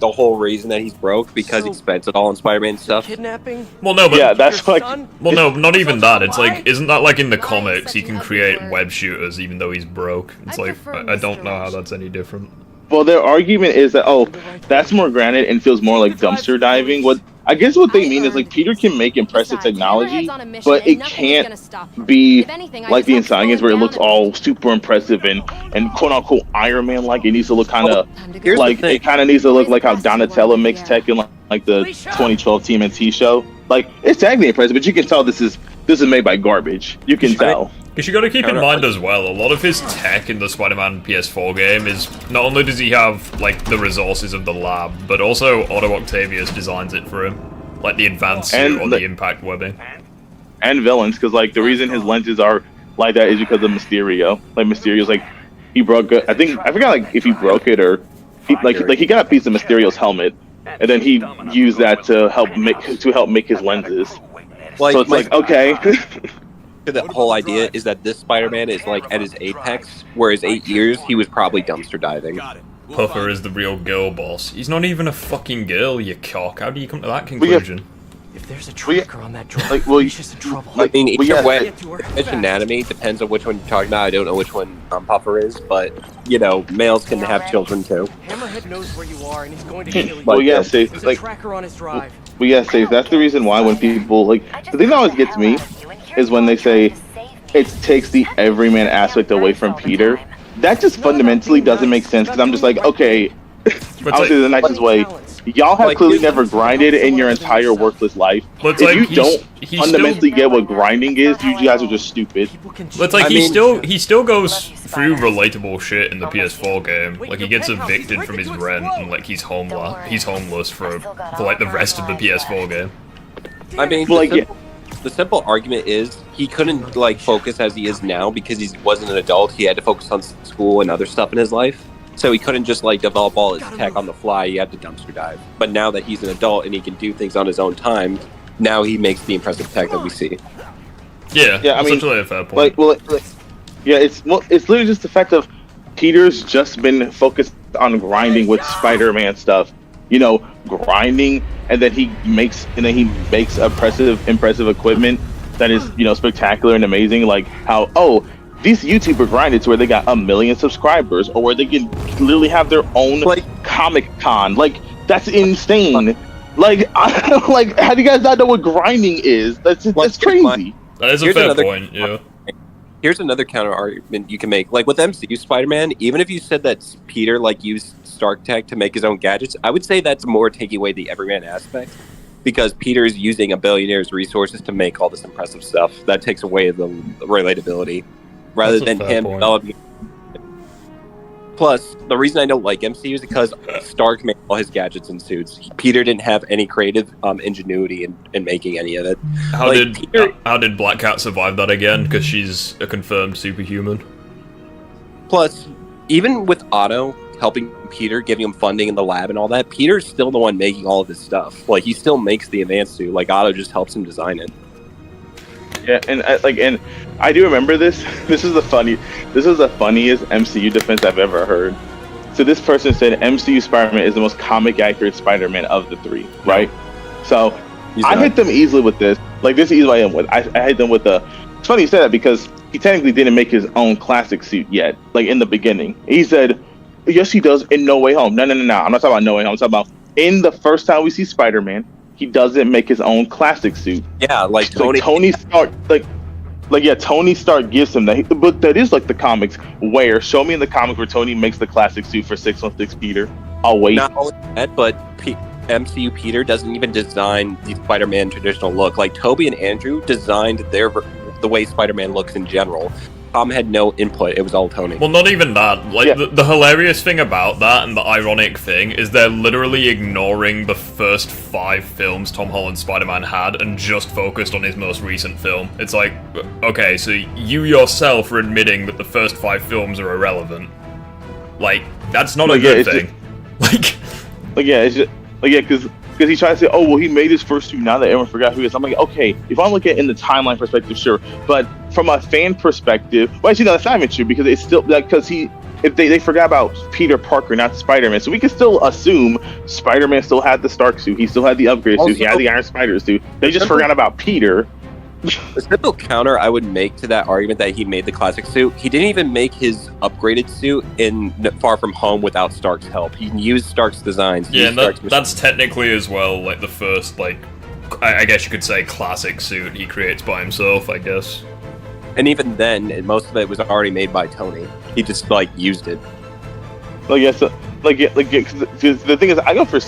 the whole reason that he's broke, because he spends it all on Spider-Man stuff. Kidnapping? Well, no, but yeah, that's like. Well, no, not even that. It's like, isn't that like in the comics? He can create web shooters even though he's broke. It's like, I don't know how that's any different. Well, their argument is that, oh, that's more granted and feels more like dumpster diving. I guess what they mean is like Peter can make impressive technology, but it can't be like the Inside Games where it looks all super impressive and quote unquote Iron Man like. It needs to look kind of like it kind of needs to look like how Donatello makes tech in like the 2012 TMNT show. Like it's technically impressive, but you can tell this is made by garbage. You can tell. Because you got to keep in mind as well, a lot of his tech in the Spider-Man PS4 game is not only does he have like the resources of the lab, but also Otto Octavius designs it for him, like the advanced suit or the impact webbing, and villains. Because like the reason his lenses are like that is because of Mysterio. Like Mysterio's like he broke it. I forgot like if he broke it or he got a piece of Mysterio's helmet, and then he used that to help make his lenses. So it's like okay. The whole idea is that this Spider-Man is like at his apex, whereas 8 years he was probably dumpster diving. Puffer is the real girl boss. He's not even a fucking girl, you cock. How do you come to that conclusion? If there's a tracker on that drone, he's just in trouble. I mean, either way, its anatomy depends on which one you're talking about. I don't know which one Puffer is, but you know, males can have children too. Hammerhead knows where you are, and he's going to kill you. Well, yeah, see, there's a tracker on his drive. Well, yeah, see, that's the reason why when people like the thing that always gets me is when they say it takes the everyman aspect away from Peter. That just fundamentally doesn't make sense because I'm just like, okay, I'll say the nicest way. Y'all have clearly never grinded in your entire worthless life. If you don't fundamentally get what grinding is, you guys are just stupid. It's like he still goes through relatable shit in the PS4 game. Like he gets evicted from his rent and like he's homeless for like the rest of the PS4 game. I mean, the simple argument is he couldn't like focus as he is now because he wasn't an adult. He had to focus on school and other stuff in his life. So he couldn't just like develop all his tech on the fly. He had to dumpster dive. But now that he's an adult and he can do things on his own time, now he makes the impressive tech that we see. Yeah, I mean, essentially a fair point. It's literally just the fact of Peter's just been focused on grinding with Spider-Man stuff. You know, grinding, and then he makes impressive equipment that is, you know, spectacular and amazing. Like how these YouTuber grinded to where they got 1 million subscribers, or where they can literally have their own Comic Con. Like that's insane. Like how do you guys not know what grinding is? That's crazy. That is a fair point. Yeah. Here's another counter argument you can make. Like with MCU Spider-Man, even if you said that Peter like used Stark Tech to make his own gadgets, I would say that's more taking away the everyman aspect, because Peter's using a billionaire's resources to make all this impressive stuff. That takes away the relatability, rather than him developing. Plus, the reason I don't like MCU is because Stark made all his gadgets and suits. Peter didn't have any creative ingenuity in making any of it. How did Black Cat survive that again? Because she's a confirmed superhuman. Plus, even with Otto helping Peter, giving him funding in the lab and all that, Peter's still the one making all of this stuff. Like, he still makes the advanced suit. Like, Otto just helps him design it. Yeah, and I do remember this. This is the funniest MCU defense I've ever heard. So this person said MCU Spider-Man is the most comic accurate Spider-Man of the three, right? So I hit them easily with this. Like this is easily I hit them with it's funny you said that because he technically didn't make his own classic suit yet. Like in the beginning, he said, "Yes, he does in No Way Home." No. I'm not talking about No Way Home. I'm talking about in the first time we see Spider-Man. He doesn't make his own classic suit. Yeah, like Tony Stark, Tony Stark gives him that. But that is like the comics. Where show me in the comic where Tony makes the classic suit for 616 Peter. I'll wait. Not only that, but MCU Peter doesn't even design the Spider-Man traditional look. Like Toby and Andrew designed the way Spider-Man looks in general. Tom had no input. It was all Tony. Well, not even that. Like, the hilarious thing about that and the ironic thing is they're literally ignoring the first 5 films Tom Holland's Spider-Man had and just focused on his most recent film. It's like, okay, so you yourself are admitting that the first 5 films are irrelevant. Like, that's not a good thing. Because he tried to say, oh, well, he made his first suit now that everyone forgot who he is. I'm like, okay, if I'm looking at it in the timeline perspective, sure. But from a fan perspective, well, actually, no, that's not even true because it's still, because if they forgot about Peter Parker, not Spider-Man. So we can still assume Spider-Man still had the Stark suit. He still had the upgrade suit. He had the Iron Spider suit. They just forgot about Peter. The simple counter I would make to that argument that he made the classic suit, he didn't even make his upgraded suit in Far From Home without Stark's help. He used Stark's designs. Yeah, and that's technically as well, like, the first, like, I guess you could say classic suit he creates by himself, I guess. And even then, most of it was already made by Tony. He just, like, used it. Like, yeah, so, cause the thing is, I go for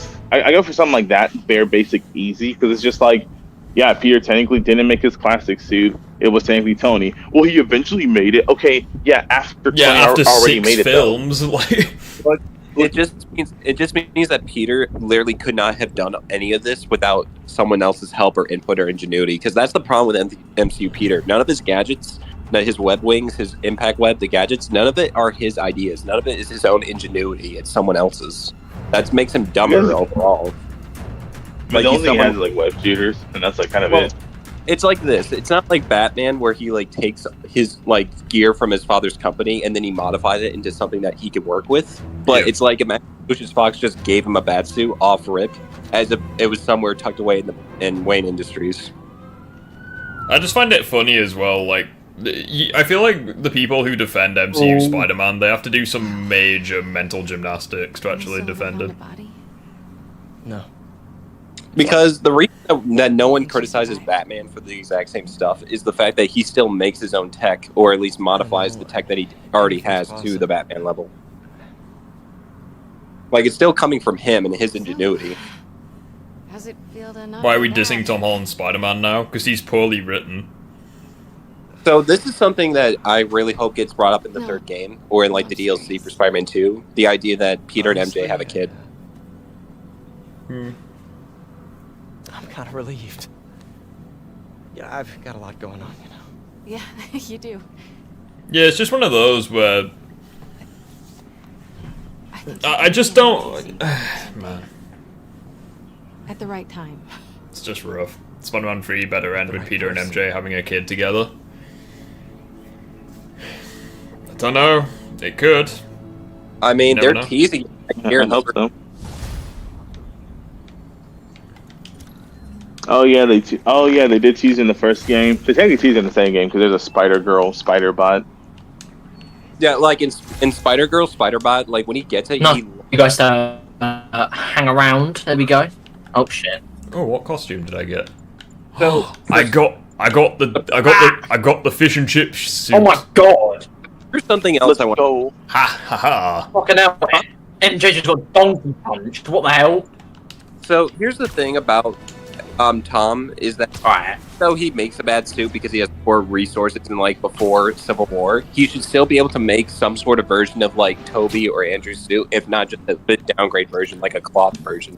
something like that, bare, basic, easy, because it's just like, yeah, Peter technically didn't make his classic suit. It was technically Tony. Well, he eventually made it. Okay, yeah, after Tony already made it. Films, like. But it just means that Peter literally could not have done any of this without someone else's help or input or ingenuity. Because that's the problem with MCU Peter. None of his gadgets, his web wings, his impact web, the gadgets, none of it are his ideas. None of it is his own ingenuity. It's someone else's. That makes him dumber overall. But the only thing he has is like web shooters, and that's like kind of it. It's like this. It's not like Batman where he like takes his like gear from his father's company and then he modifies it into something that he could work with. But it's like Lucius Fox just gave him a bat suit off rip, as if it was somewhere tucked away in Wayne Industries. I just find it funny as well. Like, I feel like the people who defend MCU Spider-Man, they have to do some major mental gymnastics to actually defend it. No. Because the reason that no one criticizes Batman for the exact same stuff is the fact that he still makes his own tech, or at least modifies the tech that he already has to the Batman level. Like, it's still coming from him and his ingenuity. How's it feel to not Why are we dissing Tom Holland's Spider-Man now? Because he's poorly written. So this is something that I really hope gets brought up in the third game, or in like the DLC for Spider-Man 2. The idea that Peter and MJ have a kid. I'm kind of relieved. Yeah, I've got a lot going on, you know. Yeah, you do. Yeah, it's just one of those where I just don't. Man, at the right time. It's just rough. Spider-Man 3 better end with Peter and MJ having a kid together. I don't know. It could. I mean, they're teasing. I hope so. Oh yeah, they did tease in the first game. They technically teased in the same game because there's a Spider-Girl, Spider-Bot. Yeah, like in Spider-Girl, Spider-Bot, like when he gets it, you guys hang around. There we go. Oh shit. Oh, what costume did I get? So I got the fish and chips suit. Oh my god. There's something else I want to go. Ha ha ha. Fucking hell. MJ just got donkey punched. What the hell? So here's the thing about Tom is that though he makes a bad suit because he has poor resources and like before Civil War, he should still be able to make some sort of version of like Toby or Andrew's suit, if not just a bit downgrade version, like a cloth version.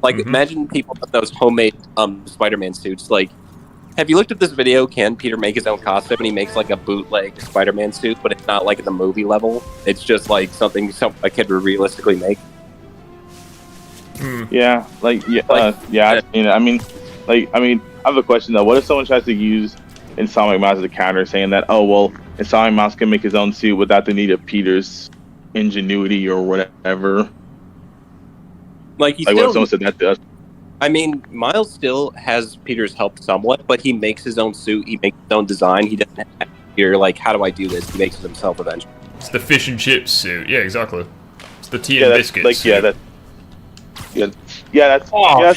Like imagine people with those homemade Spider-Man suits. Like, have you looked at this video? Can Peter make his own costume? And he makes like a bootleg Spider-Man suit, but it's not like at the movie level. It's just like something a kid would realistically make. Yeah, I've seen it. I mean, I have a question though. What if someone tries to use Insomniac Mouse as a counter, saying that, oh well, Insomniac Mouse can make his own suit without the need of Peter's ingenuity or whatever? Like what if someone said that to us? I mean, Miles still has Peter's help somewhat, but he makes his own suit. He makes his own design. He doesn't have Peter like, how do I do this? He makes it himself eventually. It's the fish and chips suit. Yeah, exactly. It's the tea and biscuits suit. That's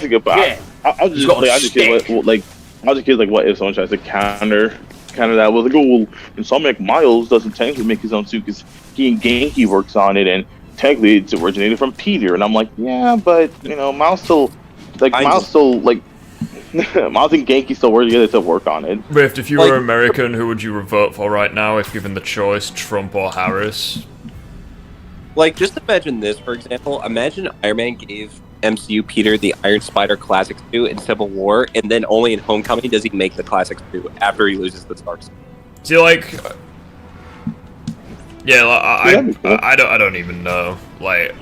a good part. I'll just kid what if someone tries to counter that with like, oh well, Insomniac Miles doesn't technically make his own suit because he and Genki works on it, and technically it's originated from Peter. And I'm like, yeah, but you know, Miles and Genki still work together to work on it. Rift, if you were American, who would you vote for right now if given the choice, Trump or Harris? Like, just imagine this, for example. Imagine Iron Man gave MCU Peter the Iron Spider classic suit in Civil War, and then only in Homecoming does he make the classic suit after he loses the Stark suit. See, like... Yeah, I don't even know. Like...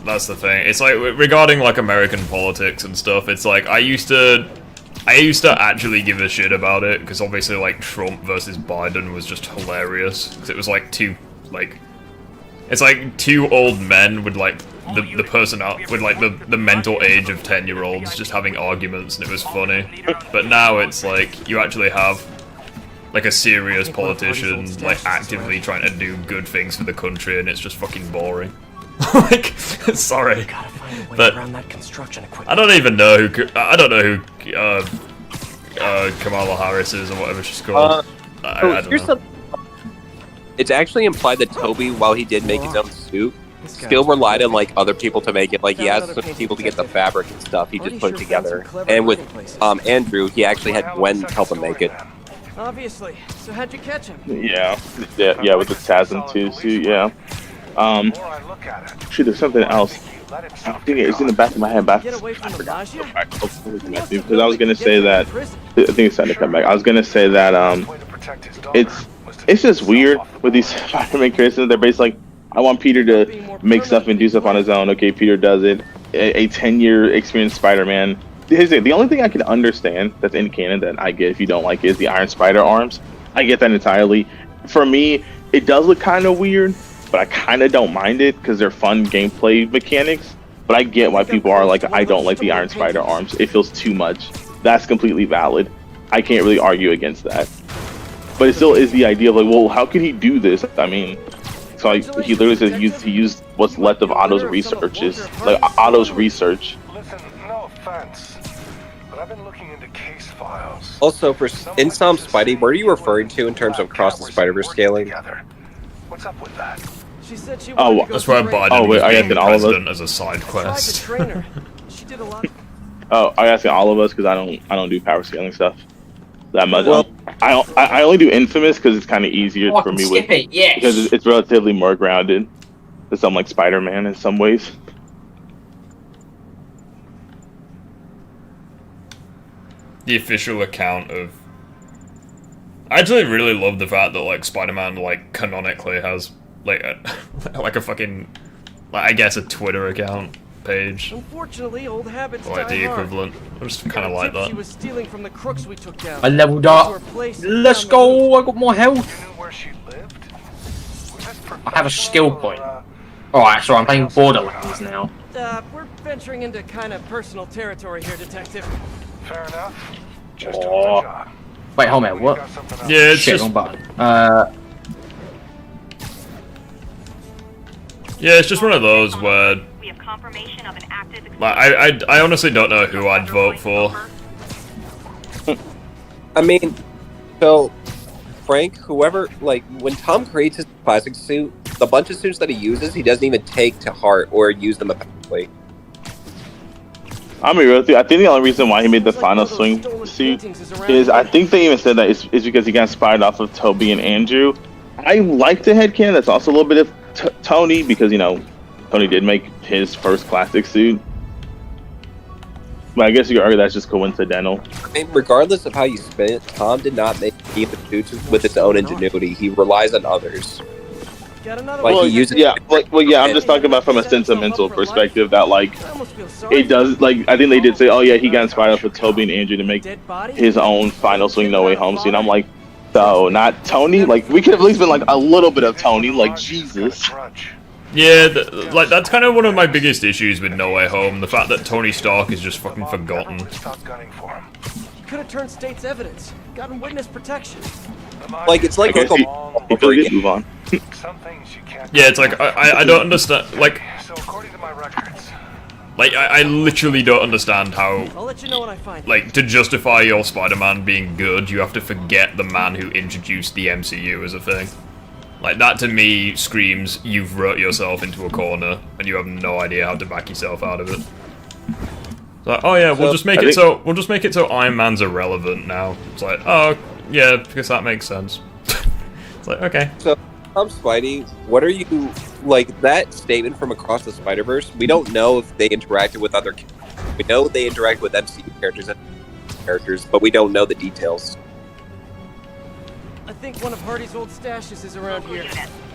That's the thing. It's like, regarding, like, American politics and stuff, it's like, I used to actually give a shit about it, because obviously, like, Trump versus Biden was just hilarious, because it was, like, it's like two old men with, like, the person out with like the mental age of 10-year-olds just having arguments, and it was funny. But now it's like you actually have like a serious politician like actively trying to do good things for the country, and it's just fucking boring. Like, sorry, but I don't even know who Kamala Harris is or whatever she's called. I don't know. It's actually implied that Toby, while he did make his own suit, still relied on like other people to make it. Like he asked some people to get the fabric and stuff. He just put it together. And with Andrew, he actually had Gwen help him make it. Obviously. So how'd you catch him? Yeah, with the Tasm 2 suit, yeah. Shoot, there's something else. I think it's in the back of my head, Get away from the Nausea? because I was gonna say that. I think it's time to come back. I was gonna say that it's just weird with these Spider-Man characters. They're basically like, I want Peter to make stuff and do stuff on his own. Okay, Peter does it. A 10-year experienced Spider-Man. The only thing I can understand that's in canon that I get if you don't like it is the Iron Spider arms. I get that entirely. For me, it does look kind of weird, but I kind of don't mind it because they're fun gameplay mechanics. But I get why people are like, I don't like the Iron Spider arms. It feels too much. That's completely valid. I can't really argue against that. But it still is the idea of like, well, how can he do this? I mean, so he literally says he used what's left of Otto's researches, like Otto's research. Listen, no offense, but I've been looking into case files. Also, in some Spidey, what are you referring to in terms of Cross the Spider-Verse scaling? What's up with that? She said she Oh, that's why Biden was being president as a side quest. She did a lot. Oh, I asking all of us because I don't do power scaling stuff that much. Well, I only do Infamous because it's kind of easier for me with because it's relatively more grounded than something like Spider-Man in some ways. The official account of. I actually really love the fact that like Spider-Man like canonically has like a fucking I guess a Twitter account page. Unfortunately, old habits or like the die hard. equivalent. I just kind of like that. She was stealing from the crooks we took down. I leveled up. Let's go. I got more health. I have a skill point. Alright, so I'm playing Borderlands now. We're venturing into kind of personal territory here, Detective. Fair enough. Just doing my job. Wait, hold on, what? Yeah, it's shit, just... wrong button. Yeah, it's just one of those where... Like, I honestly don't know who I'd vote for. I mean, so, Frank, whoever, like, when Tom creates his classic suit, the bunch of suits that he uses, he doesn't even take to heart or use them effectively. I'm gonna be real with you. I think the only reason why he made the final swing suit is I think they even said that is because he got inspired off of Toby and Andrew. I like the headcanon. That's also a little bit of Tony because, you know, Tony did make his first classic suit. But I guess you could argue that's just coincidental. I mean, regardless of how you spin it, Tom did not make any of the suits with its own ingenuity. He relies on others. Like he uses I'm just talking about from a sentimental perspective that, like, it does, like, I think they did say, oh yeah, he got inspired off of Toby and Andrew to make his own Final Swing No Way Home scene. I'm like, so, not Tony? Like, we could have at least been, like, a little bit of Tony, like, Jesus. Yeah, like, that's kind of one of my biggest issues with No Way Home, the fact that Tony Stark is just fucking forgotten. Could have turned state's evidence, gotten witness protection. Like, it's like move on. Yeah, it's like, I don't understand, like, I literally don't understand how, I'll let you know when I find it. like, to justify your Spider-Man being good, you have to forget the man who introduced the MCU as a thing. Like, that to me screams, you've wrote yourself into a corner, and you have no idea how to back yourself out of it. It's like, oh yeah, we'll just make it so Iron Man's irrelevant now. It's like, oh, yeah, because that makes sense. It's like, okay. So, Spidey, what are you, like, that statement from Across the Spider-Verse, we don't know if they interacted with other characters. We know they interact with MCU characters, but we don't know the details. I think one of Hardy's old stashes is around here.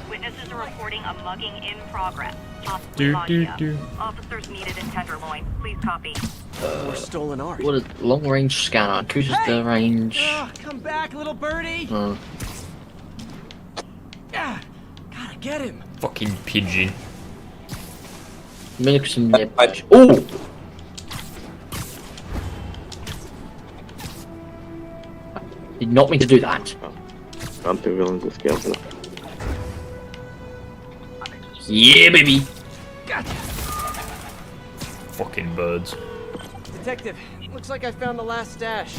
Witnesses are reporting a mugging in progress. Officers needed in Tenderloin. Please copy. More stolen art. What a long-range scanner. Chooses the range. Come back, little birdie. Yeah, gotta get him. Fucking pigeon. Make some nip. Ooh! Did not mean to do that. Something villains with scales. Yeah, baby! Fucking birds. Detective, looks like I found the last stash.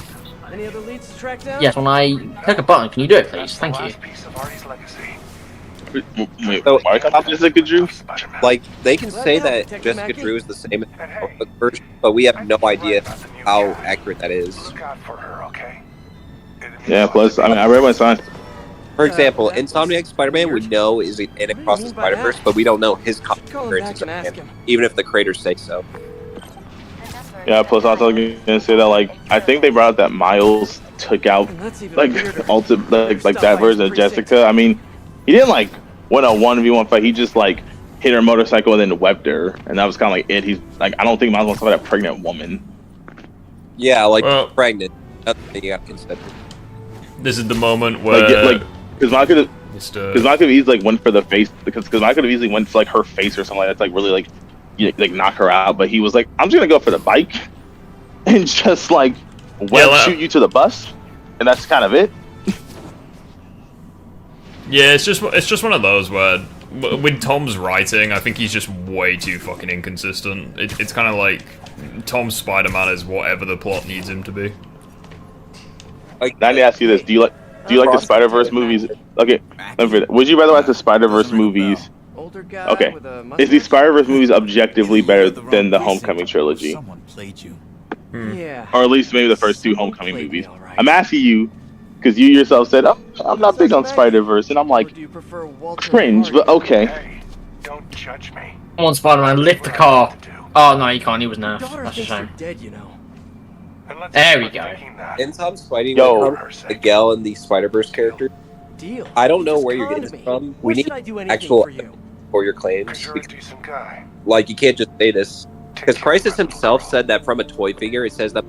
Any other leads to track down? Yes, when I click a button, can you do it, please? Thank you. Wait, why can't Jessica Drew? Like, they can say that Jessica Drew is the same as the comic book version, but we have no idea how accurate that is. Yeah, plus, I mean, I read my sign. For example, Insomniac Spider-Man we know is in Across the Spider-Verse, but we don't know his comic appearance in Spider-Man, even if the creators say so. Yeah, plus also I'm gonna say that, like, I think they brought up that Miles took out, like, like that version of Jessica. I mean, he didn't, like, win a 1v1 fight, he just, like, hit her motorcycle and then webbed her, and that was kind of like it. He's, like, I don't think Miles wants to fight a pregnant woman. Yeah, like, pregnant. Nothing you got consent. This is the moment where... Because Miles could have easily, like, went for the face, because Miles could have easily went to, like, her face or something like that to, like, really, like knock her out, but he was like, I'm just gonna go for the bike and just like shoot you to the bus, and that's kind of it. Yeah, it's just one of those where with Tom's writing, I think he's just way too fucking inconsistent. It's kind of like Tom's Spider-Man is whatever the plot needs him to be. Like, now let me ask you this: Do you like the Spider-Verse movies? Okay, would you rather watch the Spider-Verse movies? Okay, is the Spider-Verse movies objectively better than the Homecoming trilogy? Yeah. Or at least maybe the first two Homecoming movies. I'm asking you because you yourself said, "Oh, I'm not big on Spider-Verse," and I'm like, cringe, but okay. Hey, don't judge me. Come on, Spider-Man, lift the car. Oh no, you can't. He was nerfed. That's a shame. Dead, you know. There we go. In Tom Spidey, Miguel and the Spider-Verse character. Deal. I don't know where you're getting this from. We need actual for your claims. Like, you can't just say this. Because Crisis himself said that from a toy figure, it says that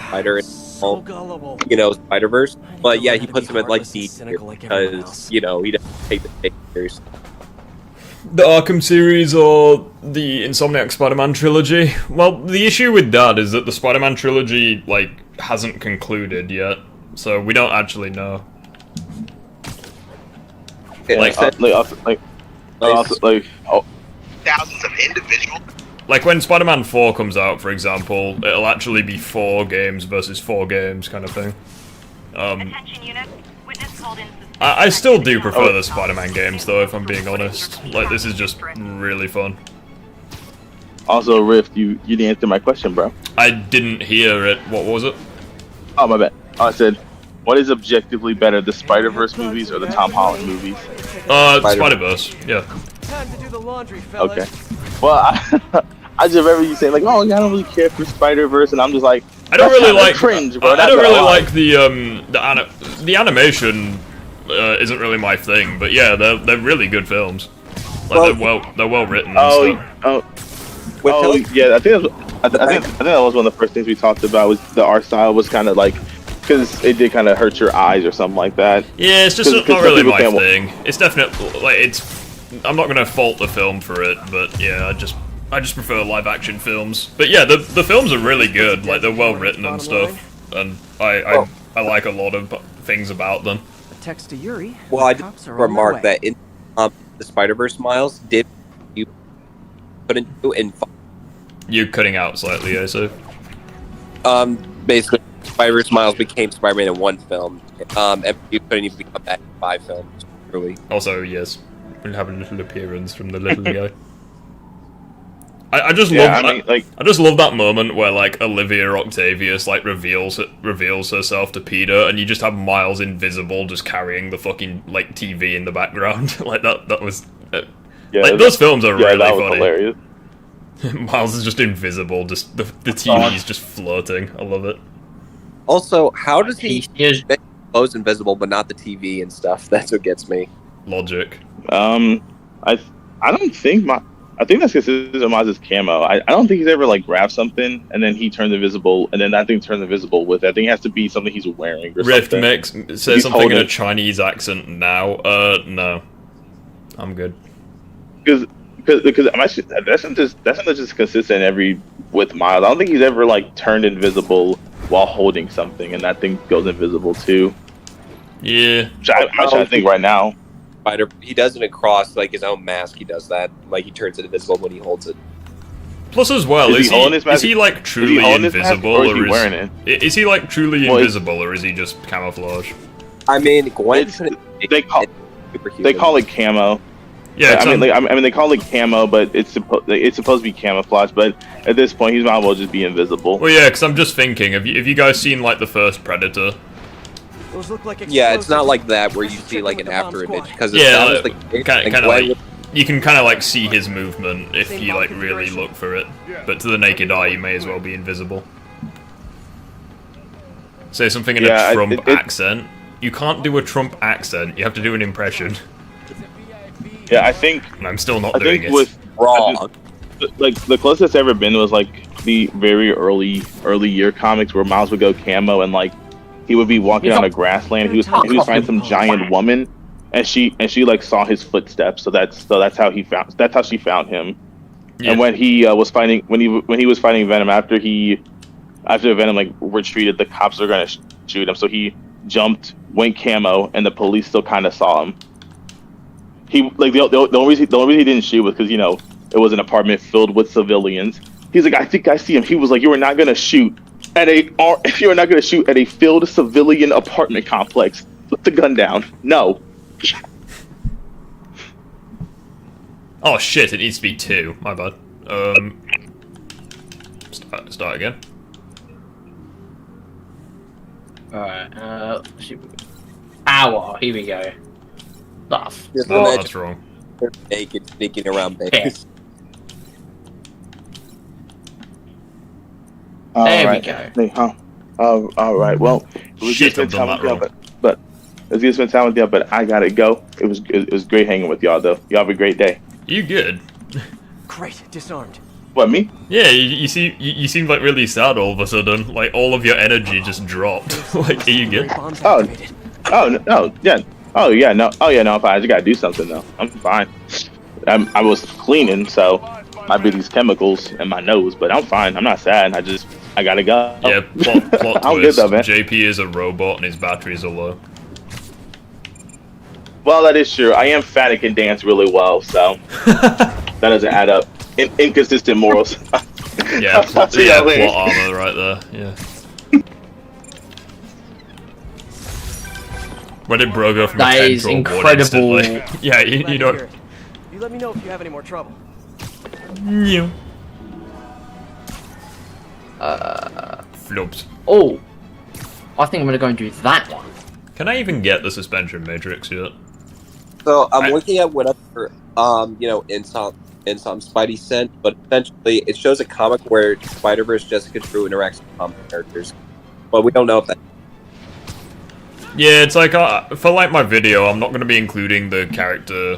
Spider and Spider-Verse. But yeah, he puts him at like D because, he doesn't take the figures. The Arkham series or the Insomniac Spider-Man trilogy? Well, the issue with that is that the Spider-Man trilogy, like, hasn't concluded yet. So we don't actually know. Thousands of individual. Like when Spider-Man 4 comes out, for example, it'll actually be 4 games versus 4 games kind of thing. I still do prefer the Spider-Man games though, if I'm being honest. Like, this is just really fun. Also, Rift, you didn't answer my question, bro. I didn't hear it. What was it? Oh, my bad. I said, what is objectively better, the Spider-Verse movies or the Tom Holland movies? Spider-Verse, yeah. Time to do the laundry, fellas. Okay. Well, I just remember you saying, like, oh, I don't really care for Spider-Verse, and I'm just like, I don't really like cringe, bro. I don't really like the animation isn't really my thing, but yeah, they're really good films. Like, they're well written. Yeah. I think that was one of the first things we talked about. Was the art style was kind of like, because it did kind of hurt your eyes or something like that. Yeah, it's just not really my thing. It's definitely like I'm not gonna fault the film for it, but yeah, I just prefer live action films. But yeah, the films are really good. Like, they're well written and stuff, and I like a lot of things about them. Text to Yuri. Well, I did remark that in the Spider-Verse, Miles did you couldn't do in. You're cutting out slightly, I say. Basically, Spider-Verse Miles became Spider-Man in one film. And you couldn't even become that in 5 films. Really. Also, yes, we'll have a little appearance from the little guy. I just love that moment where, like, Olivia Octavius, like, reveals herself to Peter, and you just have Miles invisible just carrying the fucking, like, TV in the background. Like, that was those films are really funny. Hilarious. Miles is just invisible, just the TV is just floating. I love it. Also, how does he clothes invisible but not the TV and stuff? That's what gets me. Logic. I don't think I think that's because this is Miles' camo. I don't think he's ever, like, grabbed something and then he turns invisible, and then that thing turns invisible with it. I think it has to be something he's wearing or Rift something. Mix says something in a Chinese accent now. No. I'm good. Because because that's not just consistent with Miles. I don't think he's ever like turned invisible while holding something, and that thing goes invisible too. Yeah. I'm trying to think right now. Spider, he does it across like his own mask. He does that, like he turns it invisible when he holds it. Plus, as well, is he like truly invisible, or is he wearing it? Is he like truly invisible, or is he just camouflage? I mean, Gwen. They call it camo. Yeah, I mean, they call it camo, but it's supposed to be camouflage. But at this point, he's might as well just be invisible. Well, yeah, because I'm just thinking, have you guys seen like the first Predator? Those look like yeah, it's not like that where you see like an after image because kind of like you can kind of like see his movement if you like really look for it, but to the naked eye, you may as well be invisible. Say something in a Trump accent. You can't do a Trump accent. You have to do an impression. Yeah, I think. And I'm still not doing it. Like the closest it's ever been was like the very early year comics where Miles would go camo and like he would be walking on a grassland. He was finding some giant woman, and she like saw his footsteps. So that's how she found him. Yeah. And when he was fighting Venom after Venom like retreated, the cops were gonna shoot him. So he jumped, went camo, and the police still kind of saw him. He like the only reason he didn't shoot was because it was an apartment filled with civilians. He's like, I think I see him. He was like, you are not gonna shoot at a filled civilian apartment complex. Put the gun down. No. Oh shit! It needs to be 2. My bad. Start again. Alright. Hour. Here we go. Stuff. Oh, that's wrong. Naked, sneaking around base. There we go. All right. Well, it was good to spend time with y'all, but it was good to spend time with y'all. But I gotta go. It was great hanging with y'all, though. Y'all have a great day. You good? Great, disarmed. What, me? Yeah, you seemed like really sad all of a sudden. Like all of your energy just dropped. Like, are you good? No, yeah. Oh yeah, no. I'm fine. I just gotta do something though. I'm fine. I was cleaning, so might be these chemicals in my nose, but I'm fine. I'm not sad. I gotta go. Yeah, plot I'm twist. good though, man. JP is a robot and his batteries are low. Well, that is true. I am fat and can dance really well, so that doesn't add up. Inconsistent morals. Yeah, plot armor right there. Yeah. Where did bro go from that a is 10 incredible. Yeah, you know. You let me know if you have any more trouble. New. Flopped. Oh, I think I'm gonna go and do that one. Can I even get the suspension matrix yet? So I'm looking at whatever Insom Spidey sent, but essentially it shows a comic where Spider-Verse Jessica Drew interacts with comic characters, but we don't know if that. Yeah, it's like for like my video, I'm not going to be including the character,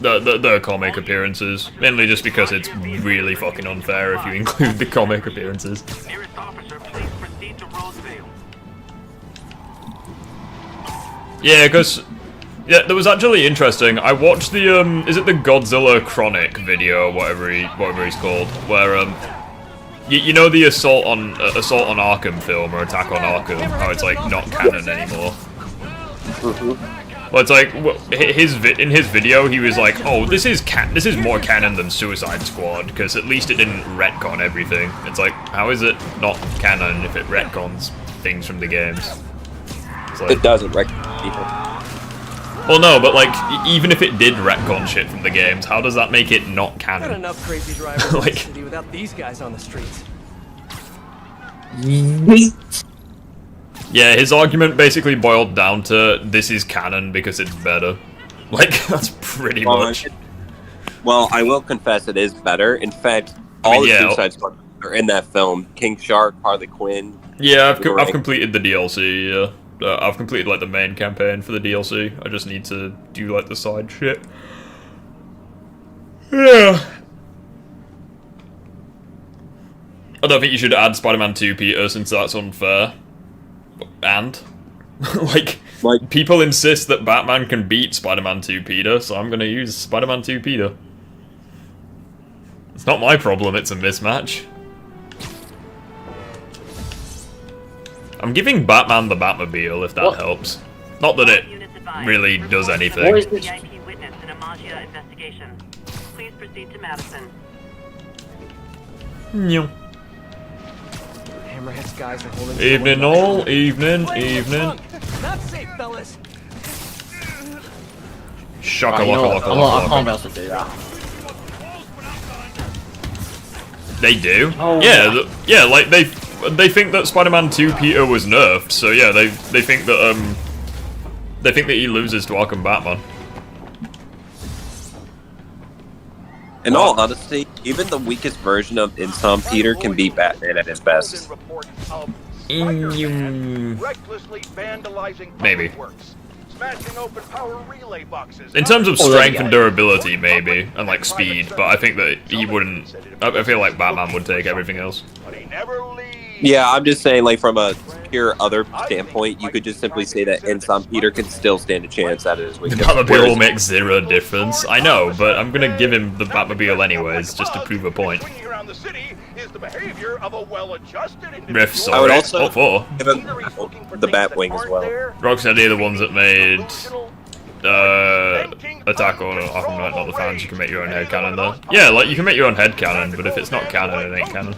the comic appearances, mainly just because it's really fucking unfair if you include the comic appearances. Nearest officer, please proceed to Roseville. Yeah, because that was actually interesting. I watched the is it the Godzilla Chronic video or whatever he's called, where you know the Assault on Arkham film or Attack on Arkham, how it's like not canon anymore. Well, it's like in his video he was like, oh, this is more canon than Suicide Squad because at least it didn't retcon everything. It's like, how is it not canon if it retcons things from the games? Like, it doesn't retcon people. Well, no, but like even if it did retcon shit from the games, how does that make it not canon? Not enough crazy drivers like, in the city without these guys on the streets. Yeah, his argument basically boiled down to this is canon because it's better. Like, that's pretty much. Well, I will confess it is better. In fact, all the Suicide Squad are in that film. King Shark, Harley Quinn. Yeah, I've completed the DLC, yeah. I've completed, like, the main campaign for the DLC. I just need to do, like, the side shit. Yeah. I don't think you should add Spider-Man 2, Peter, since that's unfair. And? like... Like, people insist that Batman can beat Spider-Man 2 Peter, so I'm gonna use Spider-Man 2 Peter. It's not my problem, it's a mismatch. I'm giving Batman the Batmobile, if that helps. Not that it really does anything. What is this? VIP witness in a Maggia investigation. Please proceed to Madison. No. Hammerhead's guys are holding. Evening all, evening. Not safe, fellas. Shaka You know laka what? laka I can't laka. be able to do that. They do? Oh, yeah, yeah, like they think that Spider-Man 2 Peter was nerfed, so yeah, they think that he loses to Arkham Batman. in all honesty, even the weakest version of Insom Peter can beat Batman at his best. Maybe. Smashing open power relay boxes. In terms of strength and durability, maybe, and like speed, but I think that he wouldn't. I feel like Batman would take everything else. Yeah, I'm just saying, like, from a pure other standpoint, you could just simply say that Insom Peter can still stand a chance at his The weakest. Batmobile will make zero difference. I know, but I'm gonna give him the Batmobile anyways, just to prove a point. Riff, sorry. I would also What for? give him the Batwing as well. Rocksteady are the ones that made Attack on Arkham Knight, not the fans. You can make your own headcanon though. Yeah, like you can make your own headcanon, but if it's not canon, it ain't canon.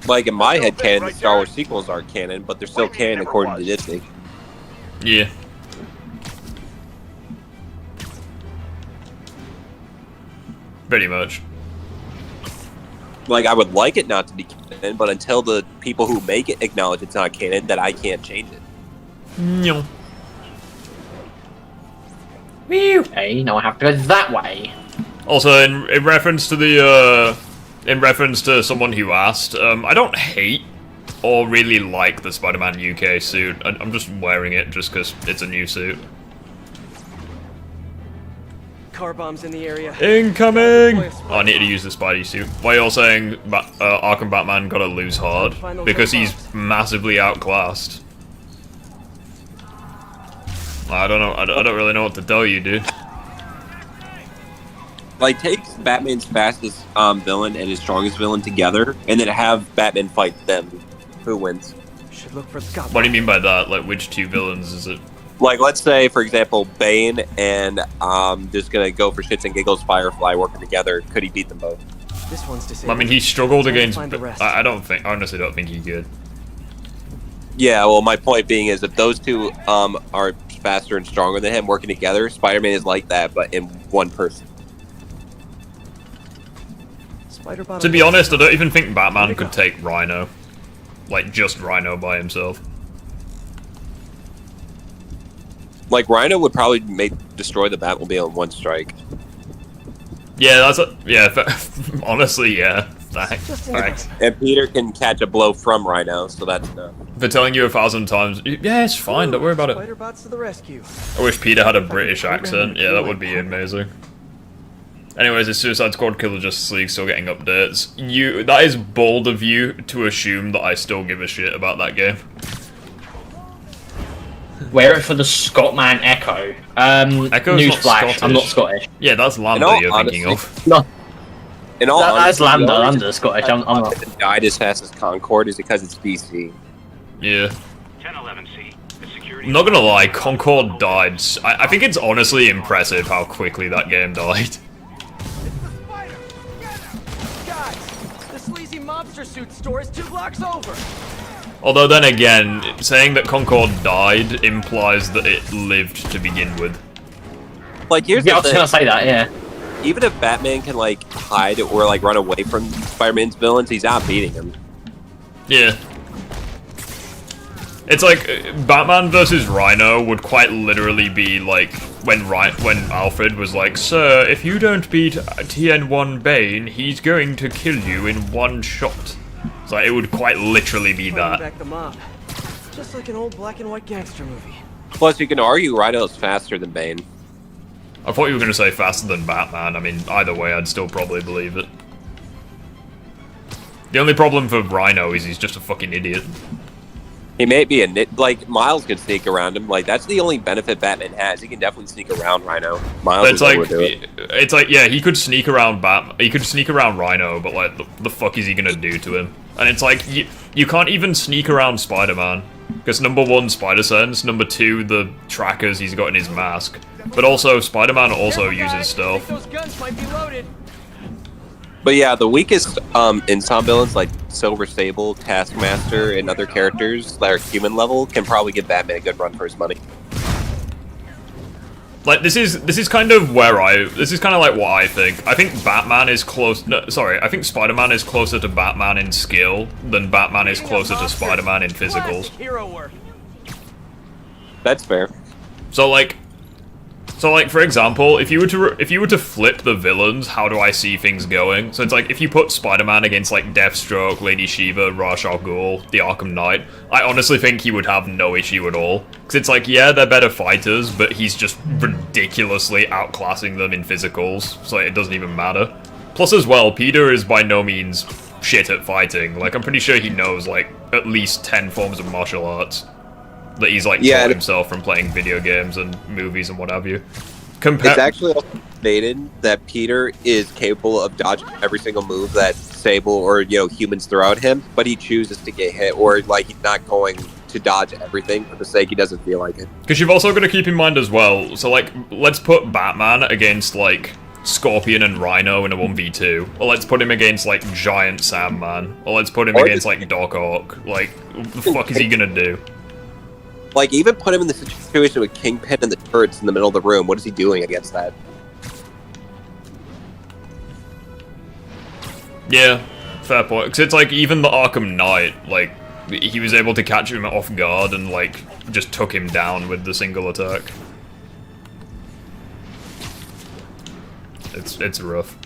Like, in my head canon, the Star Wars sequels aren't canon, but they're still canon according to Disney. Yeah. Pretty much. Like, I would like it not to be canon, but until the people who make it acknowledge it's not canon, then I can't change it. No. Okay, now I have to go that way. Also, in reference to the in reference to someone who asked, I don't hate or really like the Spider-Man UK suit. I'm just wearing it just because it's a new suit. Car bombs in the area. Incoming! Oh, I need to use the Spidey suit. Why are you all saying Arkham Batman gotta lose hard? Because he's massively outclassed. I don't know. I don't really know what to tell you, dude. Like, take Batman's fastest villain and his strongest villain together, and then have Batman fight them. Who wins? Should look for Scott. What do you mean by that? Like, which two villains is it? Like, let's say, for example, Bane and just gonna go for shits and giggles, Firefly working together. Could he beat them both? This one's disabled. I mean, he struggled against. Find the rest. I honestly don't think he could. Yeah, well, my point being is if those two are faster and stronger than him working together, Spider-Man is like that, but in one person. To be honest, I don't even think Batman could take Rhino. Like, just Rhino by himself. Like, Rhino would probably destroy the Batmobile in one strike. Yeah, honestly, yeah. Thanks. And Peter can catch a blow from Rhino, so that's enough. For telling you 1,000 times, yeah, it's fine, don't worry about it. Spider-Bots to the rescue. I wish Peter had a British accent. Yeah, that would be amazing. Anyways, is Suicide Squad Killer Justice League still getting updates? That is bold of you to assume that I still give a shit about that game. Wear it for the Scotman Echo. Echo's Newsflash, not I'm not Scottish. Scottish. Yeah, that's Lambda you're thinking of. No. In all That's honesty, Landa's Scottish. I'm not. Died as fast as Concord is because it's DC. Yeah. 1011C. I'm not gonna lie, Concord died. I think it's honestly impressive how quickly that game died. The sleazy mobster suit store is 2 blocks over. Although then again, saying that Concord died implies that it lived to begin with. Like, here's Yeah, I the was thing. gonna say that, yeah. Even if Batman can, like, hide or, like, run away from Spider-Man's villains, he's not beating him. Yeah. It's like, Batman versus Rhino would quite literally be like, when Alfred was like, "Sir, if you don't beat TN1 Bane, he's going to kill you in one shot." So it would quite literally be that. Back the mob. Just like an old black and white gangster movie. Plus, you can argue Rhino's faster than Bane. I thought you were going to say faster than Batman. I mean, either way, I'd still probably believe it. The only problem for Rhino is he's just a fucking idiot. He may be a nit. Like Miles could sneak around him. Like that's the only benefit Batman has. He can definitely sneak around Rhino. Miles it's like, it's like, yeah, he could sneak around He could sneak around Rhino, but like, the fuck is he gonna do to him? And it's like, you can't even sneak around Spider-Man. Because number one, Spider Sense. Number two, the trackers he's got in his mask. But also, Spider-Man also uses stealth. Those guns might be loaded. But yeah, the weakest Insom villains like Silver Sable, Taskmaster, and other characters that are human level can probably give Batman a good run for his money. Like this is kind of where this is kind of like what I think. I think Batman is close. No, sorry, I think Spider-Man is closer to Batman in skill than Batman is closer to Spider-Man in physicals. Hero work. That's fair. So like, for example, if you were to flip the villains, how do I see things going? So it's like, if you put Spider-Man against like Deathstroke, Lady Shiva, Ra's al Ghul, the Arkham Knight, I honestly think he would have no issue at all. Because it's like, yeah, they're better fighters, but he's just ridiculously outclassing them in physicals, so it doesn't even matter. Plus as well, Peter is by no means shit at fighting. Like, I'm pretty sure he knows like at least 10 forms of martial arts that he's like taught himself from playing video games and movies and what have you. It's actually also stated that Peter is capable of dodging every single move that Sable or humans throw at him, but he chooses to get hit, or like he's not going to dodge everything for the sake he doesn't feel like it. Because you've also got to keep in mind as well, so like, let's put Batman against like Scorpion and Rhino in a 1v2, or let's put him against like Giant Sandman, or let's put him against like Doc Ock. Like, what the fuck is he gonna do? Like, even put him in the situation with Kingpin and the turrets in the middle of the room. What is he doing against that? Yeah, fair point. Because it's like, even the Arkham Knight, like, he was able to catch him off guard and, like, just took him down with the single attack. It's rough.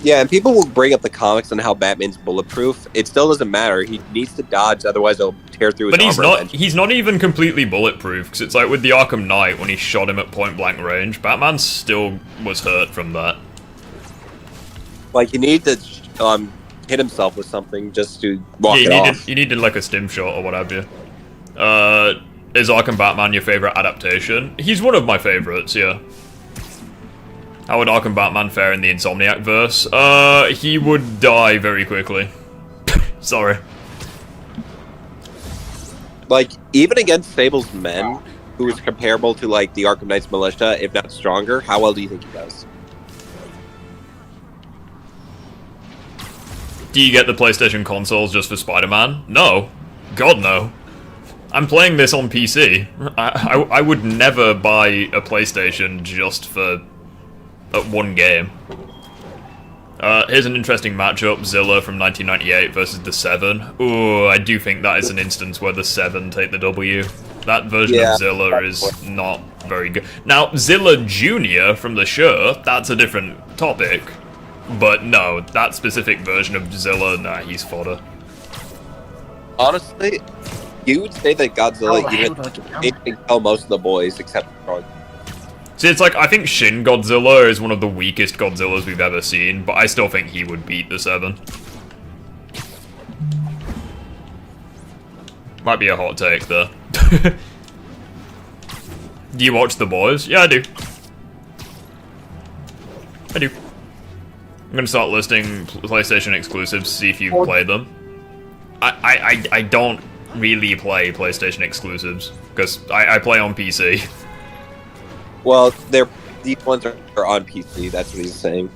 Yeah, and people will bring up the comics on how Batman's bulletproof. It still doesn't matter. He needs to dodge, otherwise he'll tear through his armor. But he's not even completely bulletproof, because it's like with the Arkham Knight, when he shot him at point-blank range, Batman still was hurt from that. Like, he needed to hit himself with something just to walk it off. You needed like a stim shot or what have you. Is Arkham Batman your favorite adaptation? He's one of my favorites, yeah. How would Arkham Batman fare in the Insomniac verse? He would die very quickly. Sorry. Like, even against Sable's men, who is comparable to, like, the Arkham Knight's militia, if not stronger, how well do you think he does? Do you get the PlayStation consoles just for Spider-Man? No. God, no. I'm playing this on PC. I would never buy a PlayStation just for one game. Here's an interesting matchup, Zilla from 1998 versus the 7. Ooh, I do think that is an instance where the 7 take the W. That version of Zilla is not very good. Now, Zilla Jr. from the show, that's a different topic. But no, that specific version of Zilla, nah, he's fodder. Honestly, you would say that Godzilla can kill most of the boys except for... See, it's like, I think Shin Godzilla is one of the weakest Godzillas we've ever seen, but I still think he would beat the 7. Might be a hot take, though. Do you watch The Boys? Yeah, I do. I do. I'm gonna start listing PlayStation exclusives to see if you play them. I don't really play PlayStation exclusives, because I play on PC. Well, these ones are on PC, that's what he's saying.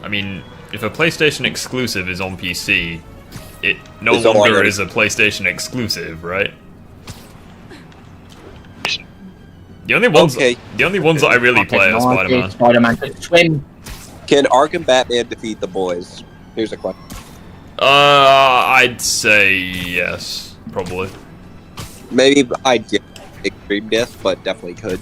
I mean, if a PlayStation exclusive is on PC, it no longer is a PlayStation exclusive, right? The only ones that I really play are Spider-Man. Spider-Man could swim. Can Arkham Batman defeat the boys? Here's a question. I'd say yes, probably. Maybe I did extreme death, but definitely could.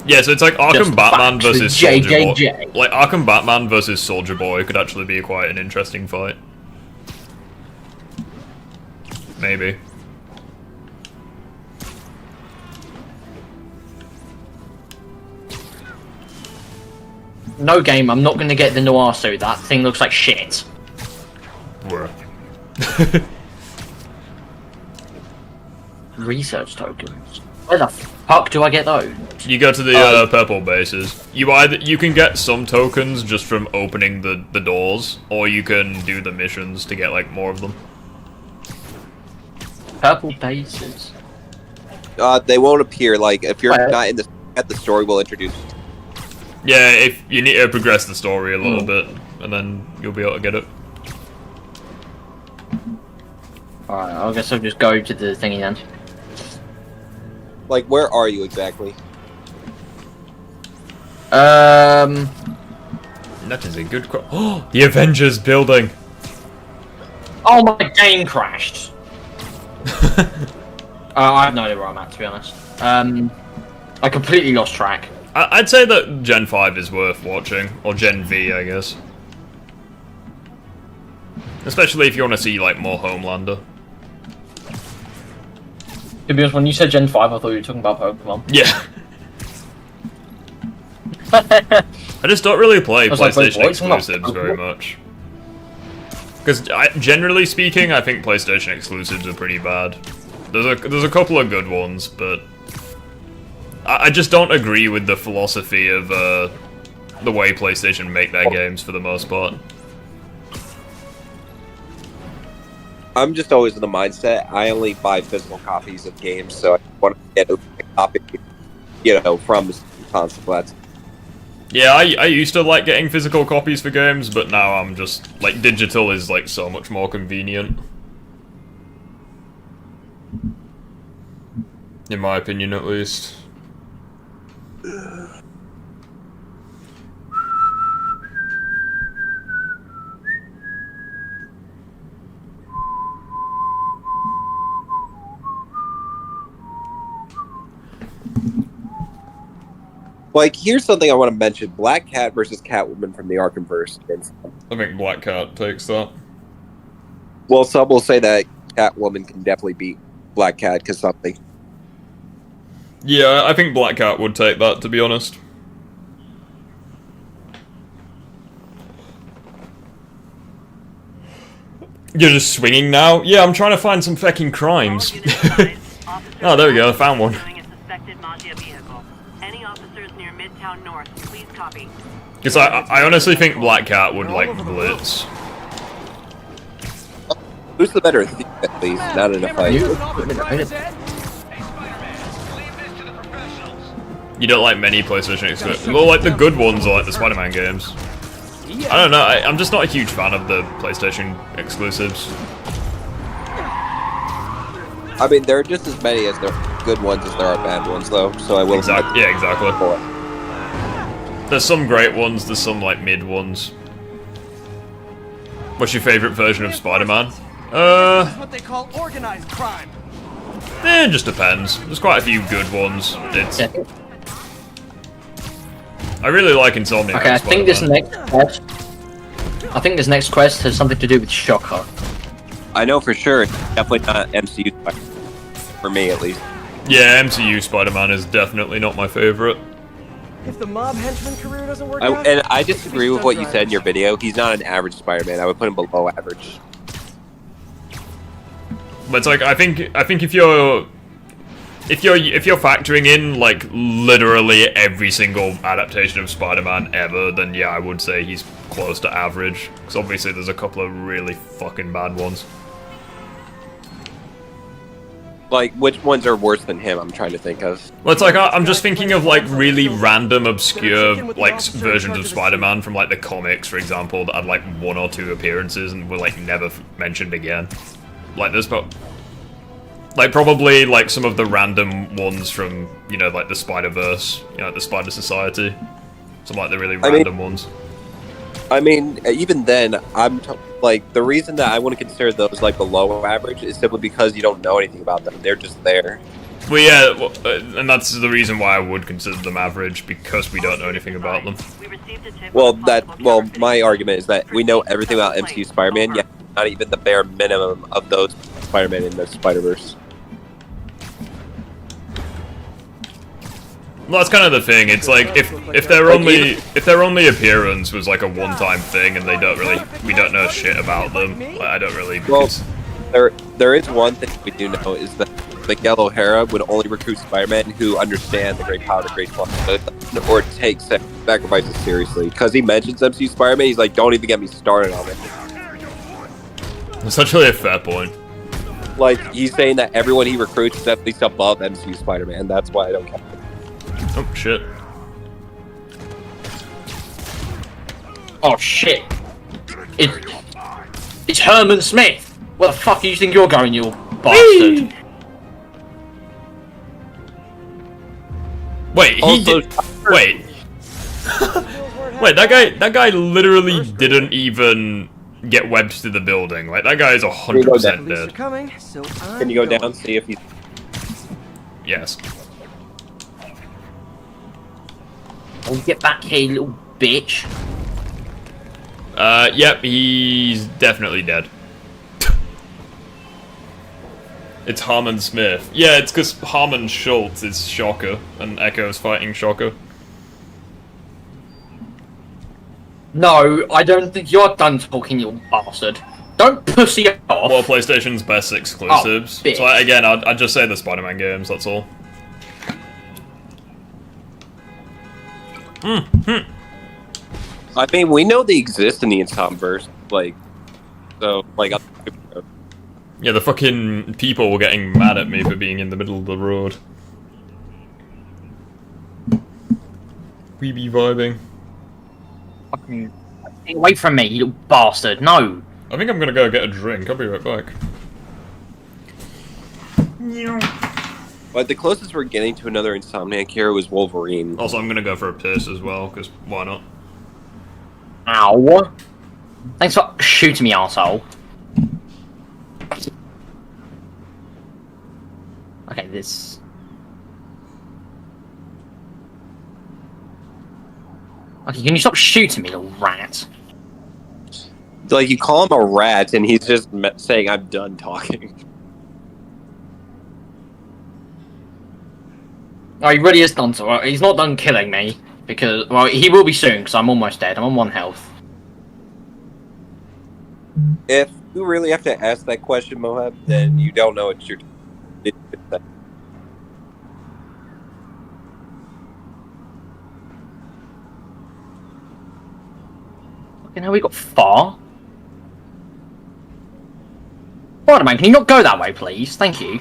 Yeah, so it's like Arkham Batman versus Soldier Boy. Like, Arkham Batman versus Soldier Boy could actually be quite an interesting fight. Maybe. No game, I'm not gonna get the noir suit. That thing looks like shit. Research tokens. Where the fuck do I get those? You go to the purple bases. You can get some tokens just from opening the doors, or you can do the missions to get like more of them. Purple bases. They won't appear. Like if you're not in at the story, we'll introduce. Yeah, if you need to progress the story a little bit, and then you'll be able to get it. Alright, I guess I'll just go to the thingy then. Like, where are you exactly? That is a good question. Oh, the Avengers building! Oh, my game crashed! I have no idea where I'm at, to be honest. I completely lost track. I'd say that Gen 5 is worth watching, or Gen V, I guess. Especially if you want to see, like, more Homelander. To be honest, when you said Gen 5, I thought you were talking about Pokemon. Yeah. I just don't really play PlayStation exclusives very much. Because, generally speaking, I think PlayStation exclusives are pretty bad. There's a couple of good ones, but I just don't agree with the philosophy of the way PlayStation make their games for the most part. I'm just always in the mindset, I only buy physical copies of games, so I want to get a copy, from console. Yeah, I used to like getting physical copies for games, but now I'm just, like, digital is, like, so much more convenient. In my opinion, at least. Like, here's something I want to mention. Black Cat versus Catwoman from the Arkhamverse. I think Black Cat takes that. Well, some will say that Catwoman can definitely beat Black Cat because something. Yeah, I think Black Cat would take that, to be honest. You're just swinging now? Yeah, I'm trying to find some fucking crimes. Oh, there we go, I found one. Because I honestly think Black Cat would, like, blitz. Who's the better thief, at least? Not in a fight. You don't like many PlayStation exclusives. Well, like, the good ones are like the Spider-Man games. I don't know, I'm just not a huge fan of the PlayStation exclusives. I mean, there are just as many as there are good ones as there are bad ones, though, so I will... Yeah, exactly. There's some great ones, there's some, like, mid ones. What's your favorite version of Spider-Man? This is what they call organized crime. It just depends. There's quite a few good ones. It's... I really like Insomniac. Okay, I think this next quest has something to do with Shocker. I know for sure. Definitely not MCU for me, at least. Yeah, MCU Spider-Man is definitely not my favorite. If the mob henchman career doesn't work out, and I disagree with what you said in your video. He's not an average Spider-Man. I would put him below average. But it's like I think if you're factoring in like literally every single adaptation of Spider-Man ever, then yeah, I would say he's close to average. Because obviously there's a couple of really fucking bad ones. Like, which ones are worse than him? I'm trying to think of. Well, it's like I'm just thinking of like really random, obscure like versions of Spider-Man from like the comics, for example, that had like 1 or 2 appearances and were like never mentioned again. Like there's probably like some of the random ones from like the Spider-Verse, the Spider Society, some like the really random ones. I mean, even then, like the reason that I want to consider those like below average is simply because you don't know anything about them. They're just there. Well, yeah, and that's the reason why I would consider them average, because we don't know anything about them. Well, my argument is that we know everything about MCU Spider-Man, yet not even the bare minimum of those Spider-Man in the Spider-Verse. Well, that's kind of the thing. It's like if their only appearance was like a one-time thing and we don't know shit about them, like, I don't really. There is one thing we do know is that Miguel O'Hara would only recruit Spider-Man who understand the great power to great responsibility or take sacrifices seriously. Because he mentions MCU Spider-Man, he's like, don't even get me started on it. That's actually a fair point. Like, he's saying that everyone he recruits is at least above MCU Spider-Man. That's why I don't count it. Oh, shit. Oh, shit. It's Herman Smith! Where the fuck do you think you're going, you bastard? Wait, he did. Wait. Wait, that guy literally didn't even get webbed to the building. Like, that guy is 100% dead. Can you go down and see if he's... Yes. Oh, get back here, you little bitch. Yep, he's definitely dead. It's Harmon Smith. Yeah, it's because Harmon Schultz is Shocker, and Echo's fighting Shocker. No, I don't think you're done talking, you bastard. Don't pussy off. Well, PlayStation's best exclusives. Oh, so, again, I'd just say the Spider-Man games, that's all. I mean, we know they exist in the Insomverse, like, so, like, yeah, the fucking people were getting mad at me for being in the middle of the road. We be vibing. Fucking get away from me, you little bastard, no! I think I'm gonna go get a drink, I'll be right back. But the closest we're getting to another Insomniac hero was Wolverine. Also, I'm gonna go for a piss as well, because why not? Ow. Thanks for shooting me, arsehole. Okay, this... Okay, can you stop shooting me, little rat? Like, you call him a rat, and he's just saying, I'm done talking. Oh, he really is done, so he's not done killing me. Because, well, he will be soon, because I'm almost dead. I'm on 1 health. If you really have to ask that question, Mohab, then you don't know it's your... Fucking hell, we got far. Spider-Man, can you not go that way, please? Thank you.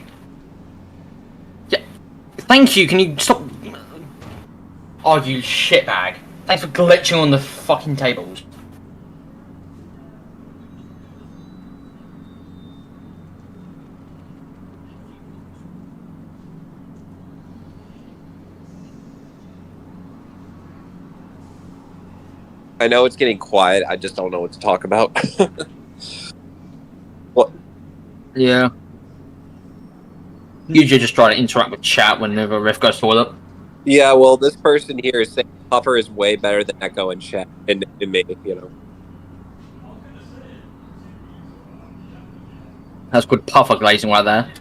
Yeah. Thank you, can you stop... Oh, you shitbag. Thanks for glitching on the fucking tables. I know it's getting quiet, I just don't know what to talk about. What? Yeah. Usually just try to interact with chat whenever Riff goes toilet. Yeah, well, this person here is saying Puffer is way better than Echo and chat, and me, you know. That's good puffer glazing right there.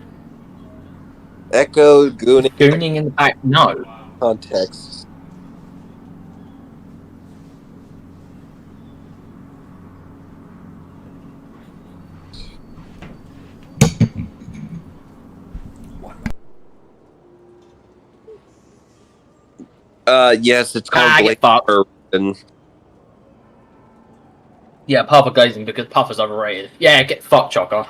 Echo, gooning. Gooning in the back, no. Context. Yes, it's called Blake Urban. Yeah, puffer glazing because puffer's overrated. Yeah, get fucked, Chocker.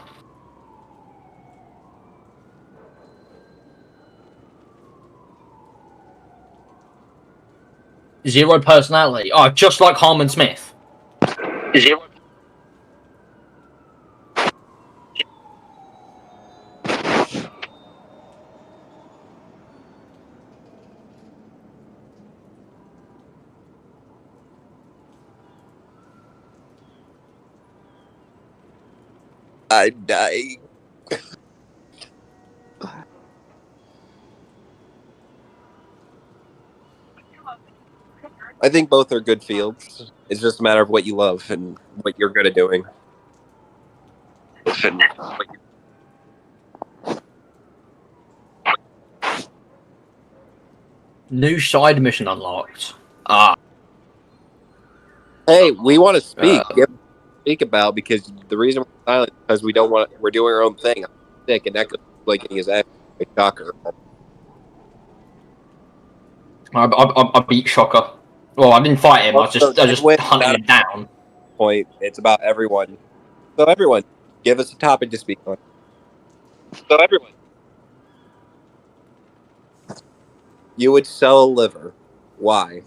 Zero personality. Oh, just like Harmon Smith. Zero. I'm dying. I think both are good fields. It's just a matter of what you love and what you're good at doing. New side mission unlocked. Ah. Hey, we want to speak. speak about because the reason we're silent is because we don't want. We're doing our own thing. I'm sick, and Echo like getting his ass a shocker. I beat Shocker. Well, I didn't fight him. I was just hunting him down. Point. It's about everyone. So everyone, give us a topic to speak on. So everyone, you would sell a liver. Why?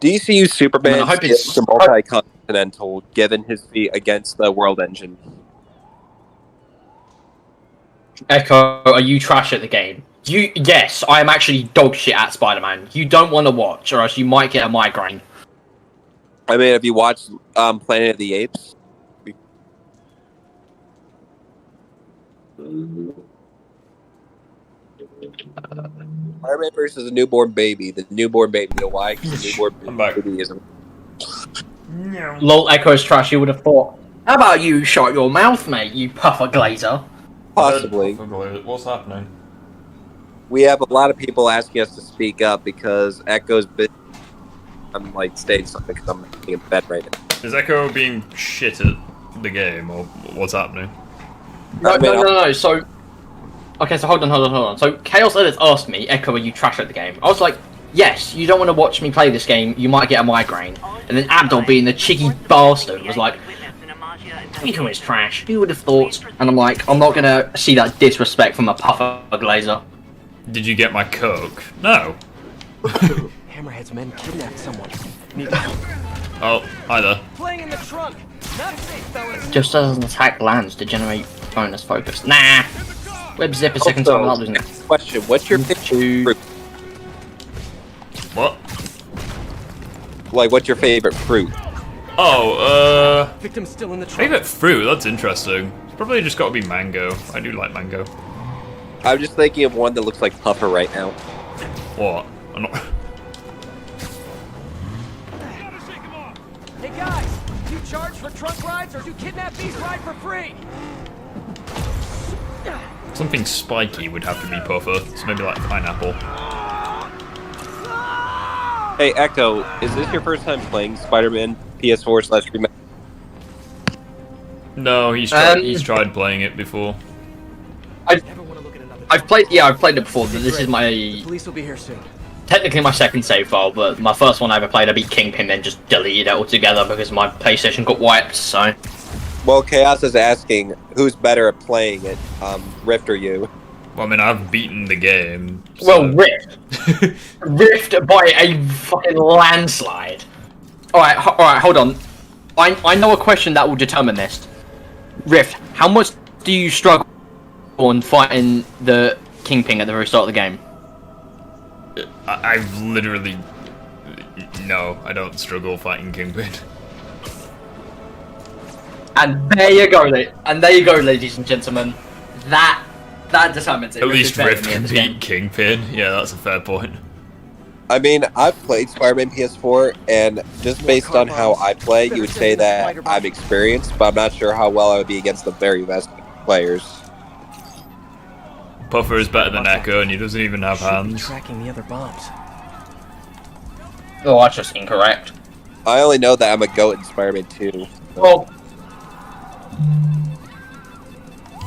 DCU Superman I hope it's multi-continental given his feat against the world engine. Echo, are you trash at the game? Yes, I am actually dog shit at Spider-Man. You don't want to watch, or else you might get a migraine. I mean, if you watch Planet of the Apes, Spider-Man versus a newborn baby. The newborn baby. You know why? Because the newborn baby isn't. Lol, Echo's trash. You would have thought. How about you shut your mouth, mate? You puffer glazer. Possibly. What's happening? We have a lot of people asking us to speak up because Echo's been. I'm like staying something because I'm in bed right now. Is Echo being shit at the game, or what's happening? No. So, okay, so hold on. So Chaos Edits asked me, Echo, are you trash at the game? I was like, yes. You don't want to watch me play this game. You might get a migraine. And then Abdul, being the cheeky bastard, was like, Echo is trash. Who would have thought? And I'm like, I'm not gonna see that disrespect from a puffer glazer. Did you get my coke? No. Hammerhead's men kidnapped someone. Oh, hi there. Playing in the trunk. Not safe, fellas. Just as an attack lands to generate bonus focus. Nah. Web zip a second time without losing it. Question: what's your favorite fruit? What? Like, what's your favorite fruit? Oh, Victim's still in the trunk. favorite fruit? That's interesting. It's probably just got to be mango. I do like mango. I'm just thinking of one that looks like Puffer right now. What? I'm not. Hey guys, do you charge for trunk rides or do kidnappees ride for free? Something spiky would have to be puffer. So maybe like pineapple. Hey Echo, is this your first time playing Spider-Man PS4/Remaster? No, he's tried playing it before. I've played it before, but this is my Police will be here soon. technically my second save file, but my first one I ever played I beat Kingpin, then just deleted it altogether because my PlayStation got wiped, so. Well, Chaos is asking who's better at playing it, Rift or you? Well, I mean, I've beaten the game. So. Well, Rift. Rift by a fucking landslide. Alright, hold on. I know a question that will determine this. Rift, how much do you struggle on fighting the Kingpin at the very start of the game? I've literally... No, I don't struggle fighting Kingpin. And there you go, ladies and gentlemen. That determines it. At least Rift can beat Kingpin. Yeah, that's a fair point. I mean, I've played Spider-Man PS4, and just based on how I play, you would say that I'm experienced, but I'm not sure how well I would be against the very best players. Puffer is better than Echo, and he doesn't even have hands. Tracking the other bombs. Oh, that's just incorrect. I only know that I'm a GOAT in Spider-Man 2. So.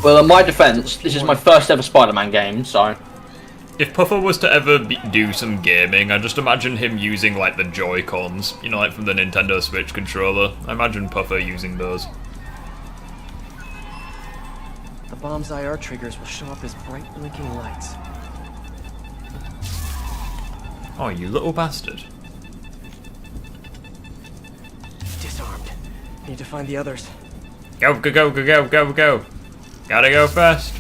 Well, in my defense, this is my first ever Spider-Man game, so... If Puffer was to ever do some gaming, I just imagine him using, like, the Joy-Cons, you know, like from the Nintendo Switch controller. I imagine Puffer using those. The bomb's IR triggers will show up as bright blinking lights. Oh, you little bastard. Disarmed. Need to find the others. Go. Gotta go fast.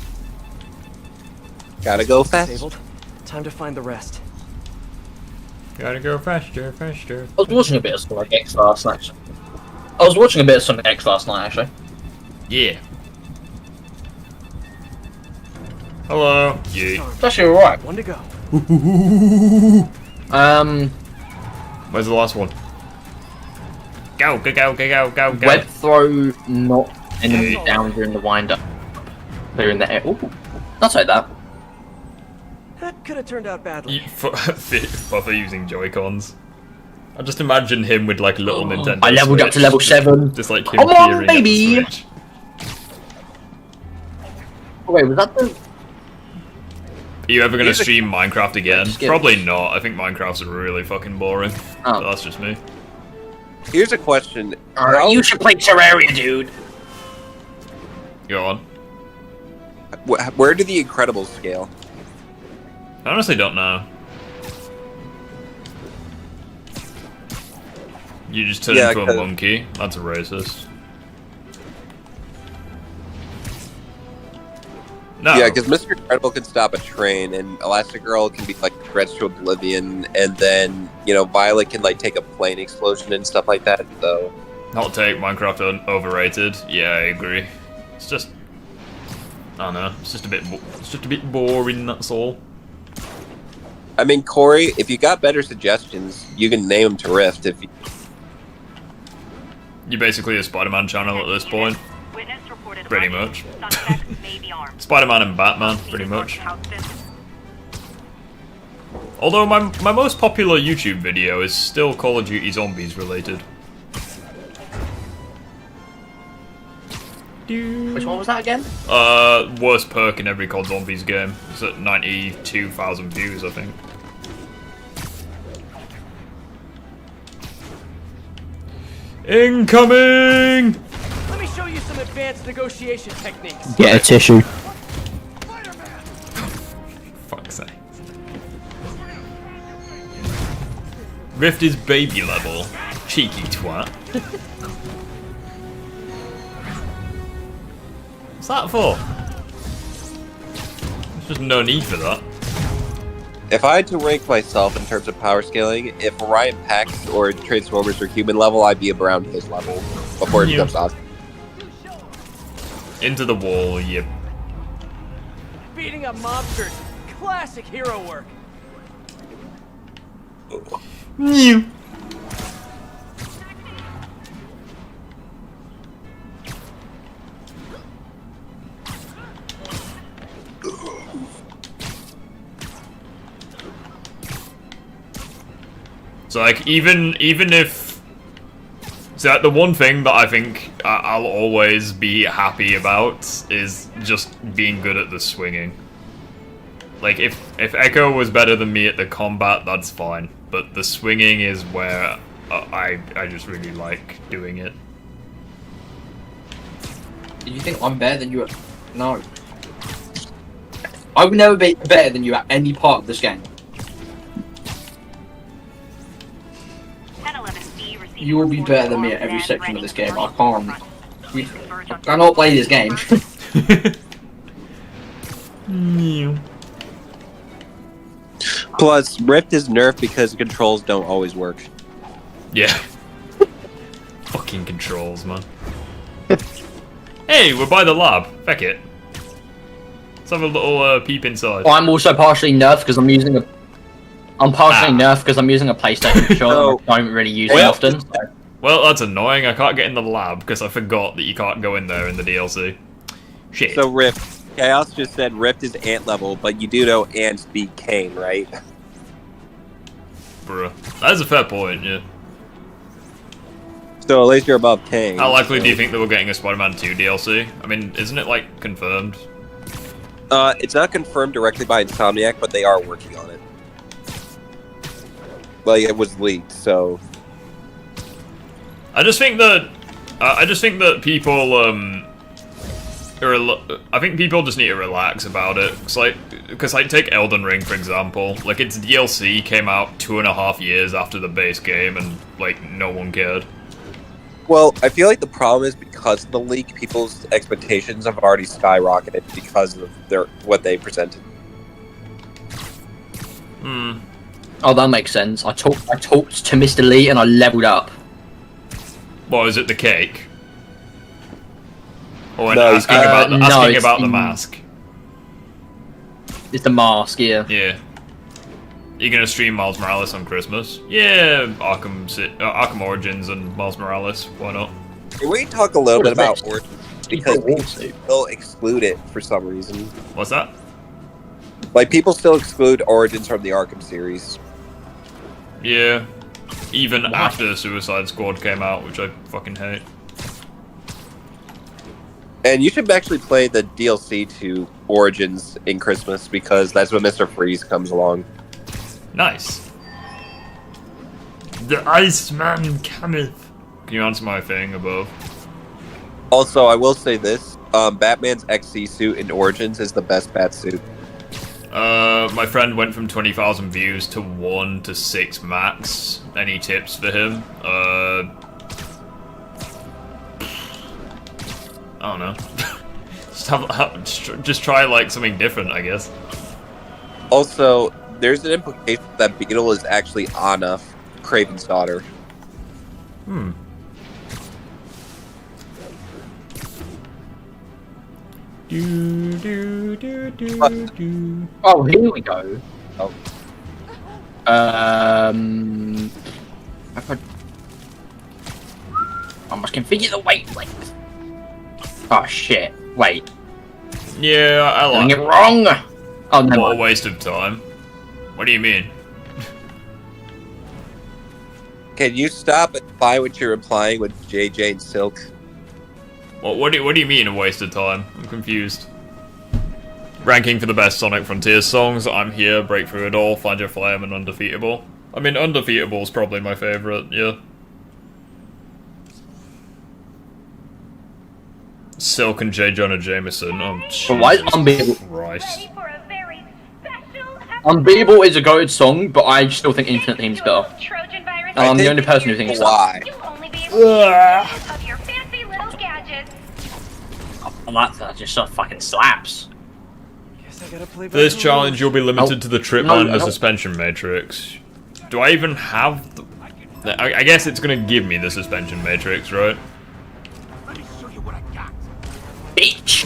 Gotta go fast. Disabled. Time to find the rest. Gotta go faster. I was watching a bit of Sonic X last night. Actually. Yeah. Hello. Yeah. It's actually alright. One to go. Where's the last one? Go. Web throw not enemies down during the wind up. They're in the air. Ooh. I'll take that. That could have turned out badly. Buffer using Joy-Cons. I just imagine him with like a little Nintendo I leveled up to level 7. Just like him Come on, peering baby! at the Switch. Oh, wait, was that the... Are you ever gonna stream Minecraft again? Probably not. I think Minecraft's really fucking boring. But that's just me. Here's a question. You should play Terraria, dude. Go on. Where do the Incredibles scale? I honestly don't know. You just turn into a monkey? That's a racist. No. Yeah, because Mr. Incredible can stop a train, and Elastigirl can be like stretched to oblivion, and then Violet can like take a plane explosion and stuff like that. So, Hot take: Minecraft overrated. Yeah, I agree. It's just, I don't know. It's just a bit boring. That's all. I mean, Corey, if you got better suggestions, you can name them to Rift. If you... You're basically a Spider-Man channel at this point. Pretty much. Spider-Man and Batman, pretty much. Although my most popular YouTube video is still Call of Duty Zombies related. Which one was that again? Worst perk in every COD Zombies game. It's at 92,000 views, I think. Incoming! Let me show you some advanced negotiation techniques. Get a tissue. Fuck's sake. Rift is baby level. Cheeky twat. What's that for? There's just no need for that. If I had to rank myself in terms of power scaling, if Orion Pax or Transformers are human level, I'd be around his level before it becomes awesome. Into the wall, yep. Beating up mobsters, classic hero work. New. So like even if so the one thing that I think I'll always be happy about is just being good at the swinging. Like if Echo was better than me at the combat, that's fine. But the swinging is where I just really like doing it. Do you think I'm better than you at... No. I would never be better than you at any part of this game. You will be better than me at every section of this game. I cannot play this game. Plus, Rift is nerfed because controls don't always work. Yeah. Fucking controls, man. Hey, we're by the lab. Feck it. Let's have a little peep inside. Oh, I'm also partially nerfed because I'm using a... I'm partially nerfed because I'm using a PlayStation controller. I don't really use it often. So. Well, that's annoying. I can't get in the lab because I forgot that you can't go in there in the DLC. Shit. So Rift, Chaos just said Rift is ant level, but you do know ants beat Kane, right? Bruh. That is a fair point, yeah. So at least you're above Kane. How likely do you think that we're getting a Spider-Man 2 DLC? I mean, isn't it, like, confirmed? It's not confirmed directly by Insomniac, but they are working on it. Like, it was leaked, so... I just think that people, I think people just need to relax about it. Because take Elden Ring, for example. Like, its DLC came out 2.5 years after the base game, and, like, no one cared. Well, I feel like the problem is because of the leak, people's expectations have already skyrocketed because of what they presented. Hmm. Oh, that makes sense. I talked to Mr. Lee and I leveled up. What, is it the cake? Or No, asking about the mask? It's the mask, yeah. Yeah. You're gonna stream Miles Morales on Christmas? Yeah, Arkham Origins and Miles Morales. Why not? Can we talk a little bit about Origins? Because people will exclude it for some reason. What's that? Like, people still exclude Origins from the Arkham series. Yeah. Even after Suicide Squad came out, which I fucking hate. And you should actually play the DLC to Origins in Christmas, because that's when Mr. Freeze comes along. Nice. The Iceman cometh. Can you answer my thing above? Also, I will say this. Batman's XC suit in Origins is the best bat suit. My friend went from 20,000 views to 1 to 6 max. Any tips for him? I don't know. just try like something different, I guess. Also, there's an implication that Beetle is actually Anna, Kraven's daughter. Hmm. Oh, here we go. Oh. I must configure the wavelength. Oh shit! Wait. Yeah, I like Doing it wrong. Oh no! What a waste of time. What do you mean? Can you stop and imply what you're implying with JJ and Silk? What do you mean a waste of time? I'm confused. Ranking for the best Sonic Frontiers songs. I'm here. Break through it all. Find your flame and Undefeatable. I mean, Undefeatable is probably my favorite. Yeah. Silk and J. Jonah Jameson. Oh, Why is Unbeatable? Christ. Unbeatable is a goated song, but I still think Infinite Theme's better. I'm the only person who thinks why. That just so fucking slaps. Guess I gotta play For this by the challenge, rules. you'll be limited to the trip No, and the no. suspension matrix. Do I even have the... I guess it's gonna give me the suspension matrix, right? Bitch.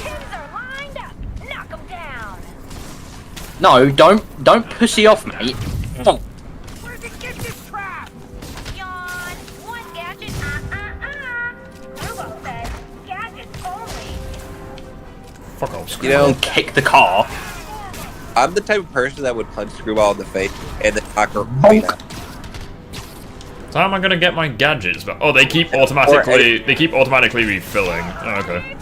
No, don't pussy off, mate. Oh. Fuck off. You know, Kick the car. I'm the type of person that would punch Screwball in the face and then knock her Bonk. out. So how am I gonna get my gadgets back? Oh, they keep automatically refilling. Oh, okay.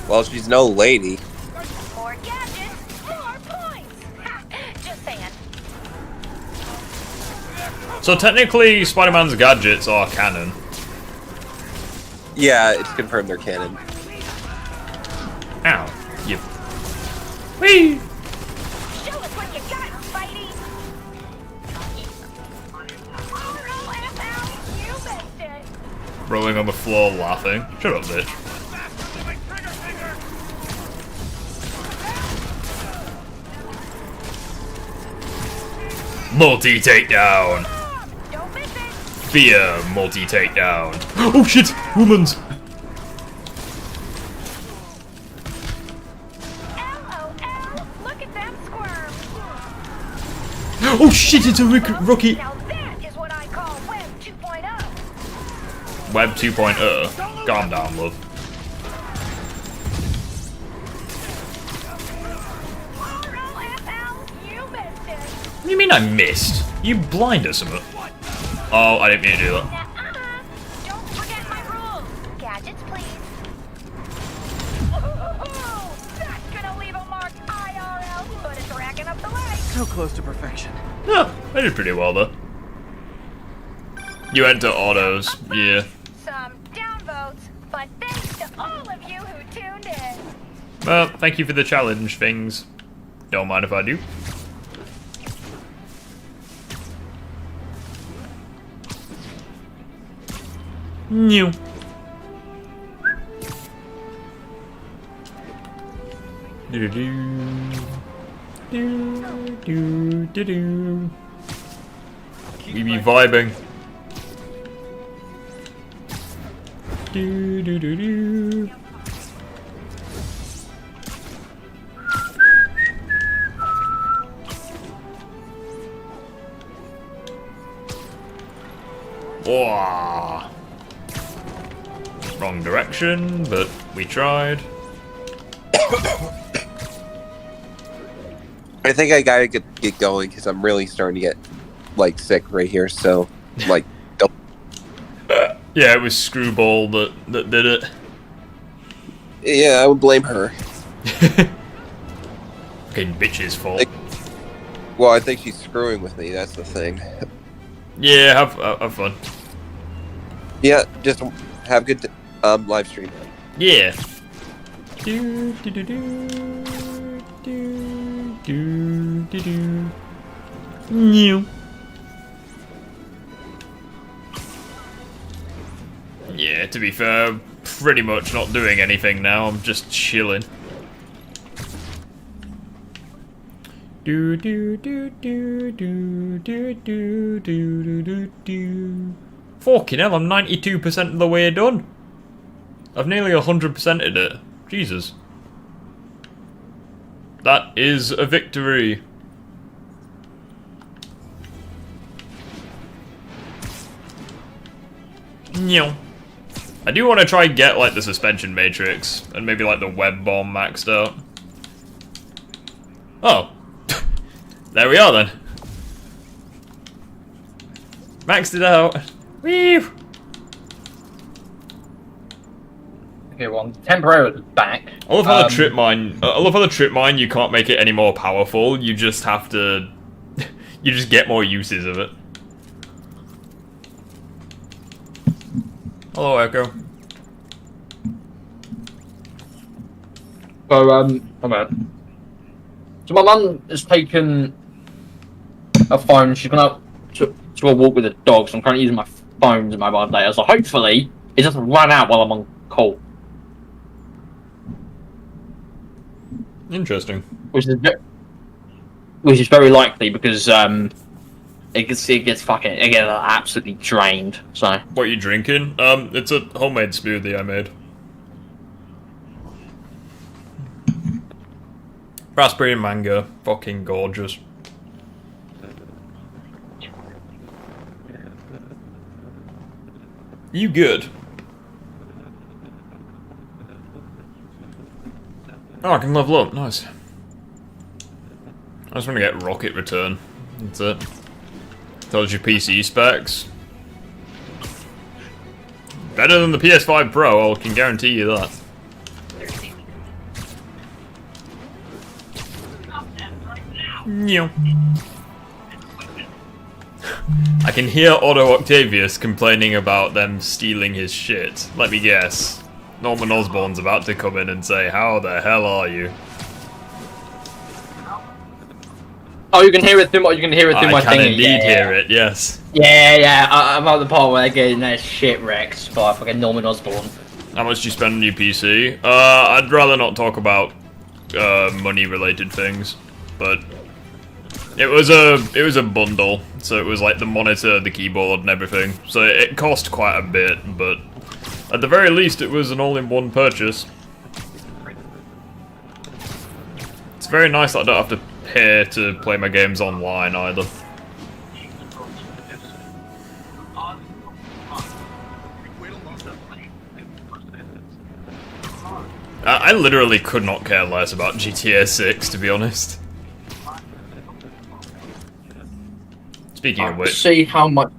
Well, she's no lady. More gadgets, more points. Just saying. So technically, Spider-Man's gadgets are canon. Yeah, it's confirmed they're canon. Ow. You. Whee! Show us what you got, Spidey. You missed it. Rolling on the floor laughing. Shut up, bitch. Multi-takedown! Don't miss it. Fear multi-takedown. Oh shit! Woman's! LOL. Look at them squirm. Oh shit, it's a rookie! Now that is what I call Web 2.0. Web 2.0. Calm down, love. ROFL, you missed it. What do you mean I missed? You blind or something? Oh, I didn't mean to do that. Don't forget my rules. Gadgets, please. That's gonna leave a mark IRL, but it's racking up the legs. So close to perfection. Yeah, I did pretty well though. You enter autos, yeah. Some downvotes, but thanks to all of you who tuned in. Well, thank you for the challenge, things. Don't mind if I do. New. We be vibing. Whoa. Wrong direction, but we tried. I think I gotta get going because I'm really starting to get like sick right here. So, like, don't. Yeah, it was Screwball that did it. Yeah, I would blame her. Fucking bitch's fault. Well, I think she's screwing with me. That's the thing. Yeah, have fun. Yeah, just have a good live stream. Yeah. New. Yeah, to be fair, pretty much not doing anything now. I'm just chilling. Do do do do do do do do do do. Fucking hell, I'm 92% of the way done. I've nearly 100%ed it. Jesus. That is a victory. No. I do want to try and get like the suspension matrix and maybe like the web bomb maxed out. Oh. There we are then. Maxed it out. Whew. Okay, well, temporarily back. I love how the trip mine. I love how the trip mine. You can't make it any more powerful. You just have to. You just get more uses of it. Hello, Echo. So, come on. So my mum has taken a phone. She's gone out to a walk with the dog. So I'm currently using my phone as my mobile data. So hopefully it doesn't run out while I'm on call. Interesting. Which is very likely because it gets fucking absolutely drained. So what are you drinking? It's a homemade smoothie I made. Raspberry and mango, fucking gorgeous. You good? Oh, I can level up, nice. I just want to get rocket return. That's it. Tells you PC specs. Better than the PS5 Pro, I can guarantee you that. No. I can hear Otto Octavius complaining about them stealing his shit. Let me guess. Norman Osborn's about to come in and say, "How the hell are you?" Oh, you can hear it through my thing. I can indeed hear it, yes. Yeah. I'm at the part where they're getting their shit wrecked by fucking Norman Osborn. How much do you spend on your PC? I'd rather not talk about money-related things, but it was a bundle, so it was like the monitor, the keyboard, and everything. So it cost quite a bit, but at the very least, it was an all-in-one purchase. It's very nice that I don't have to pay to play my games online either. I literally could not care less about GTA 6, to be honest. Speaking of which, see how much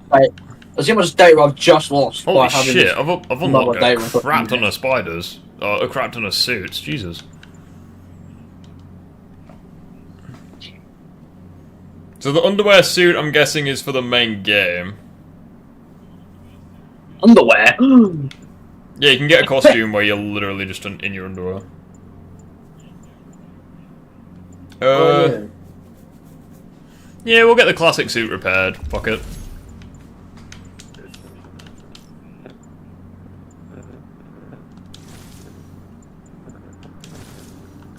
data I've just lost. Holy shit! I've unlocked a crap ton of spiders, a crap ton of suits. Jesus. So the underwear suit, I'm guessing, is for the main game. Underwear? Yeah, you can get a costume where you're literally just in your underwear. Yeah, we'll get the classic suit repaired. Fuck it.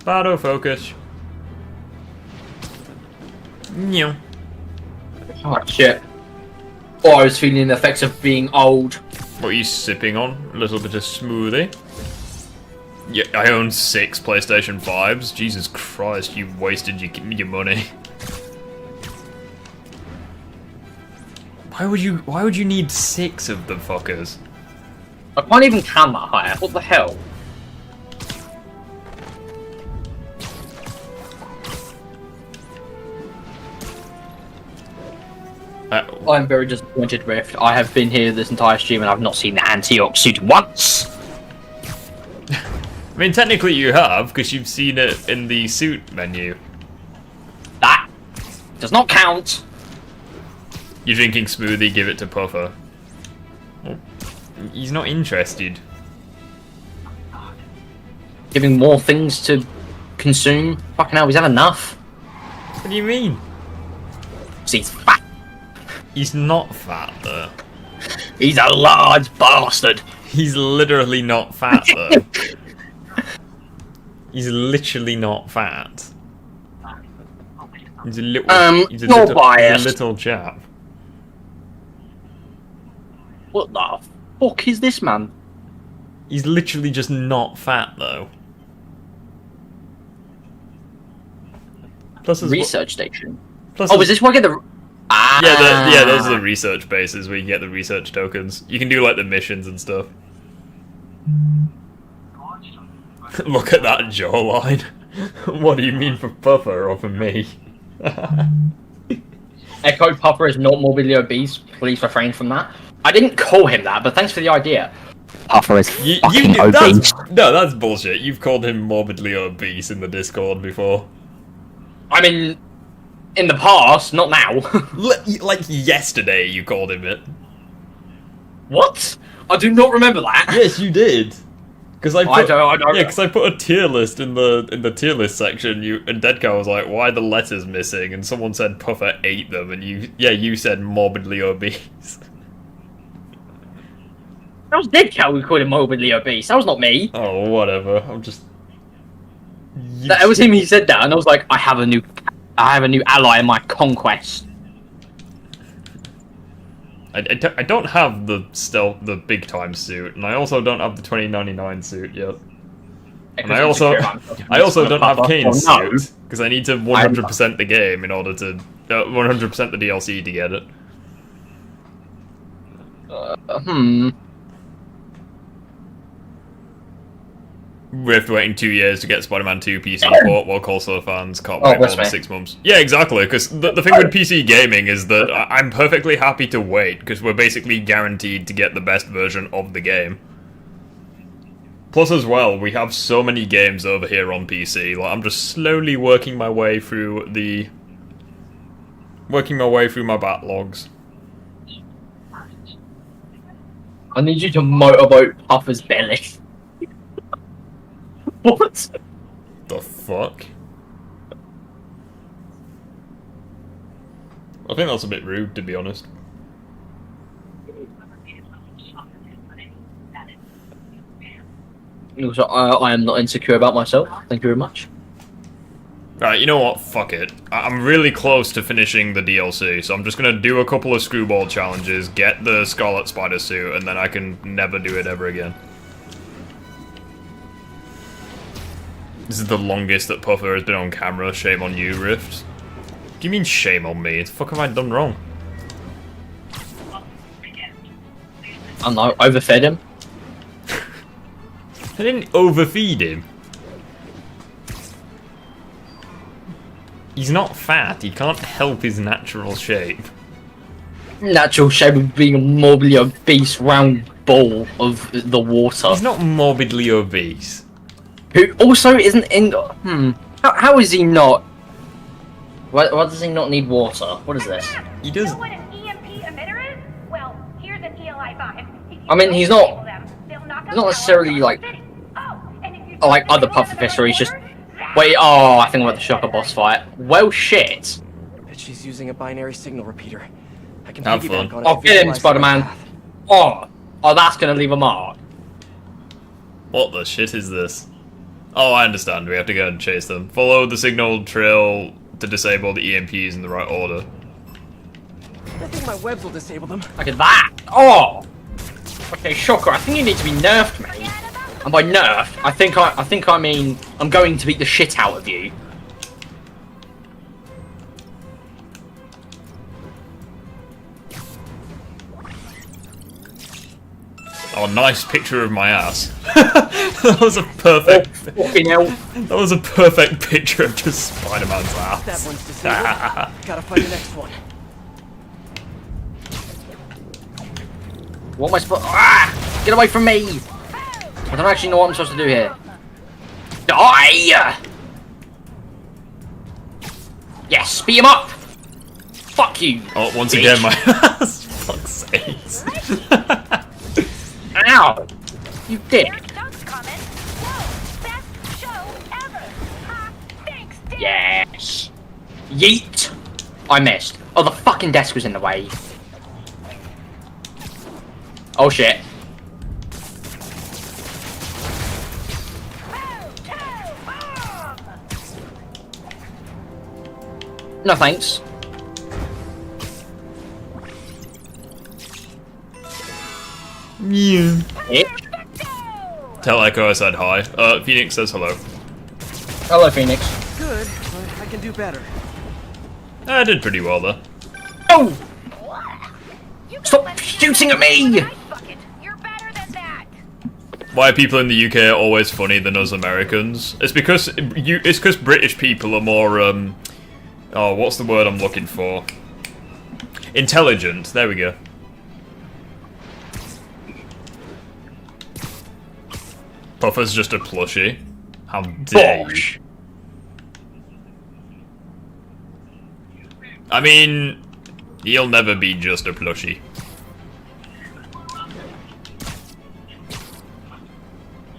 Auto focus. No. Oh shit. Oh, I was feeling the effects of being old. What are you sipping on? A little bit of smoothie? Yeah, I own 6 PlayStation 5s. Jesus Christ, you wasted your money. Why would you need 6 of the fuckers? I can't even count that high. What the hell? I'm very disappointed, Rift. I have been here this entire stream and I've not seen the anti-ox suit once. I mean, technically you have, because you've seen it in the suit menu. That does not count. You're drinking smoothie, give it to Puffer. Well, he's not interested. Giving more things to consume? Fucking hell, he's had enough. What do you mean? See, he's fat. He's not fat, though. He's a large bastard. He's literally not fat, though. He's literally not fat. He's a little. He's a little chap. What the fuck is this, man? He's literally just not fat, though. Plus research station. Plus is this where I get the? Yeah, those are the research bases where you get the research tokens. You can do like the missions and stuff. Look at that jawline. What do you mean for Puffer or for me? Echo Puffer is not morbidly obese. Please refrain from that. I didn't call him that, but thanks for the idea. Puffer is fucking obese. That's bullshit. You've called him morbidly obese in the Discord before. I mean, in the past, not now. Like yesterday, you called him it. What? I do not remember that. Yes, you did. Because I don't. Yeah, because I put a tier list in the tier list section. And Deadcow was like, "Why are the letters missing?" And someone said Puffer ate them, and you said morbidly obese. That was Deadcow who called him morbidly obese. That was not me. Oh, whatever. I'm just. That was him. He said that, and I was like, I have a new ally in my conquest. I don't have the big time suit, and I also don't have the 2099 suit yet. And I also don't have Kane's suit because I need to 100% the game in order to 100% the DLC to get it. We have to waiting 2 years to get Spider-Man 2 PC port, while console fans can't wait more than 6 months. Yeah, exactly, because the thing with PC gaming is that I'm perfectly happy to wait, because we're basically guaranteed to get the best version of the game. Plus as well, we have so many games over here on PC, like I'm just slowly working my way through my backlogs. I need you to motorboat Puffer's belly. What? The fuck? I think that's a bit rude, to be honest. Also, I am not insecure about myself. Thank you very much. Right, you know what? Fuck it. I'm really close to finishing the DLC, so I'm just gonna do a couple of screwball challenges, get the Scarlet Spider suit, and then I can never do it ever again. This is the longest that Puffer has been on camera. Shame on you, Rift. What do you mean shame on me? What the fuck have I done wrong? I don't know, overfed him. I didn't overfeed him. He's not fat. He can't help his natural shape. Natural shape of being a morbidly obese round ball of the water. He's not morbidly obese. Who also isn't in... How is he not... Why does he not need water? What is this? He does... You know what an EMP emitter is? Well, here's an ELI-5. I mean, he's not necessarily like other pufferfish, or he's just... Wait, I think about the Shocker boss fight. Well, shit. Bet she's using a binary signal repeater. I can have piggyback fun. on it. Get him, Spider-Man. Oh, that's gonna leave a mark. What the shit is this? Oh, I understand. We have to go and chase them. Follow the signal trail to disable the EMPs in the right order. I think my webs will disable them. Look at that. Oh. Okay, Shocker. I think you need to be nerfed, mate. And by nerfed, I think I mean I'm going to beat the shit out of you. Oh, nice picture of my ass. That was a perfect. Fucking hell. That was a perfect picture of just Spider-Man's ass. That one's disabled. Gotta find the next one. What am I supposed? Ah! Get away from me! I don't actually know what I'm supposed to do here. Die! Yes, beat him up! Fuck you! Oh, once bitch. again, my ass. Fuck's sakes. Ow! You dick! Yes! Yeet! I missed. Oh, the fucking desk was in the way. Oh shit. No thanks. Yeah. Bitch. Tell Echo I said hi. Phoenix says hello. Hello, Phoenix. Good, but I can do better. I did pretty well there. Oh! Stop shooting at me! Why people in the UK are always funnier than us Americans? It's because British people are more oh, what's the word I'm looking for? Intelligent. There we go. Puffer's just a plushie. How dare you? I mean, he'll never be just a plushie.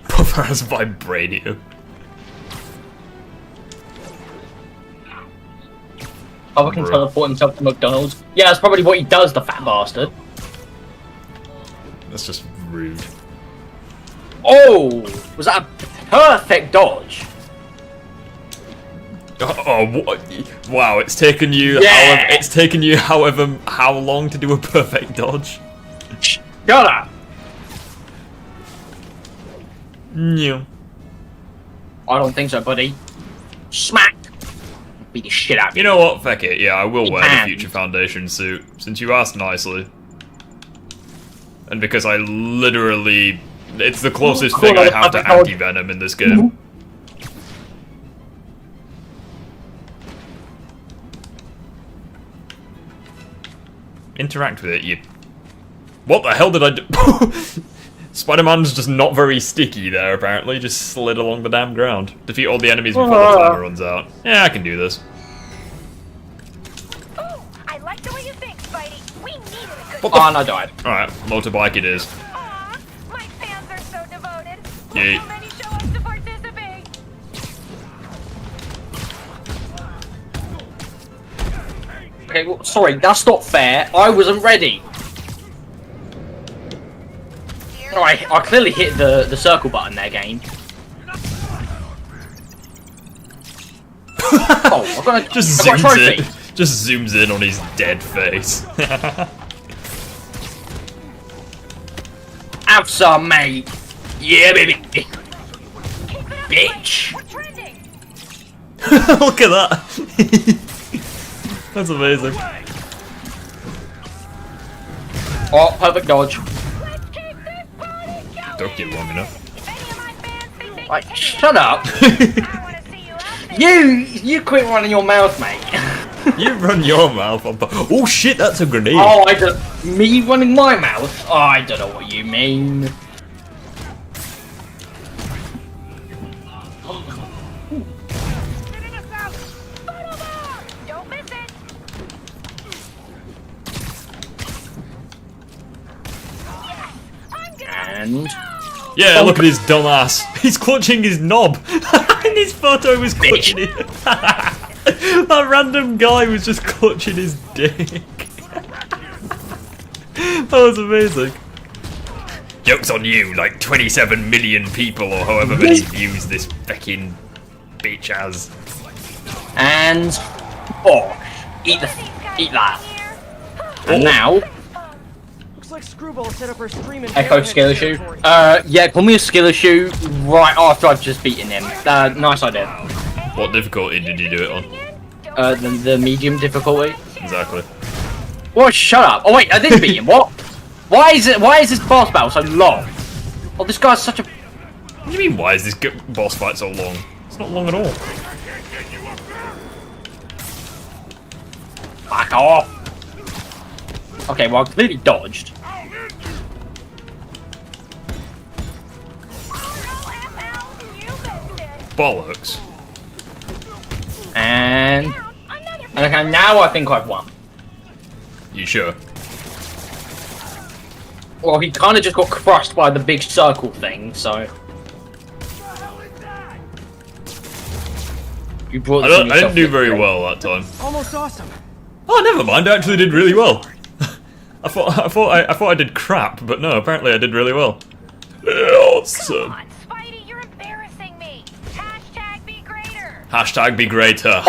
Puffer has vibranium. Puffer can teleport himself to McDonald's. Yeah, that's probably what he does, the fat bastard. That's just rude. Oh! Was that a perfect dodge? Oh, what? Wow! It's taken you. Yeah. However how long to do a perfect dodge? Shut up! No. I don't think so, buddy. Smack! Beat the shit out of You know what? Fuck it. Yeah, I will wear the can. Future Foundation suit since you asked nicely, and because I literally, it's the closest thing I have to anti-venom in this game. Interact with it, you. What the hell did I do? Spider-Man's just not very sticky there, apparently. Just slid along the damn ground. Defeat all the enemies before the timer runs out. Yeah, I can do this. Ooh, I like the way you think, Spidey. We needed a good. What the and I died. Alright, motorbike it is. Aw, my fans are so devoted. Look Yeet. how many show up to participate. Okay, well, sorry, that's not fair. I wasn't ready. Alright, I clearly hit the circle button there, game. Oh, I've got a, Just I've got a zooms trophy. in. Just zooms in on his dead face. Have some, mate. Yeah, baby. Bitch. Look at that. That's amazing. Oh, perfect dodge. Took you long enough. Like, shut up. You quit running your mouth, mate. You run your mouth on. Oh shit, that's a grenade. Oh, I don't. Me running my mouth? Oh, I don't know what you mean. And Yeah, look at his dumb ass. He's clutching his knob. In his photo, he was clutching it. That random guy was just clutching his dick. That was amazing. Joke's on you, like 27 million people or however many views this fucking bitch has. And oh, eat that. And now Looks like Screwball set up her stream and Echo skill issue. Yeah, call me a skill issue right after I've just beaten him. Nice idea. What difficulty did you do it on? The medium difficulty. Exactly. What? Shut up! Oh wait, I did beat him. What? Why is this boss battle so long? Oh, this guy's such a. What do you mean? Why is this boss fight so long? It's not long at all. Fuck off. Okay, well I clearly dodged. bollocks. And okay, now I think I've won. You sure? Well, he kind of just got crushed by the big circle thing, so. You brought. I didn't do very well that time. Almost awesome. Oh, never mind. I actually did really well. I thought I did crap, but no. Apparently, I did really well. Awesome. Come on, Spidey, you're embarrassing me. Hashtag be greater. Hashtag be greater.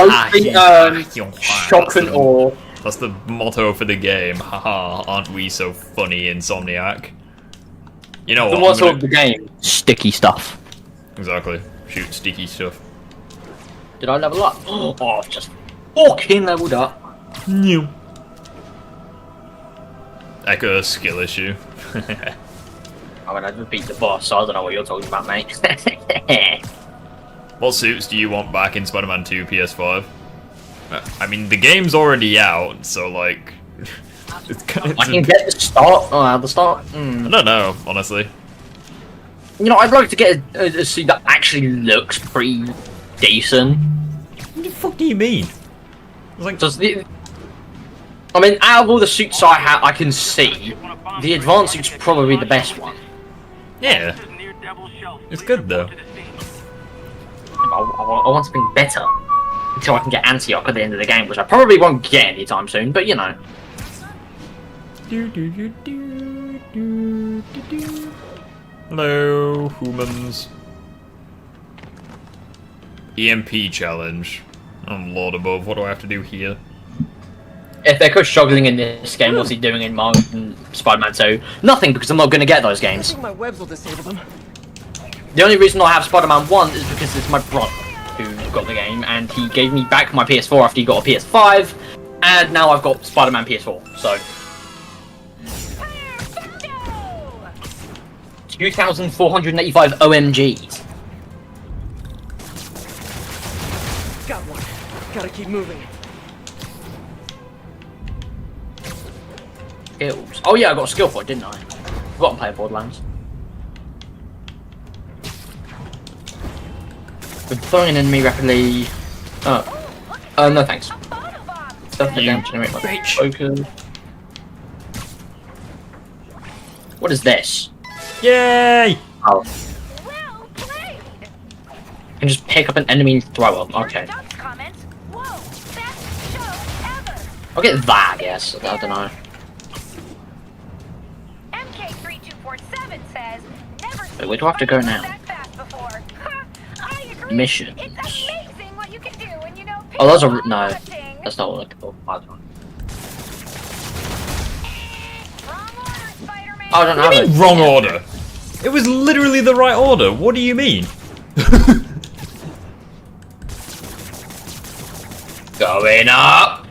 Shock and awe. That's the motto for the game. Haha, aren't we so funny, Insomniac? You know what? The motto of the game: sticky stuff. Exactly. Shoot sticky stuff. Did I level up? Oh, I've just fucking leveled up. New. Echo skill issue. I mean, I just beat the boss, so I don't know what you're talking about, mate. What suits do you want back in Spider-Man 2 PS5? I mean, the game's already out, so like... it's kind of... I can get the start. Oh, the start? Mm. I don't know, honestly. You know, I'd like to get a suit that actually looks pretty decent. What the fuck do you mean? It's like... I mean, out of all the suits I can see, the advanced suit's probably the best one. Yeah. It's good, though. I want something better. Until I can get Antioch at the end of the game, which I probably won't get anytime soon, but you know. Hello, humans. EMP challenge. Oh, Lord above, what do I have to do here? If Echo's struggling in this game, what's he doing in Spider-Man 2? Nothing, because I'm not going to get those games. I think my webs will disable them. The only reason I have Spider-Man 1 is because it's my brother who got the game, and he gave me back my PS4 after he got a PS5, and now I've got Spider-Man PS4, so... 2,485 OMGs. Got one. Gotta keep moving. Skills. Oh yeah, I got a skill for it, didn't I? Forgot to play Borderlands. Deploying an enemy rapidly. No thanks. Focus. What is this? Yay! Oh. I can just pick up an enemy and throw them. Okay. I'll get that, I guess. I don't know. MK3247 says, never Wait, where do I have to go now? Missions. It's amazing what you can do when you know. Oh, those are no. That's not what I call. I don't know. Oh, I don't What do you have mean, it. wrong order? It was literally the right order. What do you mean? Going up.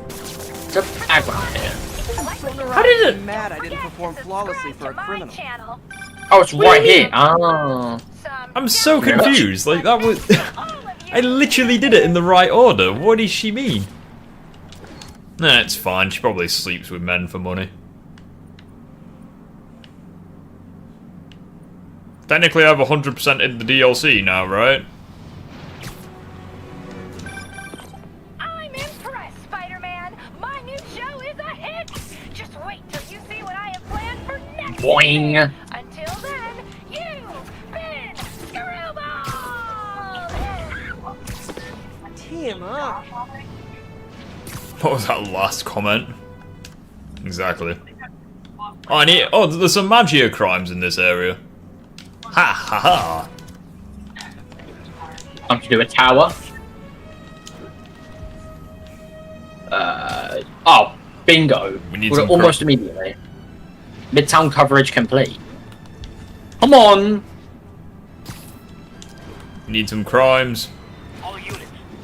It's a background here. How did it? Mad I didn't perform flawlessly for a criminal. Oh, it's right here. Oh. I'm so confused. Like that was. I literally did it in the right order. What does she mean? Nah, it's fine. She probably sleeps with men for money. Technically, I have 100% in the DLC now, right? I'm impressed, Spider-Man. My new show is a hit. Just wait till you see what I have planned for next. Boing. Until then, you've been screwball. Team up. What was that last comment? Exactly. Oh, I need. Oh, there's some Magia crimes in this area. Ha ha ha! Time to do a tower. Oh, bingo. We need We're some almost immediately. Midtown coverage complete. Come on! We need some crimes.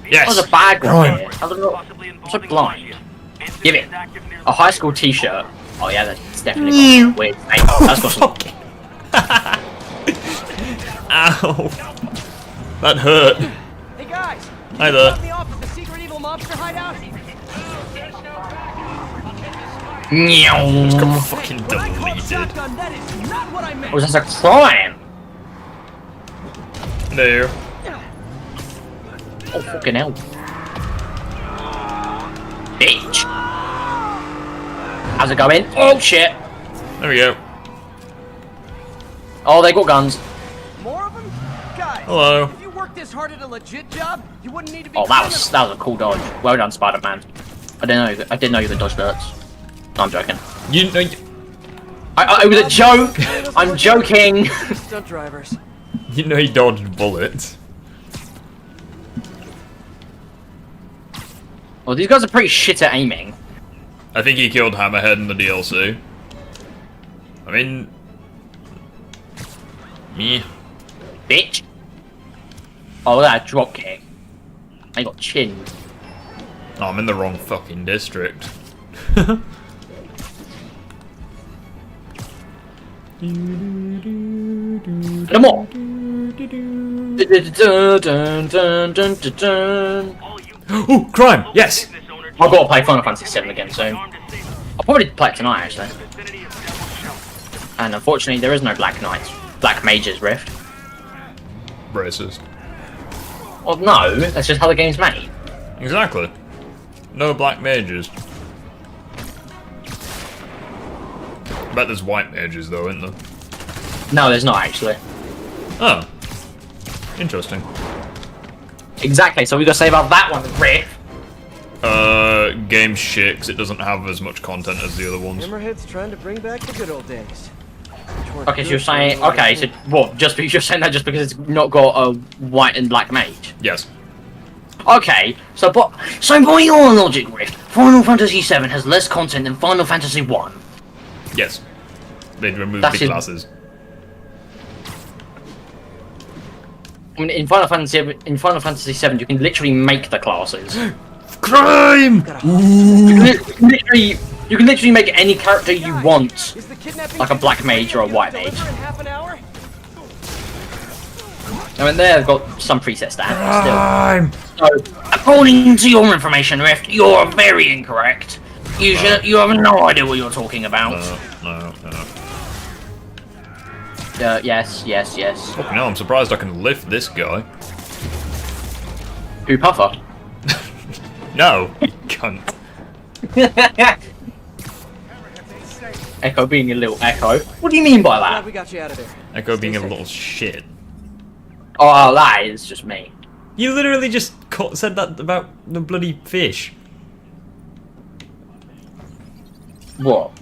Yes! That was a bad Crime. one. I don't know. I'm so blind. Give it. A high school t-shirt. Oh yeah, that's definitely got weird. Hey, that's got some... Ow! That hurt. Hey guys! Hi there. Me off at the secret evil mobster hideout? It's got fucking deleted. That is not what I meant. Oh, that's a crime! do. Oh, fucking hell. Bitch. How's it going? Oh, shit. There we go. Oh, they got guns. More of them? Guys, Hello. if you worked this hard at a legit job, you wouldn't need to be. Oh, that was a cool dodge. Well done, Spider-Man. I didn't know you could dodge bullets. No, I'm joking. You know. It was a joke. I'm joking. Stunt drivers. You know he dodged bullets. Well, these guys are pretty shit at aiming. I think he killed Hammerhead in the DLC. I mean... Me. Bitch. Oh, that drop kick. I got chinned. Oh, I'm in the wrong fucking district. No more. Oh, crime! Yes! I've got to play Final Fantasy VII again soon. I'll probably play it tonight, actually. And unfortunately, there is no Black Knights. Black Mages Rift. Racist. Well, no, that's just how the game's made. Exactly. No black mages. I bet there's white mages though, isn't there? No, there's not actually. Oh. Interesting. Exactly, so we gotta say about that one, Rift. Game's shit 'cause it doesn't have as much content as the other ones. Hammerhead's trying to bring back the good old days. Okay, so you're saying, okay, so what? You're saying that just because it's not got a white and black mage? Yes. Okay, so by your logic, Rift, Final Fantasy VII has less content than Final Fantasy 1. Yes. They'd remove That's the it. classes. I mean, in Final Fantasy VII, you can literally make the classes. Crime! You can literally make any character you want, like a black mage or a white mage. I mean, they've got some preset stats still. So, according to your information, Rift, you're very incorrect. You have no idea what you're talking about. No. Yes. Fucking hell, I'm surprised I can lift this guy. Who, Puffer? No, you cunt. Echo being a little Echo. What do you mean by that? We got you out of there. Echo being a little shit. Oh, that is just me. You literally just said that about the bloody fish. What?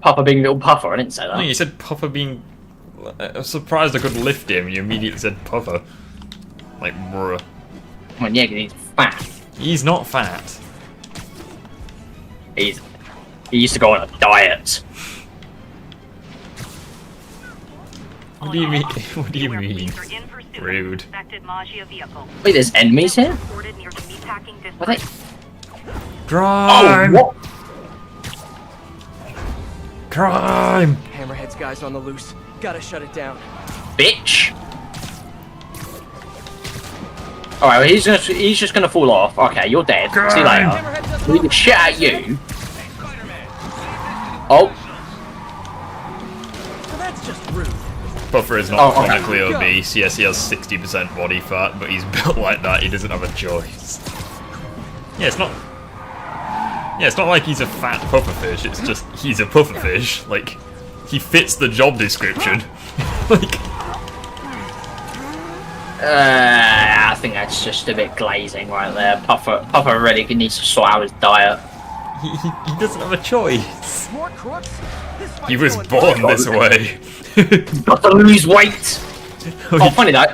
Puffer being a little Puffer? I didn't say that. No, you said Puffer being... I was surprised I could lift him, you immediately said Puffer. Like, bruh. Well, yeah, 'cause he's fat. He's not fat. He used to go on a diet. What do you mean? What do you mean? Rude. Wait, there's enemies here? Are they? Crime! Oh, what? Crime! Hammerhead's guys on the loose. Gotta shut it down. Bitch! Alright, well, he's just gonna fall off. Okay, you're dead. See you later. We can shit at you. Oh. So that's just rude. Puffer is not okay. chronically obese. Yes, he has 60% body fat, but he's built like that. He doesn't have a choice. Yeah, it's not. Yeah, it's not like he's a fat pufferfish. It's just he's a pufferfish. Like, he fits the job description. Like. I think that's just a bit glazing right there. Puffer really needs to sort out his diet. He doesn't have a choice. More crooks? He was born this way. Got to lose weight. Oh, funny though.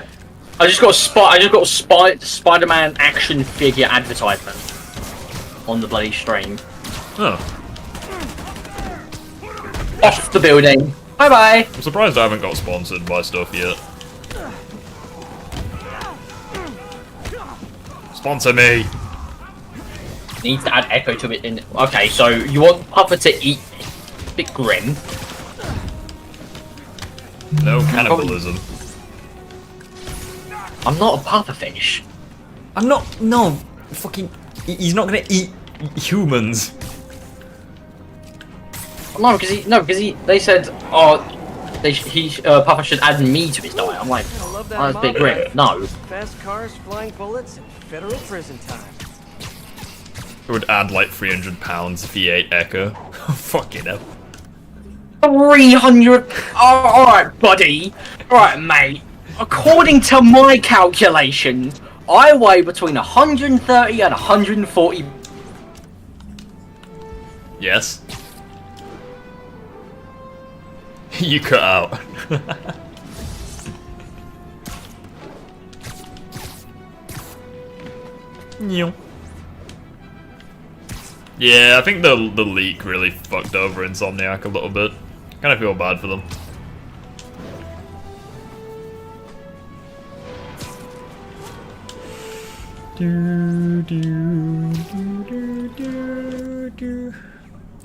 I just got a Spider-Man action figure advertisement on the bloody stream. Oh. Off the building. Bye bye. I'm surprised I haven't got sponsored by stuff yet. Sponsor me. Needs to add Echo to it. Okay, so you want Puffer to eat bit grim. No cannibalism. I'm not a pufferfish. I'm not. No, fucking. He's not gonna eat humans. No, because they said, oh, Puffer should add me to his diet. I'm like, I love that oh, that's a bit grim. motto. No. Fast cars, flying bullets, and federal prison time. It would add like 300 pounds if he ate Echo. Fucking hell. 300. Oh, alright, buddy. Alright, mate. According to my calculations, I weigh between 130 and 140. Yes. You cut out. Yeah, I think the leak really fucked over Insomniac a little bit. Kind of feel bad for them.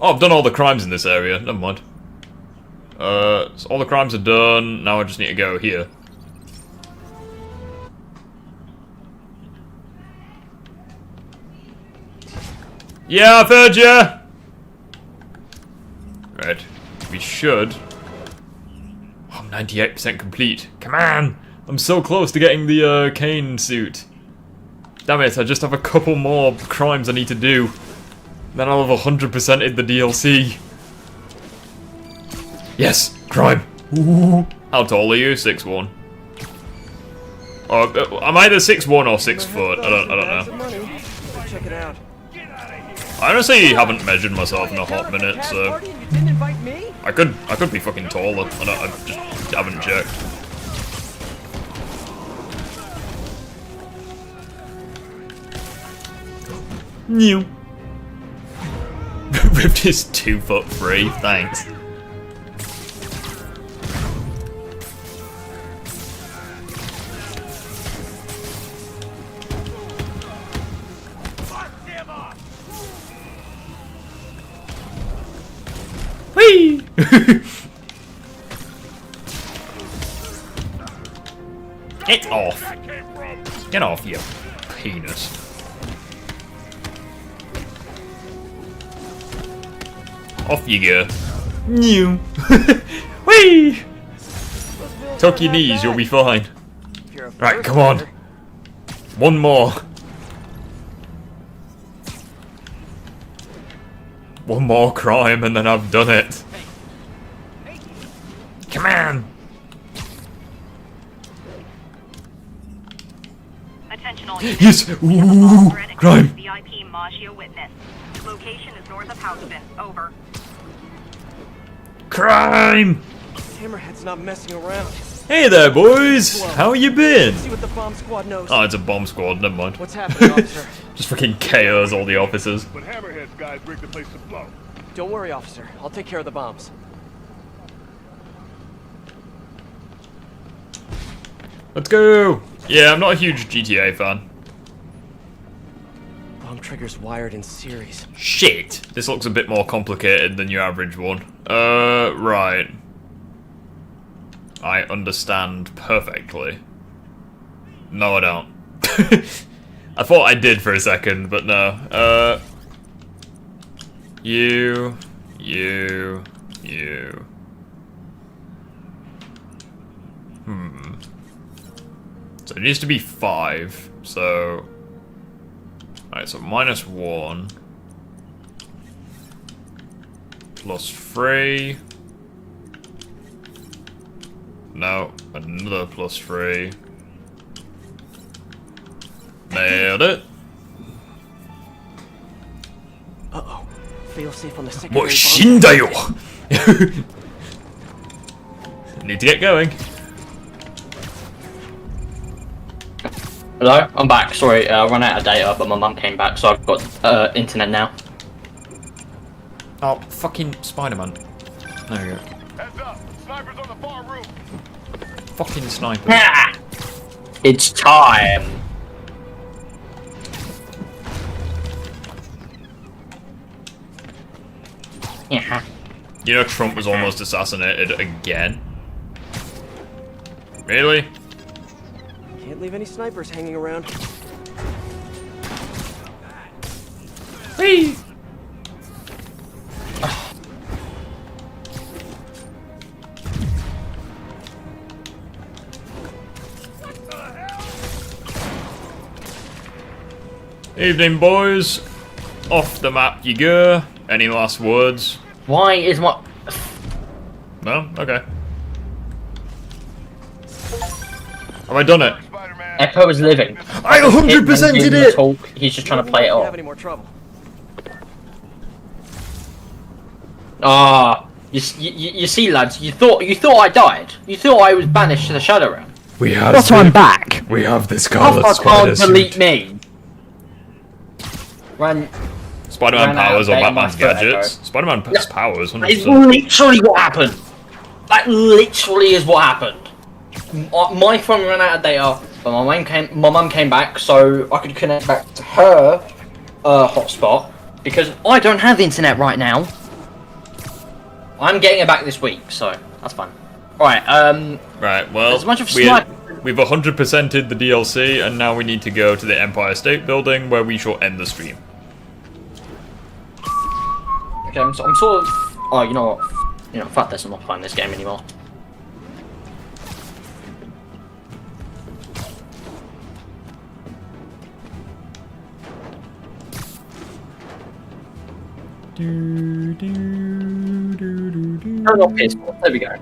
Oh, I've done all the crimes in this area. Never mind. So all the crimes are done. Now I just need to go here. Yeah, I've heard ya! Right. We should. I'm 98% complete. Come on! I'm so close to getting the Kane suit. Damn it, I just have a couple more crimes I need to do. Then I'll have 100%ed the DLC. Yes! Crime! Ooh. How tall are you? 6'1". Oh, I'm either 6'1" or 6 foot. I don't know. Check it out. I honestly haven't measured myself in a hot minute, so I could be fucking taller. I just haven't checked. New. Ripped his 2 foot free. Thanks. Whee! Get off! Get off, you penis. Off you go. New. Whee! Tuck your knees, you'll be fine. Right, come on. One more. One more crime and then I've done it. Come on! Attention all Yes! Ooh! Crime! VIP Maggio witness. Location is north of Houston. Over. Crime! Hammerhead's not messing around. Hey there, boys! How you been? See what the bomb squad knows. Oh, it's a bomb squad, never mind. What's happening, officer? Just fucking KOs all the officers. But Hammerhead's guys rigged the place to blow. Don't worry, officer. I'll take care of the bombs. Let's go! Yeah, I'm not a huge GTA fan. Bomb triggers wired in series. Shit! This looks a bit more complicated than your average one. Right. I understand perfectly. No, I don't. I thought I did for a second, but no. You. So it needs to be 5, so... Alright, so -1. +3. No, another +3. Nailed it. Uh-oh. Fail safe on the second. What shindayo? Need to get going. Hello? I'm back. Sorry, I ran out of data, but my mum came back, so I've got internet now. Oh, fucking Spider-Man. There you go. Heads up! Snipers on the far roof! Fucking sniper. Ah! It's time! Yeah. You know Trump was almost assassinated again? Really? Can't leave any snipers hanging around. Whee! Evening, boys. Off the map you go. Any last words? Why is my... No? Okay. Have I done it? Echo is living. I 100%'d it! Talk. He's just trying to play it off. Have any more trouble? Ah, you see, lads. You thought I died. You thought I was banished to the Shadow Realm. We have. That's why I'm back. We have the Scarlet How Spider can't delete me? Ran. Spider-Man ran out powers of or date on my Batman's foot, gadgets. Echo. Spider-Man powers. That is 100%. literally what happened. That literally is what happened. My phone ran out of data, but my mum came back, so I could connect back to her hotspot because I don't have internet right now. I'm getting it back this week, so that's fine. All right. Right. Well, there's a bunch of we've 100%ed the DLC, and now we need to go to the Empire State Building, where we shall end the stream. Okay, I'm sort of. Oh, you know what? Fuck this. I'm not playing this game anymore. Turn off PS4. There we go.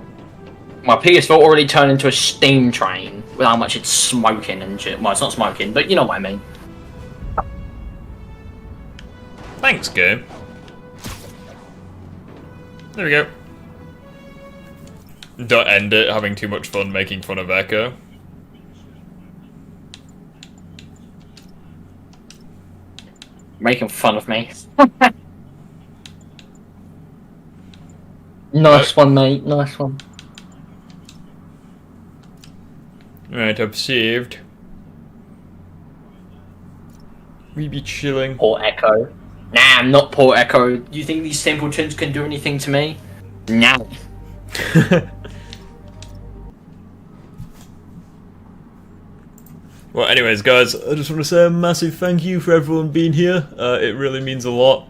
My PS4 already turned into a steam train with how much it's smoking and shit. Well, it's not smoking, but you know what I mean. Thanks, game. There we go. Don't end it having too much fun making fun of Echo. Making fun of me. Nice one, mate. Nice one. Right, I've saved. We be chilling. Poor Echo. Nah, I'm not poor Echo. Do you think these simpletons can do anything to me? Nah. Well, anyways, guys, I just want to say a massive thank you for everyone being here. It really means a lot.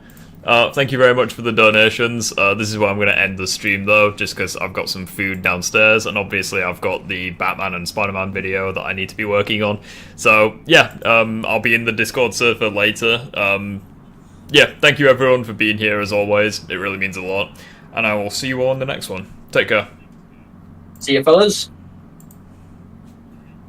Thank you very much for the donations. This is where I'm going to end the stream, though, just because I've got some food downstairs, and obviously I've got the Batman and Spider-Man video that I need to be working on. So, yeah, I'll be in the Discord server later. Yeah, thank you everyone for being here, as always. It really means a lot. And I will see you all in the next one. Take care. See you, fellas.